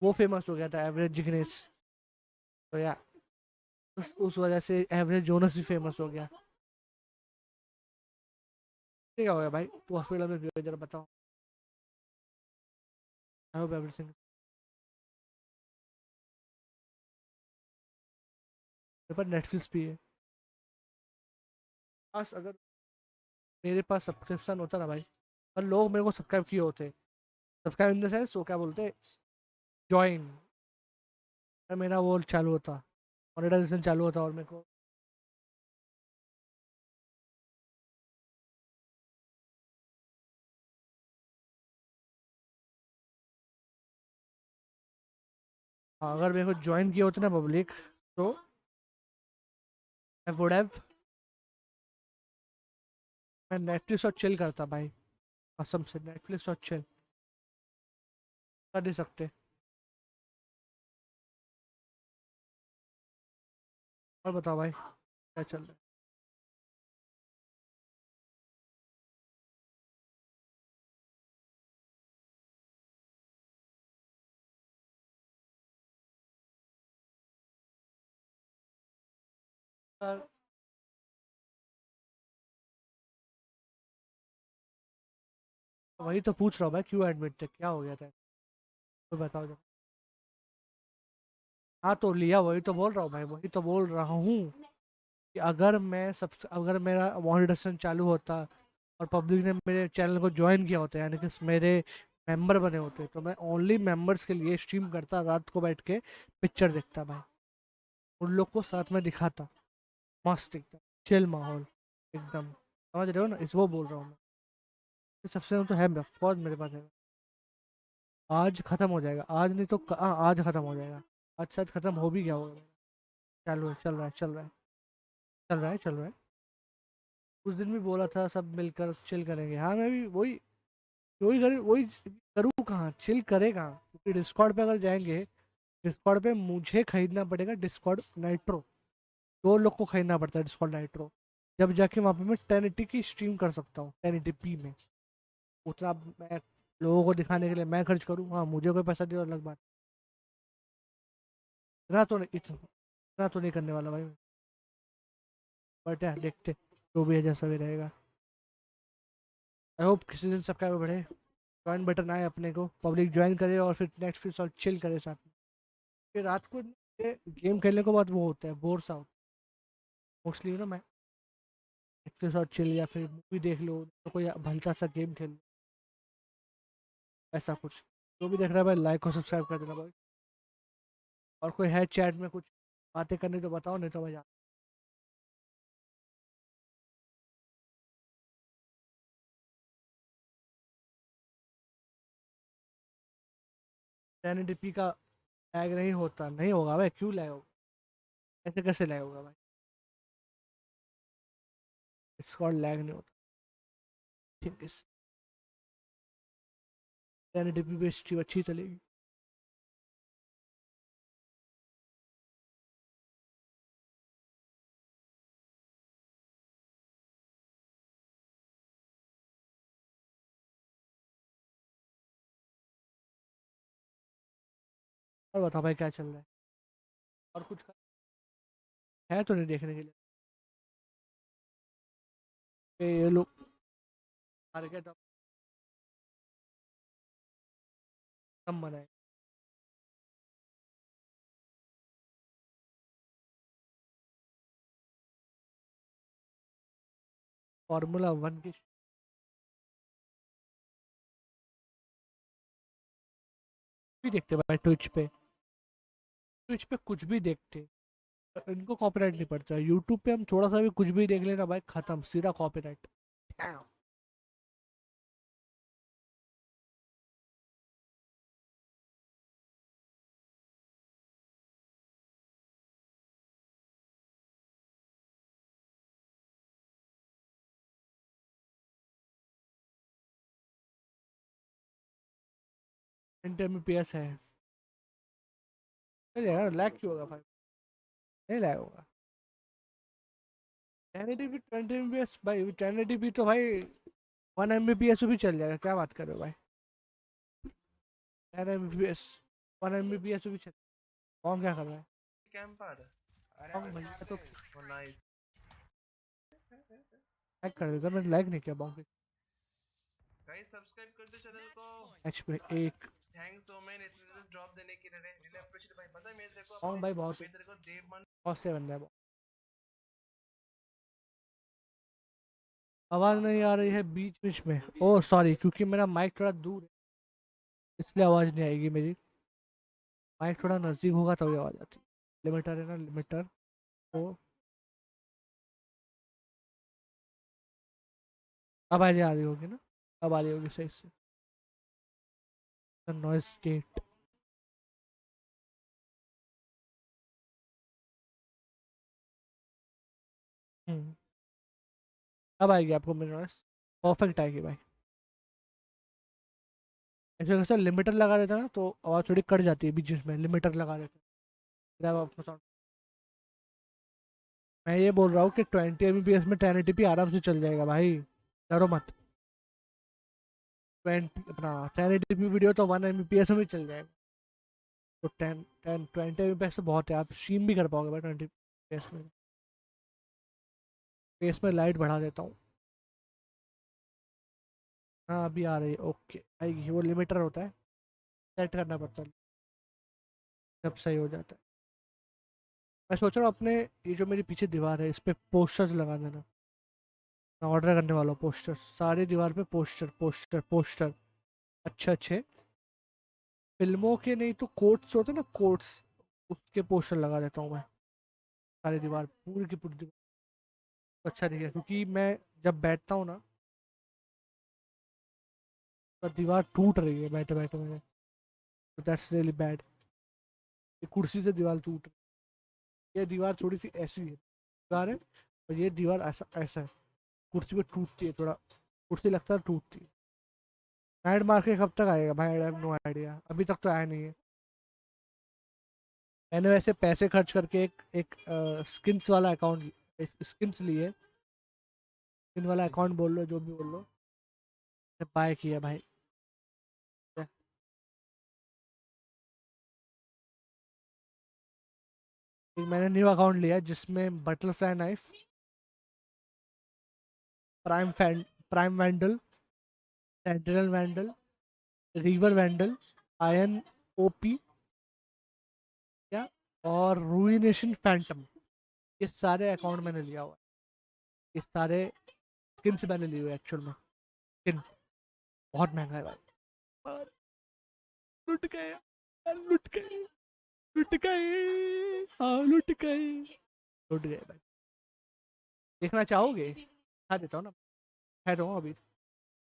वो फेमस हो गया था एवरेज जिग्नेश. तो यार उस वजह से एवरेज जोनस भी फेमस हो गया. क्या हो गया भाई? तू हॉस्पिटल में जरा बताओ. I hope everything. मेरे पास नेटफ्लिक्स भी है। बस अगर मेरे पास सब्सक्रिप्शन होता ना भाई, और लोग मेरे को सब्सक्राइब किए होते, सब्सक्राइब इन द सेंस वो क्या बोलते, ज्वाइन, मेरा वो चालू होता, मोनेटाइजेशन चालू होता और मेरे को हाँ, अगर मेरे को ज्वाइन किया होता ना पब्लिक, तो आई वुड हैव, मैं नेटफ्लिक्स और चिल करता भाई, कसम से नेटफ्लिक्स और चिल कर नहीं सकते। और बताओ भाई क्या चल रहा है? वही तो पूछ रहा हूँ भाई, क्यों एडमिट थे, क्या हो गया था, तो बताओ जरा। हाँ तो लिया, वही तो बोल रहा हूँ भाई, वही तो बोल रहा हूँ कि अगर मेरा मोनेटाइजेशन चालू होता और पब्लिक ने मेरे चैनल को ज्वाइन किया होता, यानी कि मेरे मेंबर बने होते, तो मैं ओनली मेंबर्स के लिए स्ट्रीम करता, रात को बैठ के पिक्चर देखता भाई, उन लोग को साथ में दिखाता, मस्त एकदम चिल माहौल एकदम, समझ रहे हो ना, इस वो बोल रहा हूँ मैं। सबसे तो है ऑफकोर्स मेरे पास है, आज खत्म हो जाएगा, आज नहीं तो हाँ आज खत्म हो जाएगा, आज शायद खत्म हो भी गया होगा। चालू है, चल रहा है, चल रहा है, चल रहा है, चल रहा है। उस दिन भी बोला था सब मिलकर चिल करेंगे, हाँ मैं भी वही वही करूँ कहाँ, चिल करे कहाँ, क्योंकि डिस्कॉर्ड पे अगर जाएंगे, डिस्कॉर्ड पे मुझे खरीदना पड़ेगा डिस्कॉर्ड नाइट्रो, दो लोग को खरीदना पड़ता है डिस्कॉर्ड नाइट्रो, जब जाके वहाँ पे मैं 1080 की स्ट्रीम कर सकता हूँ, 1080p में, उतना मैं लोगों को दिखाने के लिए मैं खर्च करूँ, हाँ मुझे कोई पैसा दे अलग बात, इतना तो नहीं करने वाला भाई, बट यार देखते जो भी है जैसा भी रहेगा। आई होप किसी दिन सब्सक्राइबर बढ़े, ज्वाइन बटन आए अपने को, पब्लिक ज्वाइन करे और फिर नेक्स्ट फिर और चिल करे साथ में, फिर रात को गेम खेलने के बाद वो होता है बोर सा होता है मोस्टली ना, मैं नेटफ्लिक्स और चिल या फिर मूवी देख लो, तो कोई भलता सा गेम खेल लो, ऐसा कुछ। जो भी देख रहा है भाई लाइक और सब्सक्राइब कर देना भाई, और कोई है चैट में कुछ बातें करनी तो बताओ, नहीं तो मैं 1080p का लैग नहीं होता, नहीं होगा भाई, क्यों लैग होगा, ऐसे कैसे लैग होगा भाई, इसका लैग नहीं होता, ठीक है, 1080p पे स्ट्रीम अच्छी चलेगी। और बताओ भाई क्या चल रहा है, और कुछ है तो नहीं देखने के लिए, ये लोग मार के तब कम बनाए, फार्मूला 1 की भी देखते भाई, ट्विच पे कुछ भी देखते, इनको कॉपीराइट नहीं पड़ता, यूट्यूब पे हम थोड़ा सा भी कुछ भी देख लेना भाई, खत्म सीधा कॉपीराइट। Mbps है, नहीं यार लैग क्यों होगा भाई, नहीं लैग होगा, 1080p 20 Mbps भाई, 1080p तो भाई 1 Mbps भी चल जाएगा, क्या बात कर रहे हो भाई, 10 Mbps 1 Mbps भी चल, कौन क्या कर रहा है, कैंपर कौन भैया तो नाइस लैग कर देता, मैंने लैग नहीं किया बॉन्ग गाइस सब्सक्राइब कर दो चैनल को एच पे एक थैंक्स सो मैन इतने ड्रॉप देने के लिए रियली अप्रिशिएट भाई। पता है मैं तेरे को भाई बहुत मैं तेरे को देव बहुत से बंदे हैं। आवाज नहीं आ रही है बीच बीच में। ओह सॉरी, क्योंकि मेरा माइक थोड़ा दूर है इसलिए आवाज नहीं आएगी मेरी। माइक थोड़ा नजदीक होगा तभी आवाज आती। लिमिटर है ना, लिमिटर तो अब आ रही होगी ना, अब आ रही होगी सही से। नॉइस गेट अब आएगी आपको मेरी नॉइस परफेक्ट आएगी भाई। ऐसे कैसे लिमिटर लगा रहता है ना तो आवाज़ थोड़ी कट जाती है बीच में, लिमिटर लगा रहता है आपको साउंड। मैं ये बोल रहा हूँ कि 20 Mbps में 1080p आराम से चल जाएगा भाई, डरो मत। 20 अपना 1080p वीडियो तो 1 Mbps में भी चल जाएगा। तो 20 Mbps तो बहुत है, आप स्ट्रीम भी कर पाओगे भाई 20 Mbps में। फेस में लाइट बढ़ा देता हूँ। हाँ अभी आ रही है, ओके आएगी। वो लिमिटर होता है, सेट करना पड़ता है जब सही हो जाता है। मैं सोच रहा हूँ अपने ये जो मेरी पीछे दीवार है इस पर पोस्टर्स लगा देना। मैं ऑर्डर करने वाला हूँ पोस्टर, सारी दीवार पे पोस्टर पोस्टर पोस्टर अच्छे अच्छे फिल्मों के, नहीं तो कोट्स होते ना, कोट्स उसके पोस्टर लगा देता हूँ मैं सारी दीवार, पूरी की पूरी दीवार। तो अच्छा दिखेगा क्योंकि मैं जब बैठता हूँ ना तो दीवार टूट रही है बैठे बैठे मेरे, तो दैट्स रियली बैड। ये कुर्सी से दीवार टूट रही है। ये दीवार थोड़ी सी ऐसी है दीवार है, और ये दीवार ऐसा ऐसा है, कुर्सी पे टूटती है थोड़ा, कुर्सी लगता है टूटती है। नाइट मार्केट कब तक आएगा भाई? आई हैव नो आइडिया, अभी तक तो आया नहीं है। मैंने वैसे पैसे खर्च करके एक स्किन्स वाला अकाउंट, स्किन्स लिए, स्किन वाला अकाउंट बोल लो जो भी बोल लो, बाय किया भाई। एक मैंने न्यू अकाउंट लिया जिसमें butterfly knife, prime vandal, sentinel vandal, river vandal, ion OP क्या, और रूइनेशन फैंटम, ये सारे अकाउंट मैंने लिया हुआ है। ये सारे स्किन्स मैंने लिए हुए एक्चुअल में। स्किन बहुत महंगा है भाई। लुट गए, लुट गए, लुट गए, हाँ लुट गए, लुट गए भाई। देखना चाहोगे? दिखा देता हूँ ना, है तो अभी।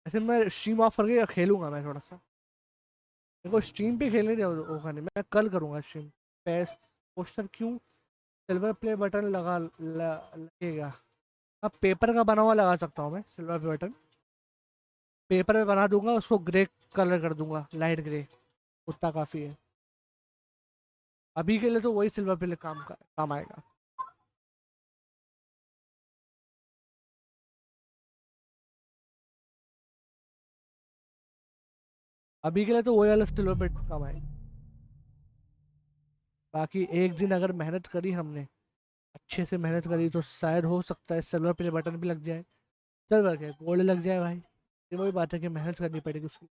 ऐसे मैं स्ट्रीम ऑफ करके खेलूंगा मैं थोड़ा सा, मेरे को स्ट्रीम पे खेलने होगा नहीं, मैं कल करूँगा स्ट्रीम। पैस पोस्टर क्यों सिल्वर प्ले बटन लगेगा? अब पेपर का बना हुआ लगा सकता हूँ मैं सिल्वर प्ले बटन, पेपर पे बना दूंगा, उसको ग्रे कलर कर दूंगा, लाइट ग्रे, उतना काफ़ी है अभी के लिए। तो वही सिल्वर प्ले काम आएगा। अभी के लिए तो वही वाला सिल्वर प्ले काम आएगा। बाकी एक दिन अगर मेहनत करी हमने, अच्छे से मेहनत करी, तो शायद हो सकता है सिल्वर प्ले बटन भी लग जाए, सिल्वर के गोल्ड लग जाए भाई। ये वही बात है कि मेहनत करनी पड़ेगी उसकी,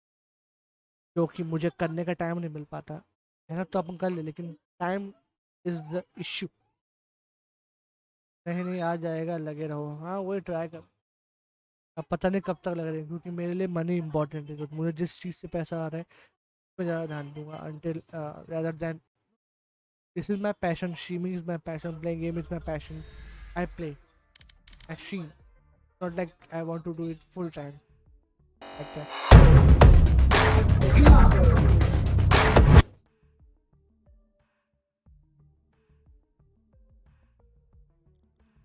जो कि मुझे करने का टाइम नहीं मिल पाता। मेहनत तो अपन कर ले लेकिन टाइम इज़ द इश्यू। नहीं नहीं आ जाएगा, लगे रहो। हाँ वही ट्राई कर, अब पता नहीं कब तक लग रहा है, क्योंकि मेरे लिए मनी इंपॉर्टेंट है। तो मुझे जिस चीज़ से पैसा आ रहा है मैं ज़्यादा ध्यान दूंगा, until rather than this is my passion, streaming is my passion, playing game is my passion. I play, I stream, not like I want to do it full time like that.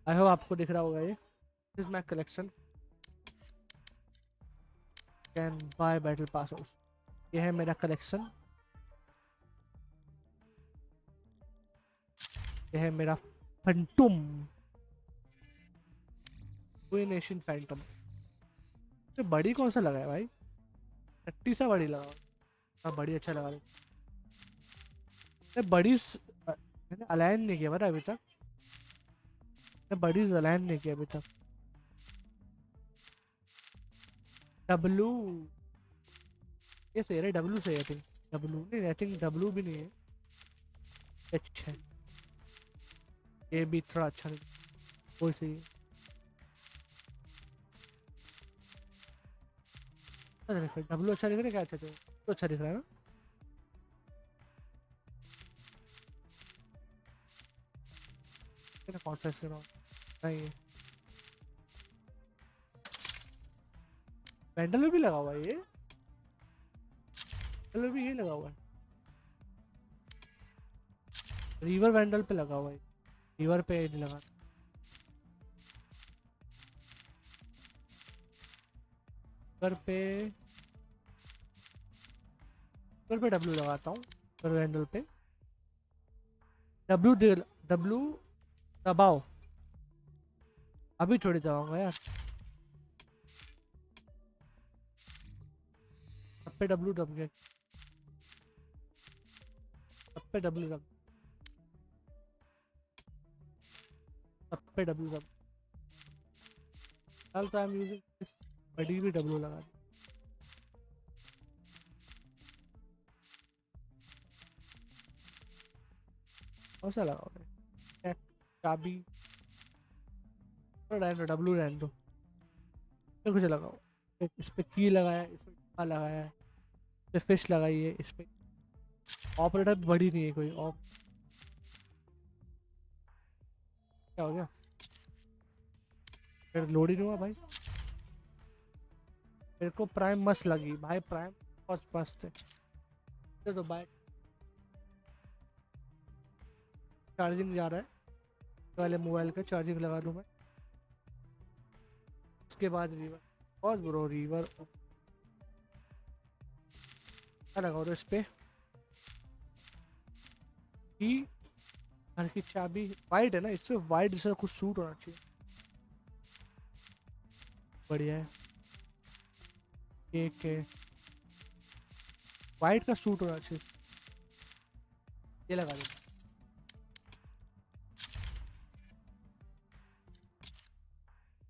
I hope आपको दिख रहा होगा ये। This is my collection. Can buy battle passes. ये है मेरा collection, ये है मेरा फैंटम, नेशन फैंटम। ये बड़ी कौन सा लगा है भाई? 30 सा बड़ी लगा, हाँ बड़ी अच्छा लगा। बड़ी मैंने अलाइन नहीं किया पता अभी तक, मैं बड़ी अलाइन नहीं किया अभी तक। डब्लू ये सही है, डब्लू सही है। डब्लू नहीं, आई थिंक डब्लू भी नहीं है, एच है, ये भी थोड़ा अच्छा नहीं, कोई सही है। डब्लू अच्छा दिख रहा है क्या? अच्छा तो अच्छा दिख रहा है ना। कौन सा इसके नाम नहीं है, वैंडल में भी लगा हुआ है ये, वैंडल भी ये लगा हुआ है, रिवर वैंडल पे लगा हुआ है, रिवर पे नहीं लगा। रिवर पे डब्लू लगाता हूँ, रिवर वैंडल पे डब्लू दबाओ, अभी थोड़ी दबाऊंगा यार, अब पे डब्लू दब गया, अब पे डब्लू दब, अब पे डब्लू दब, चल तो आई एम यूजिंग दिस, बड़ी भी डब्लू लगा दी। कौन सा लगा हुआ है? चाबी डब्लू रहने दो, फिर कुछ लगाओ, इस पे की लगाया, इस पे टिक्का लगाया है, इस पे फिश लगाई है, इस पे ऑपरेटर बड़ी नहीं है कोई क्या हो गया? फिर लोड ही नहीं हुआ भाई, मेरे को प्राइम मस्त लगी भाई, प्राइम बहुत मस्त है। तो भाई चार्जिंग जा रहा है वाले मोबाइल का, चार्जिंग लगा दूं मैं, उसके बाद रिवर, बहुत ब्रो रिवर क्या लगा इस पे, घर की चाबी वाइट है ना, इससे वाइट जैसा कुछ सूट होना चाहिए, बढ़िया है, एक है वाइट का सूट होना चाहिए, ये लगा दे।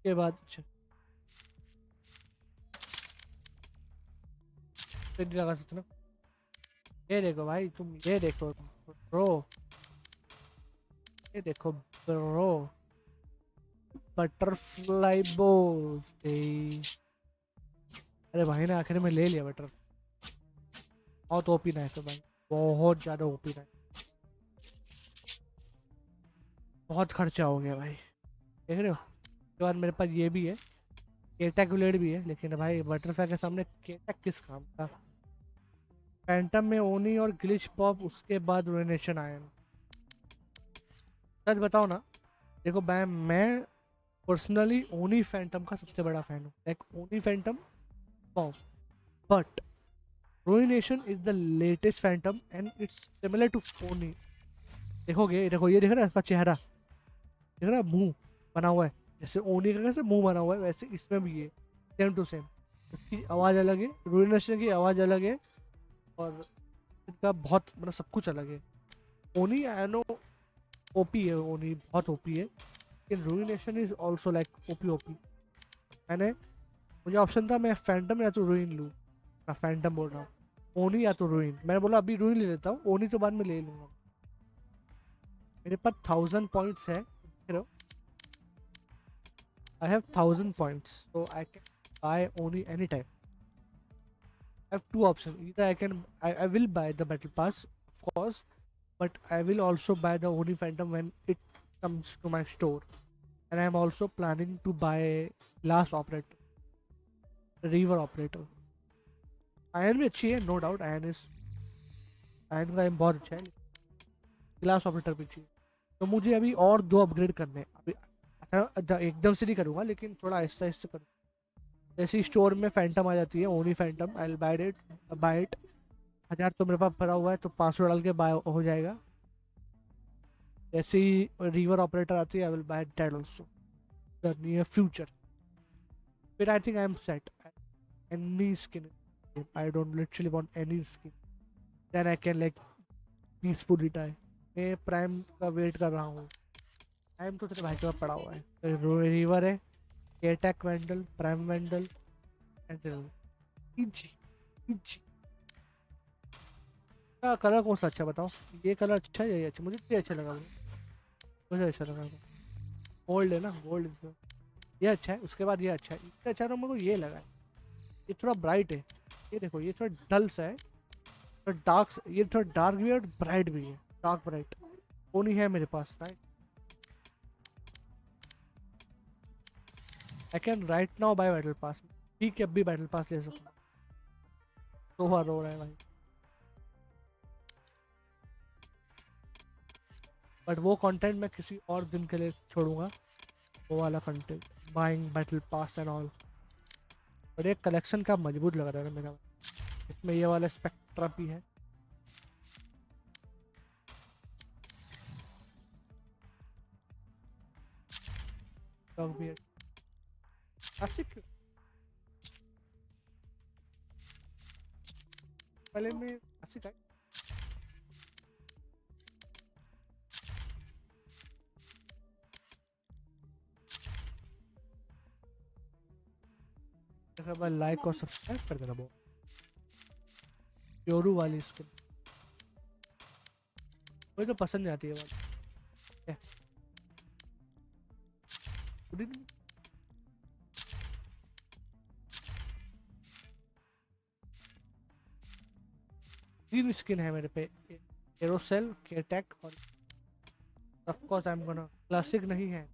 के बाद अच्छा लगा सकते ना, ये देखो भाई तुम, ये देखो ब्रो, ये देखो ब्रो, बटरफ्लाई बोलते, अरे भाई ने आखिर में ले लिया बटर, बहुत ओपी ना है तो भाई, बहुत ज्यादा ओपी ना है, बहुत खर्चा हो गया भाई, देख रहे हो। उसके बाद मेरे पास ये भी है, कैटेकुलेट भी है, लेकिन भाई बटरफ्लाई के सामने कैटेक किस काम का। फैंटम में ओनी और ग्लिच पॉप, उसके बाद रुइनेशन आयन। सच बताओ ना, देखो मैं पर्सनली ओनी फैंटम का सबसे बड़ा फैन हूँ, like Oni Phantom pop, but ruination is the latest Phantom and it's similar to Oni. देखोगे, देखो ये देख रहा है इसका चेहरा, देख रहा है मुंह बना हुआ है, जैसे ओनी का कैसे मुंह बना हुआ है वैसे इसमें भी है, सेम टू सेम। इसकी आवाज़ अलग है, रुइनेशन की आवाज़ अलग है, और इनका बहुत मतलब सब कुछ अलग है। ओनी आई नो ओपी है, ओनी बहुत ओपी है, लेकिन रुइनेशन इज ऑल्सो लाइक ओपी। मुझे ऑप्शन था मैं फैंटम या तो रुइन लूँ, मैं फैंटम बोल रहा हूँ, ओनी या तो रुइन, मैंने बोला अभी रुइन ले लेता हूँ, ओनी तो बाद में ले लूँगा। मेरे पास 1000 पॉइंट्स है, I have 1000 points, so I can buy Oni anytime. I have two options. Either I will buy the battle pass, of course, but I will also buy the Oni Phantom when it comes to my store. And I am also planning to buy Glass Operator, River Operator. Iron भी अच्छी है, no doubt. Iron का बहुत अच्छा है, glass operator भी चाहिए। तो मुझे अभी और 2 अपग्रेड करने हैं, अभी एकदम से नहीं करूँगा, लेकिन थोड़ा आहिस्ता आहिस्ता करूँगा। जैसे स्टोर में फैंटम आ जाती है, ओनी Phantom, I will bye it 1000 तो मेरे पास भरा हुआ है, तो 500 डाल के बाय हो जाएगा। जैसे ही रिवर ऑपरेटर आती है, I will buy that also the near future. फिर I think I am set, any skin, I don't literally want any skin, then I can like peacefully die. मैं प्राइम का wait कर रहा हूँ, prime तो तेरे भाई के पास पड़ा हुआ है, तो रिवर है, attack vandal, prime vandal and easy. क्या कलर कौन सा अच्छा बताओ? ये कलर अच्छा है, ये अच्छा, मुझे ये अच्छा लगा, मुझे अच्छा लगा। गोल्ड है ना, गोल्ड ये अच्छा है। उसके बाद ये अच्छा है, इससे अच्छा तो मेरे को ये लगा है, ये थोड़ा ब्राइट है। ये देखो ये थोड़ा डल सा है, थोड़ा डार्क, ये थोड़ा डार्क भी है और ब्राइट भी है, डार्क ब्राइट। वो नहीं है मेरे पास, right. I can right now buy battle pass. ठीक है, अब भी बैटल पास ले सकता हूँ। तो बार रो रहा है भाई, बट वो कंटेंट मैं किसी और दिन के लिए छोड़ूंगा, वो वाला content, buying battle pass and all. और एक कलेक्शन का मजबूत लग रहा है मेरा, इसमें ये वाला स्पेक्ट्रा भी है। डॉग भी है, क्लासिक। पहले में क्लासिक है, लाइक और सब्सक्राइब कर देना। बहुत योरू वाली स्किन मुझे तो पसंद नहीं आती है वाली। तीन स्किन है मेरे पे, एरोसेल, केटेक और of course I am gonna classic नहीं है,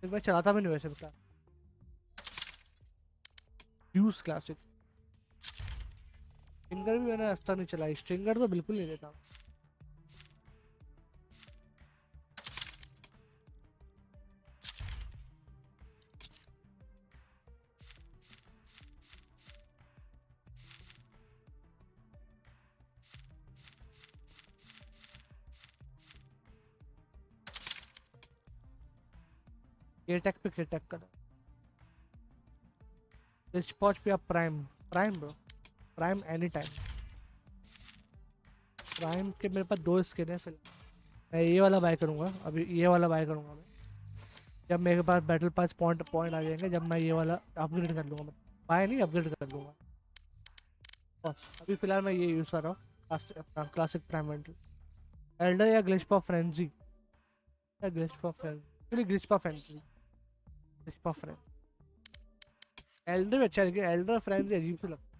मैं चलाता भी नहीं वैसे बेटा। यूज क्लासिक स्ट्रिंगर भी मैंने आज तक नहीं चलाई, स्ट्रिंगर तो बिल्कुल नहीं देता। केटेक पे केटेक का स्पॉच पे आप prime, prime bro, prime any time. Prime के मेरे पास दो स्किन है फिलहाल, मैं ये वाला बाय करूंगा अभी, ये वाला बाय करूंगा मैं जब मेरे पास बैटल पास पॉइंट आ जाएंगे, जब मैं ये वाला अपग्रेड कर लूँगा, मैं बाय नहीं अपग्रेड कर लूँगा बस। अभी फिलहाल मैं ये यूज़ कर रहा हूँ अपना क्लासिक प्राइम वेंटल। एल्डर या ग्लिच ऑफ फ्रेंजी, या glitch of frenzy, actually glitch of frenzy, glitch of frenzy. Elder भी अच्छा है, एल्डर फ्रेंजी अजीब सी लगती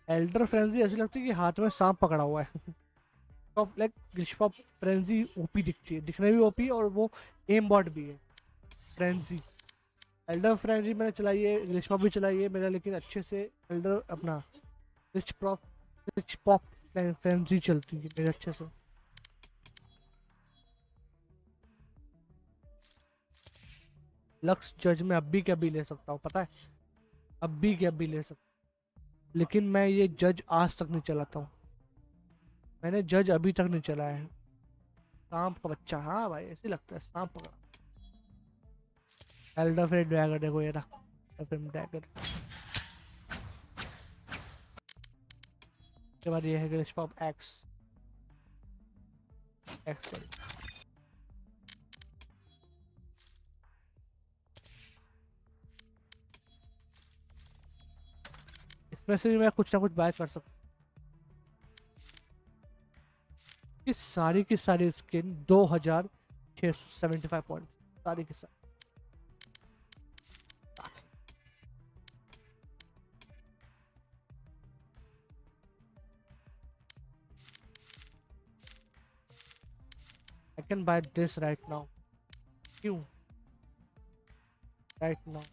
है। एल्डर फ्रेंजी ऐसी लगती है कि हाथ में सांप पकड़ा हुआ है। तो like glitch of frenzy OP दिखती है, दिखने भी ओपी और वो एम बॉट भी है फ्रेंजी। एल्डर फ्रेंजी मैंने चलाई है, ग्लिच पॉप भी चलाई है मेरा, लेकिन अच्छे से एल्डर अपना ग्लिच पॉप फ्रेंजी चलती है मेरे अच्छे से। लक्स जज में अब भी क्या भी ले सकता हूँ पता है, अब भी क्या भी ले सकता हूँ, लेकिन मैं ये जज आज तक नहीं चलाता हूँ, मैंने जज अभी तक नहीं चलाया है। सांप का बच्चा, हाँ भाई ऐसे लगता है सांप पकड़ा। एल्डर फिर ड्रैगर देखो ये रहा, फिर ड्रैगर के बाद ये है ग्लिच पॉप एक्स एक्स। इसमें से भी मैं कुछ ना कुछ बाय कर सकता हूँ। इस सारी की सारी स्किन 2675 पॉइंट, सारी की सारी। I can buy this right now. क्यों? Right now.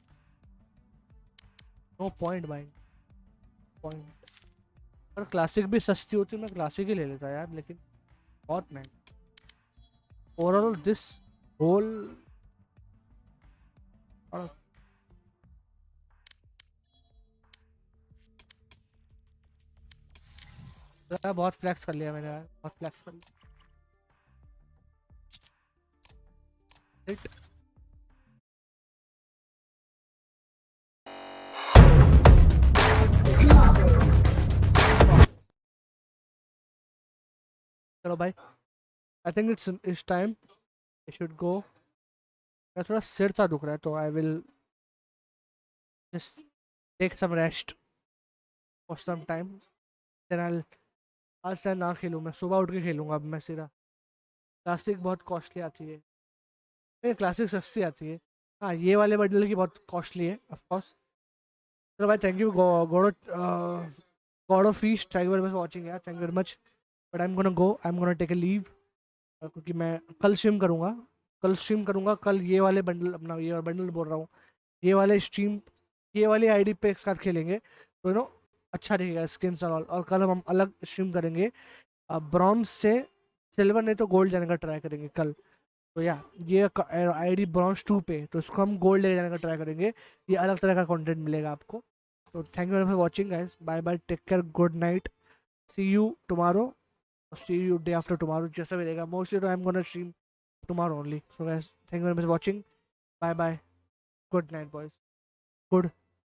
No point buying. Point. पर क्लासिक भी सस्ती होती, मैं क्लासिक ही ले लेता यार, लेकिन बहुत महंगा। ओवरऑल दिस होल बहुत फ्लैक्स कर लिया मैंने यार, बहुत फ्लैक्स कर लिया। चलो भाई, I think it's time, I should go. मेरा थोड़ा सिर सा दुख रहा है, तो I will just take some rest. for some time. Then I'll आज से ना खेलूँ, मैं सुबह उठ के खेलूँगा अब मैं सीधा. क्लासिक बहुत कॉस्टली आती है. नहीं, क्लासिक सस्ती आती है. हाँ, ये वाले बंडल की बहुत कॉस्टली है ऑफ कोर्स. चलो भाई, thank you god of feast, thank you very much for watching यार, thank you very much. But I am gonna go, I am gonna take a leave, क्योंकि मैं कल स्ट्रीम करूँगा. कल ये वाले बंडल, अपना ये बंडल बोल रहा हूँ, ये वाले स्ट्रीम, ये वाली आईडी पे एक साथ खेलेंगे तो यू नो अच्छा रहेगा स्किन्स और कल हम अलग स्ट्रीम करेंगे. ब्रॉन्ज से सिल्वर नहीं तो गोल्ड जाने का ट्राई करेंगे कल. तो या ये आईडी ब्रॉन्ज 2 पे, तो इसको हम गोल्ड ले जाने का ट्राई करेंगे. ये अलग तरह का कंटेंट मिलेगा आपको. तो thank you for watching guys, bye bye, take care, good night, see you tomorrow, see you day after tomorrow, जैसा भी रहेगा. मोस्टली तो I am gonna stream tomorrow only. So guys, thank you very much for watching, bye bye, good night boys, good